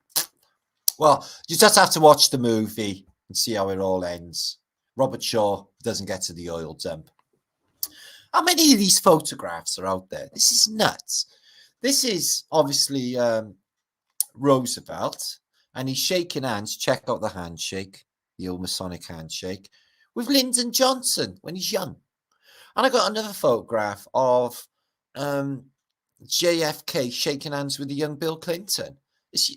Well, you just have to watch the movie and see how it all ends. Robert Shaw doesn't get to the oil dump. How many of these photographs are out there? This is nuts. This is obviously Roosevelt, and he's shaking hands. Check out the handshake, the old Masonic handshake, with Lyndon Johnson when he's young. And I got another photograph of JFK shaking hands with the young Bill Clinton.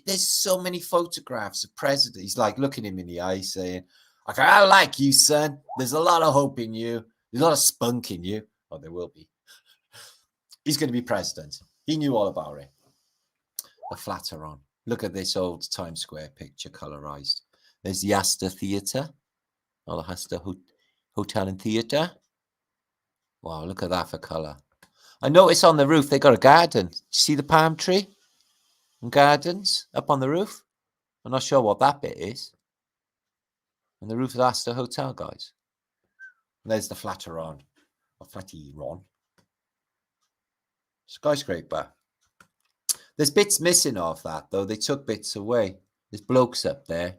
There's so many photographs of presidents. He's like looking him in the eye saying, okay, I like you, son. There's a lot of hope in you. There's a lot of spunk in you. Oh, there will be. He's going to be president. He knew all about it. The Flateron. Look at this old Times Square picture, colorized. There's the Astor Theatre, or the Astor Hotel and Theatre. Wow, look at that for color. I noticed on the roof they got a garden. See the palm tree and gardens up on the roof? I'm not sure what that bit is. On the roof of the Astor Hotel, guys. And there's the Flateron, or Flatiron. Skyscraper. There's bits missing off that, though. They took bits away. There's blokes up there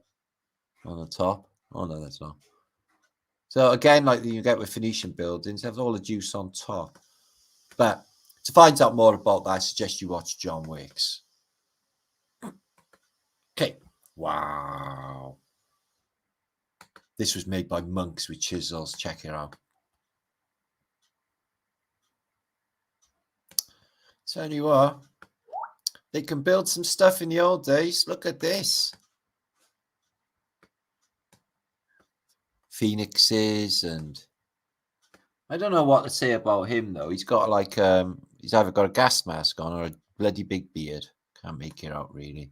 on the top. Oh, no, that's not. So, again, like you get with Phoenician buildings, they have all the juice on top. But to find out more about that, I suggest you watch John Wick's. Okay. Wow. This was made by monks with chisels. Check it out. Tell you what, they can build some stuff in the old days. Look at this. Phoenixes, and I don't know what to say about him, though. He's got like, he's either got a gas mask on or a bloody big beard. Can't make it out, really.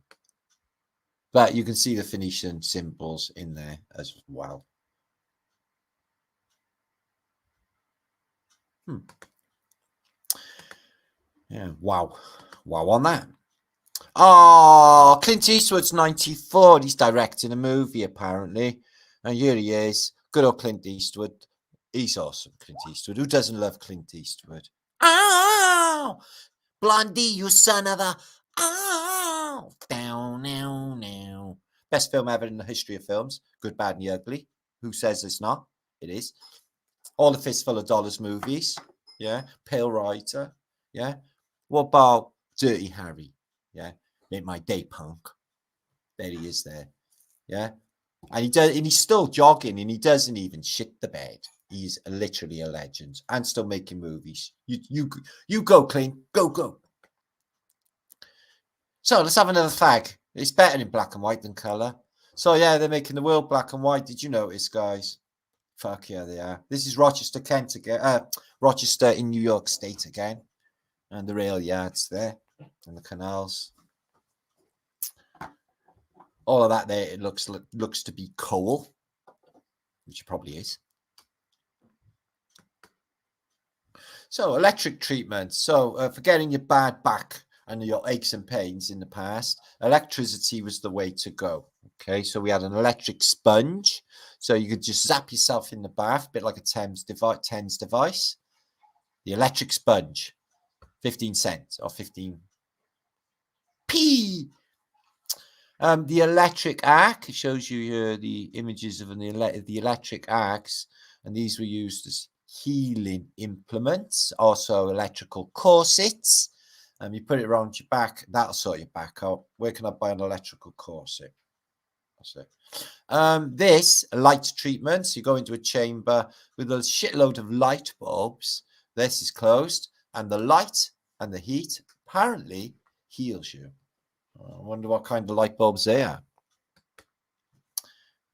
But you can see the Phoenician symbols in there as well. Yeah, wow. Wow on that. Oh, Clint Eastwood's 94. He's directing a movie, apparently. And here he is. Good old Clint Eastwood. He's awesome, Clint Eastwood. Who doesn't love Clint Eastwood? Oh, Blondie, you son of a... Oh, down, now, now. Best film ever in the history of films. Good, Bad, and the Ugly. Who says it's not? It is. All the Fistful of Dollars movies. Yeah. Pale Rider. Yeah. What about Dirty Harry? Yeah. Make My Day, punk. There he is there. Yeah. And he does, and he's still jogging, and he doesn't even shit the bed. He's literally a legend and still making movies. You go, Clint. Go. So let's have another fag. It's better in black and white than color. So yeah, they're making the world black and white. Did you notice, guys? Fuck yeah, they are. This is Rochester, Kent again. Rochester in New York State again. And the rail yards there. And the canals. All of that there, it looks to be coal. Which it probably is. So electric treatment. So for getting your bad back and your aches and pains in the past, electricity was the way to go. Okay, so we had an electric sponge. So you could just zap yourself in the bath, a bit like a TENS device. The electric sponge, 15 cents or 15p. The electric arc shows you here the images of the electric arcs, and these were used as healing implements, also electrical corsets. You put it around your back, that'll sort your back out. Where can I buy an electrical corset? That's it. This light treatment, so you go into a chamber with a shitload of light bulbs. This is closed, and the light and the heat apparently heals you. I wonder what kind of light bulbs they are.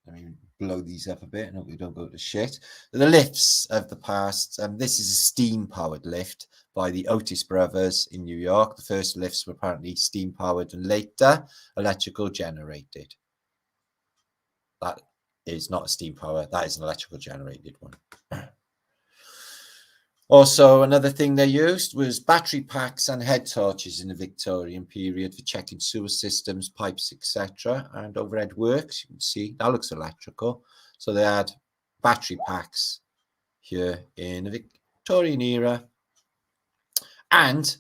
Let me blow these up a bit and hope we don't go to shit. The lifts of the past. This is a steam-powered lift by the Otis brothers in New York. The first lifts were apparently steam-powered and later electrical generated. That is not a steam power. That is an electrical generated one. Also, another thing they used was battery packs and head torches in the Victorian period for checking sewer systems, pipes, etc. And overhead works. You can see that looks electrical. So they had battery packs here in the Victorian era. And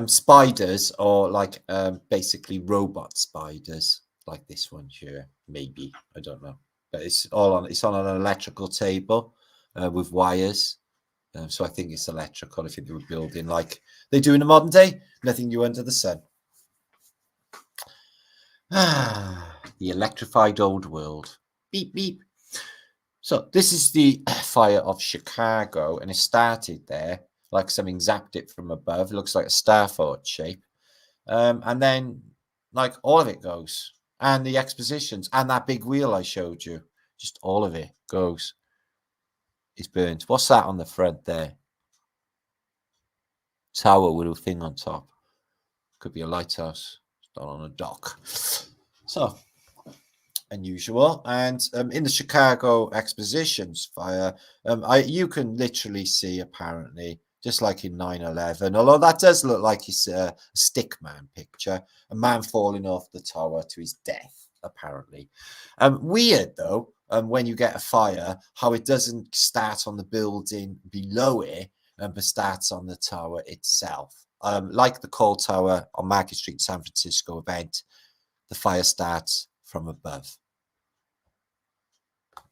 spiders, or like basically robot spiders, like this one here, maybe. I don't know. But it's on an electrical table with wires. So I think it's electrical. I think they were building like they do in the modern day. Nothing new under the sun. The electrified old world. Beep, beep. So this is the fire of Chicago, and it started there, like something zapped it from above. It looks like a Starford shape. And then, like, all of it goes. And the expositions, and that big wheel I showed you, just all of it goes. It's burnt. What's that on the front there? Tower with a thing on top. Could be a lighthouse. It's not on a dock. So, unusual. And in the Chicago expositions fire, you can literally see, apparently, just like in 9/11, although that does look like it's a stick man picture, a man falling off the tower to his death, apparently. Weird, though, when you get a fire, how it doesn't start on the building below it, but starts on the tower itself. Like the Call Tower on Market Street, San Francisco event, the fire starts from above.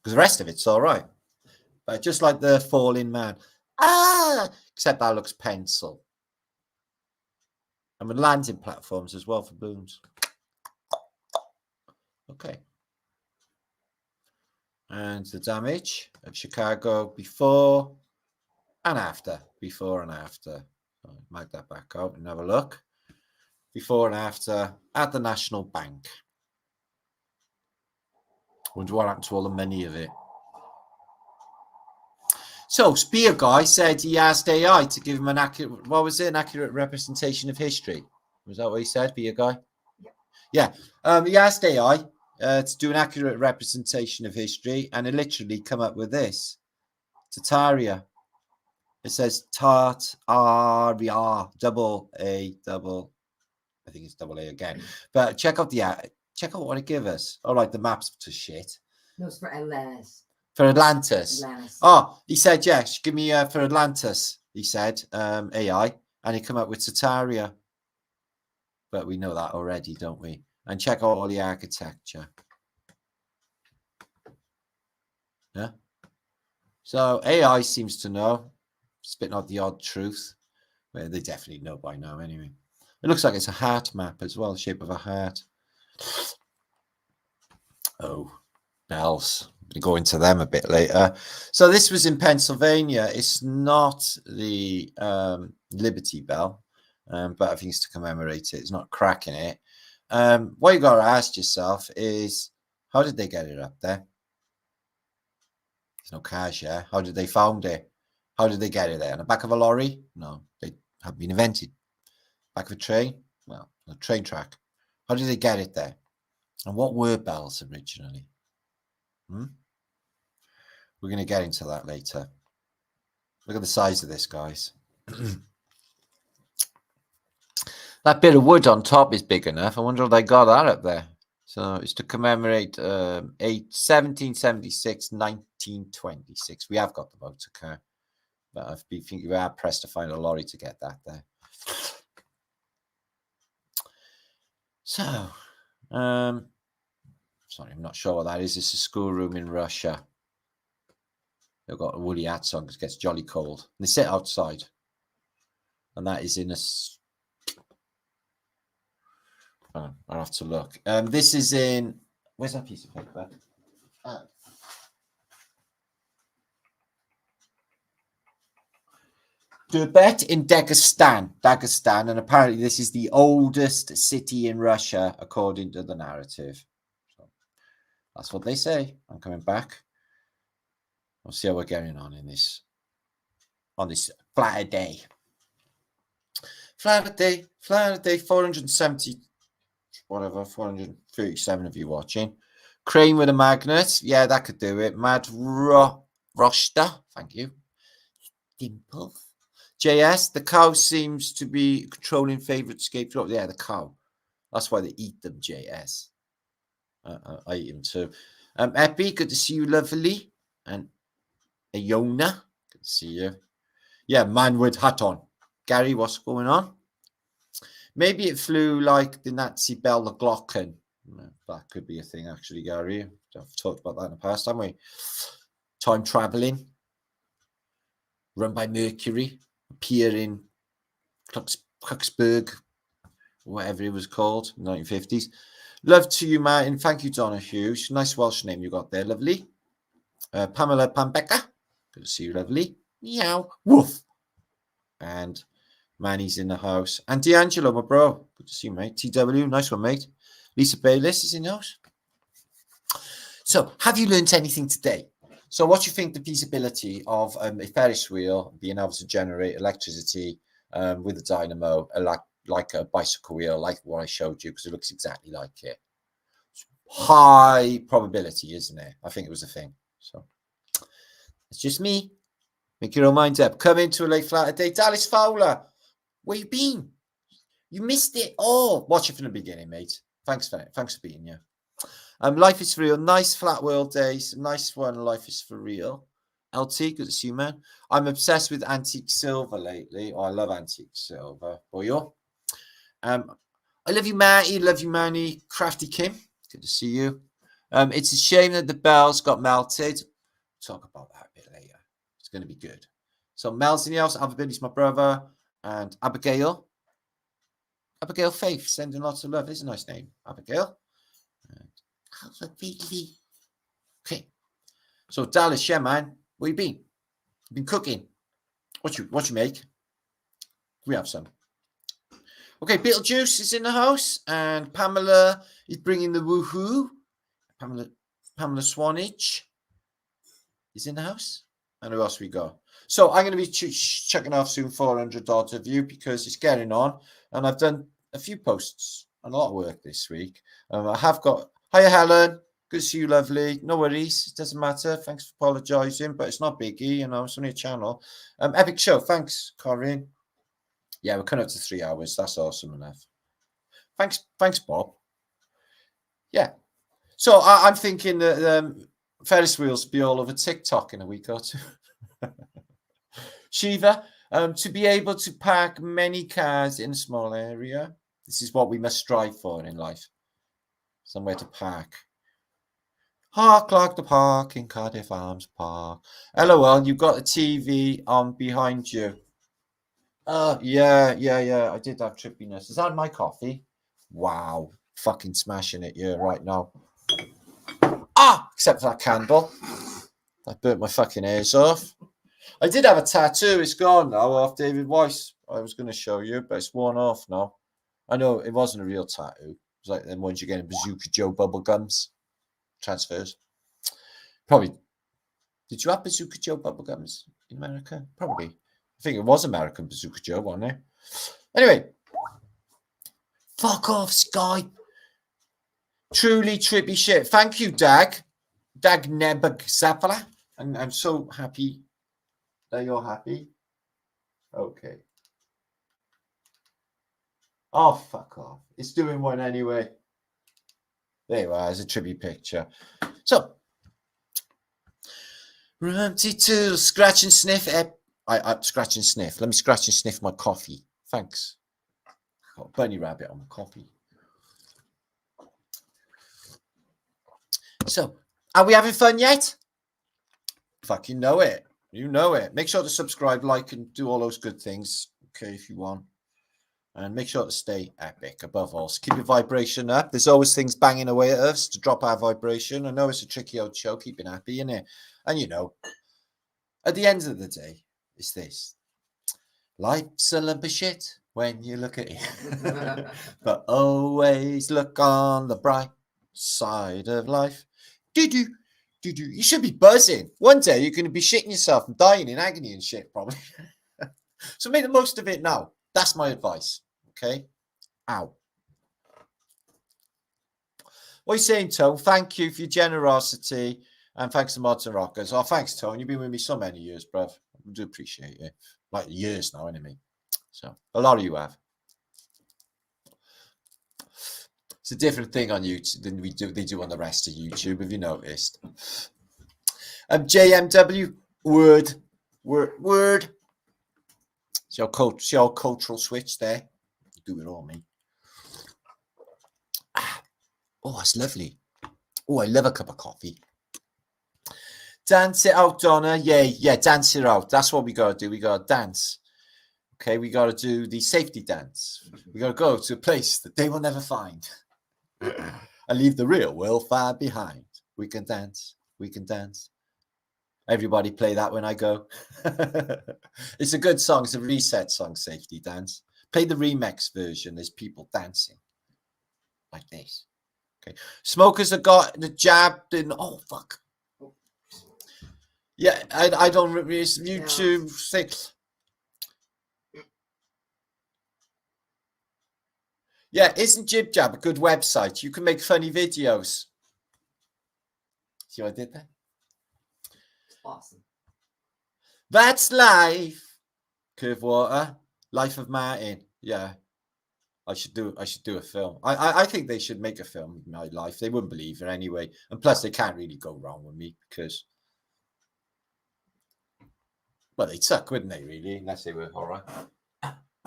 Because the rest of it's all right. But just like the falling man. Except that looks pencil. And with landing platforms as well for booms. Okay. And the damage of Chicago before and after. Before and after. So mark that back out and have a look. Before and after at the National Bank. Wonder what happened to all the money of it. So, Spear Guy said he asked AI to give him an accurate, what was it, an accurate representation of history? Was that what he said, Spear Guy? Yeah. He asked AI to do an accurate representation of history, and it literally come up with this. Tartaria. It says tart R double A double. I think it's double A again. But check out what it gives us. All right, the map's to shit. No, it's for Atlantis. For Atlantis. Atlantis. Oh, he said, yes, give me for Atlantis, he said, AI, and he come up with Sataria. But we know that already, don't we? And check out all the architecture. Yeah. So AI seems to know, spitting out the odd truth. Well, they definitely know by now anyway. It looks like it's a heart map as well, shape of a heart. Oh, bells. We'll go into them a bit later. So this was in Pennsylvania. It's not the Liberty Bell, but I think it's to commemorate it. It's not cracking it. What you got to ask yourself is, how did they get it up there? There's no cars, yeah? How did they found it? How did they get it there? On the back of a lorry? No, they haven't been invented. Back of a train? Well, a train track. How did they get it there? And what were bells originally? We're going to get into that later. Look at the size of this, guys. That bit of wood on top is big enough. I wonder if they got that up there. So it's to commemorate 1776, 1926. We have got the motor car. But I think you are pressed to find a lorry to get that there. So, sorry, I'm not sure what that is. It's a schoolroom in Russia. They've got woolly hats on because it gets jolly cold. And they sit outside. And that is in a... I'll have to look. This is in... Where's that piece of paper? Tibet in Dagestan, and apparently this is the oldest city in Russia, according to the narrative. So that's what they say. I'm coming back. We'll see how we're getting on in this, on this Flaterday. Flaterday, 470, whatever, 437 of you watching. Crane with a magnet. Yeah, that could do it. Mad Roster. Thank you. Dimple. JS, the cow seems to be controlling favorite scapegoat. Yeah, the cow. That's why they eat them, JS. I eat them too. Epi, good to see you, lovely. And Iona, good to see you. Yeah, man with hat on. Gary, what's going on? Maybe it flew like the Nazi bell, the Glocken. That could be a thing, actually, Gary. I've talked about that in the past, haven't we? Time traveling. Run by Mercury. Appear in Clarksburg, whatever it was called, 1950s. Love to you, Martin. Thank you, Donna Hughes. Nice Welsh name you got there, lovely. Pamela Pambecca. Good to see you, lovely. Meow. Woof. And Manny's in the house. And D'Angelo, my bro. Good to see you, mate. TW, nice one, mate. Lisa Bayliss is in the house. So, have you learned anything today? So what do you think the feasibility of a Ferris wheel being able to generate electricity with a dynamo, like a bicycle wheel, like what I showed you, because it looks exactly like it? High probability, isn't it? I think it was a thing. So it's just me. Make your own mind up. Come into a late Flaterday. Dallas Fowler, where you been? You missed it. Oh, watch it from the beginning, mate. Thanks for being here. Life is for real. Nice flat world days. Nice one. Life is for real. LT, good to see you, man. I'm obsessed with antique silver lately. Oh, I love antique silver. Boyo. I love you, Matty. Love you, Manny. Crafty Kim, good to see you. It's a shame that the bells got melted. Talk about that a bit later. It's going to be good. So Mel's in the house. Alphabet, my brother. And Abigail. Abigail Faith, sending lots of love. It's a nice name, Abigail. Okay. So Dallas, yeah, man. Where you been? You been cooking? What you make? We have some. Okay, Beetlejuice is in the house, and Pamela is bringing the woohoo. Pamela Swanage is in the house. And who else we got? So I'm going to be checking off soon 400 odd of you because it's getting on, and I've done a few posts and a lot of work this week. I have got. Hiya, Helen. Good to see you, lovely. No worries. It doesn't matter. Thanks for apologising, but it's not biggie, you know. It's only a channel. Epic show. Thanks, Corinne. Yeah, we're coming up to 3 hours. That's awesome enough. Thanks, Bob. Yeah. So I'm thinking that Ferris wheels will be all over TikTok in a week or two. Shiva, to be able to park many cars in a small area. This is what we must strive for in life. Somewhere to park. Hark like the park in Cardiff Arms Park. LOL, you've got a TV on behind you. Yeah. I did have trippiness. Is that my coffee? Wow. Fucking smashing it here right now. Except for that candle. I burnt my fucking ears off. I did have a tattoo. It's gone now off David Weiss. I was going to show you, but it's worn off now. I know it wasn't a real tattoo. It was like them ones you get in Bazooka Joe bubble gums. Transfers. Probably. Did you have Bazooka Joe bubble gums in America? Probably. I think it was American Bazooka Joe, wasn't it? Anyway. Fuck off, Sky. Truly trippy shit. Thank you, Dag. Dag Nebagzapala. And I'm so happy that you're happy. Okay. Oh, fuck off. It's doing one anyway. There you are. There's a trippy picture. So, Rumpty to scratch and sniff. I scratch and sniff. Let me scratch and sniff my coffee. Thanks. Got a bunny rabbit on my coffee. So, are we having fun yet? Fucking know it. You know it. Make sure to subscribe, like, and do all those good things. Okay, if you want. And make sure to stay epic above all. So keep your vibration up. There's always things banging away at us to drop our vibration. I know it's a tricky old show, keeping happy, innit? And you know, at the end of the day, it's this. Life's a lump of shit when you look at it. But always look on the bright side of life. You should be buzzing. One day you're going to be shitting yourself and dying in agony and shit, probably. So make the most of it now. That's my advice. Okay? Ow. What are you saying, Tone? Thank you for your generosity. And thanks to Mods and Rockers. Oh, thanks, Tone. You've been with me so many years, bruv. I do appreciate it. Like years now, anyway. So, a lot of you have. It's a different thing on YouTube than they do on the rest of YouTube, have you noticed? JMW, word. See our cultural switch there. Do it all, me. Oh, it's lovely. Oh, I love a cup of coffee. Dance it out, Donna. Yeah, dance it out. That's what we got to do. We got to dance. Okay, we got to do the safety dance. We got to go to a place that they will never find. And leave the real world far behind. We can dance. We can dance. Everybody play that when I go. It's a good song. It's a reset song, Safety Dance. Play the remix version. There's people dancing like this. Okay. Smokers have got the jabbed in. Oh, fuck. Yeah, I don't YouTube say. Yeah, isn't Jib Jab a good website? You can make funny videos. See what I did there? Awesome. That's life. Curve Water. Life of Martin. Yeah. I should do a film. I think they should make a film of my life. They wouldn't believe it anyway. And plus they can't really go wrong with me because well, they'd suck, wouldn't they, really? Unless they were horror.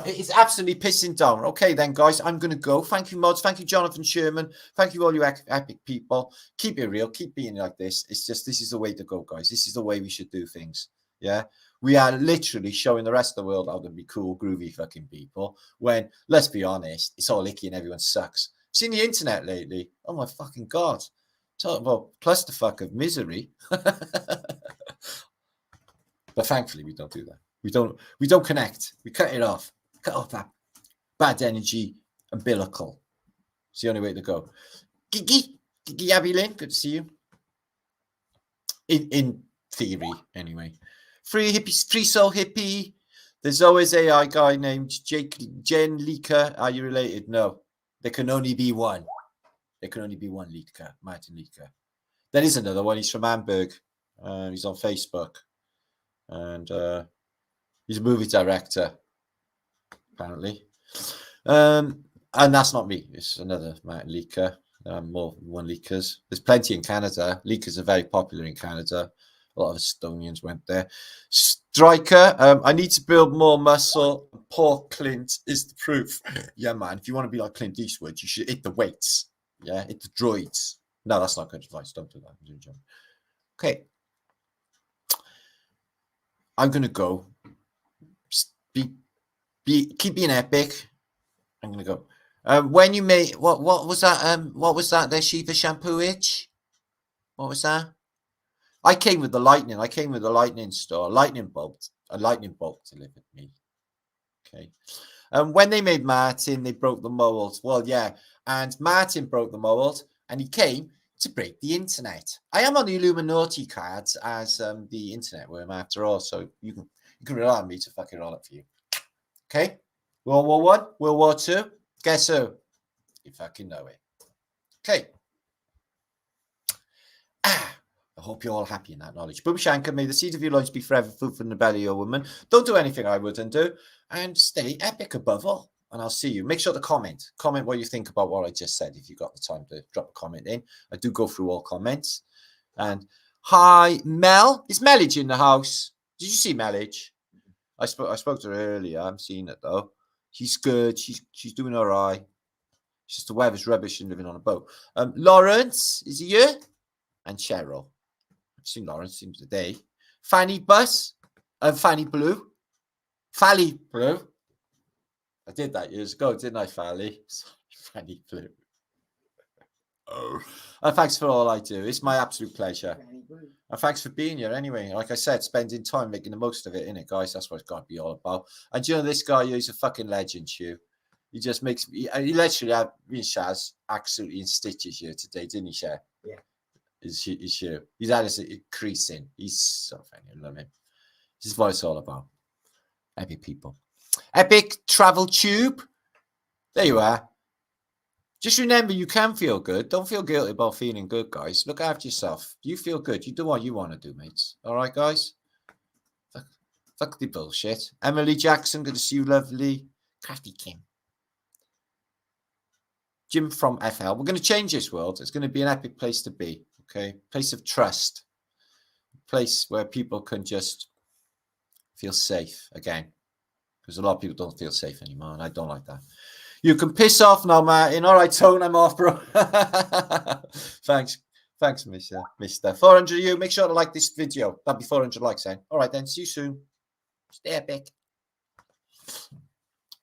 It's absolutely pissing down. Okay, then, guys, I'm going to go. Thank you, Mods. Thank you, Jonathan Sherman. Thank you, all you epic people. Keep it real. Keep being like this. It's just, this is the way to go, guys. This is the way we should do things. Yeah? We are literally showing the rest of the world how to be cool, groovy fucking people. When, let's be honest, it's all icky and everyone sucks. Seen the internet lately. Oh, my fucking God. Talk about plus the fuck of misery. But thankfully, we don't do that. We don't connect. We cut it off. Cut off that bad energy umbilical. It's the only way to go. Gigi Abby Lynn, good to see you. In theory, anyway. Free soul hippie. There's always AI guy named Jen Leaker. Are you related? No. There can only be one. There can only be one Leaker, Martin Leaker. There is another one. He's from Hamburg. He's on Facebook. And he's a movie director, apparently. And that's not me. It's another mountain leaker. More than one leakers. There's plenty in Canada. Leakers are very popular in Canada. A lot of Estonians went there. Striker, I need to build more muscle. Poor Clint is the proof. Yeah, man. If you want to be like Clint Eastwood, you should hit the weights. Yeah, hit the droids. No, that's not good advice. Don't do that. I'm doing a joke. Okay. I'm gonna go. Keep being epic. I'm gonna go. When you made what was that? What was that? The Shiva shampoo itch? What was that? I came with the lightning. I came with the lightning store. A lightning bolt delivered me. Okay. When they made Martin, they broke the mold. Well, yeah. And Martin broke the mold, and he came to break the internet. I am on the Illuminati cards as the internet worm after all, so you can rely on me to fucking roll it for you. Okay. World War I, World War II. Guess who? You fucking know it. Okay. I hope you're all happy in that knowledge. Boom Shanker, may the seed of your loins be forever food from the belly of a woman. Don't do anything I wouldn't do. And stay epic above all. And I'll see you. Make sure to comment. Comment what you think about what I just said. If you've got the time to drop a comment in. I do go through all comments. And hi, Mel. Is Melage in the house? Did you see Melage? I spoke to her earlier. I haven't seen it though. She's good. She's doing all right. It's just the weather's rubbish and living on a boat. Lawrence, is he here? And Cheryl. I've seen Lawrence seems today. Fanny Bus. Fanny Blue. Fally Blue. I did that years ago, didn't I, Fally? Sorry, Fanny Blue. Oh. And thanks for all I do. It's my absolute pleasure. And thanks for being here anyway. Like I said, spending time making the most of it, innit, guys? That's what it's got to be all about. And you know, this guy, he's a fucking legend, Hugh. He just makes me, he literally had me and Shaz absolutely in stitches here today, didn't he, Shaz? Yeah. Is Hugh. He's had us increasing. He's so funny. I love him. This is what it's all about. Epic people. Epic travel tube. There you are. Just remember, you can feel good. Don't feel guilty about feeling good, guys. Look after yourself. You feel good. You do what you want to do, mates. All right, guys? Fuck the bullshit. Emily Jackson, good to see you, lovely. Crafty Kim. Jim from FL. We're going to change this world. It's going to be an epic place to be, okay? Place of trust. A place where people can just feel safe again. Because a lot of people don't feel safe anymore, and I don't like that. You can piss off now, Martin. All right, Tone, I'm off, bro. Thanks, Mister. 400 you. Make sure to like this video. That'll be 400 likes, then. All right, then. See you soon. Stay epic.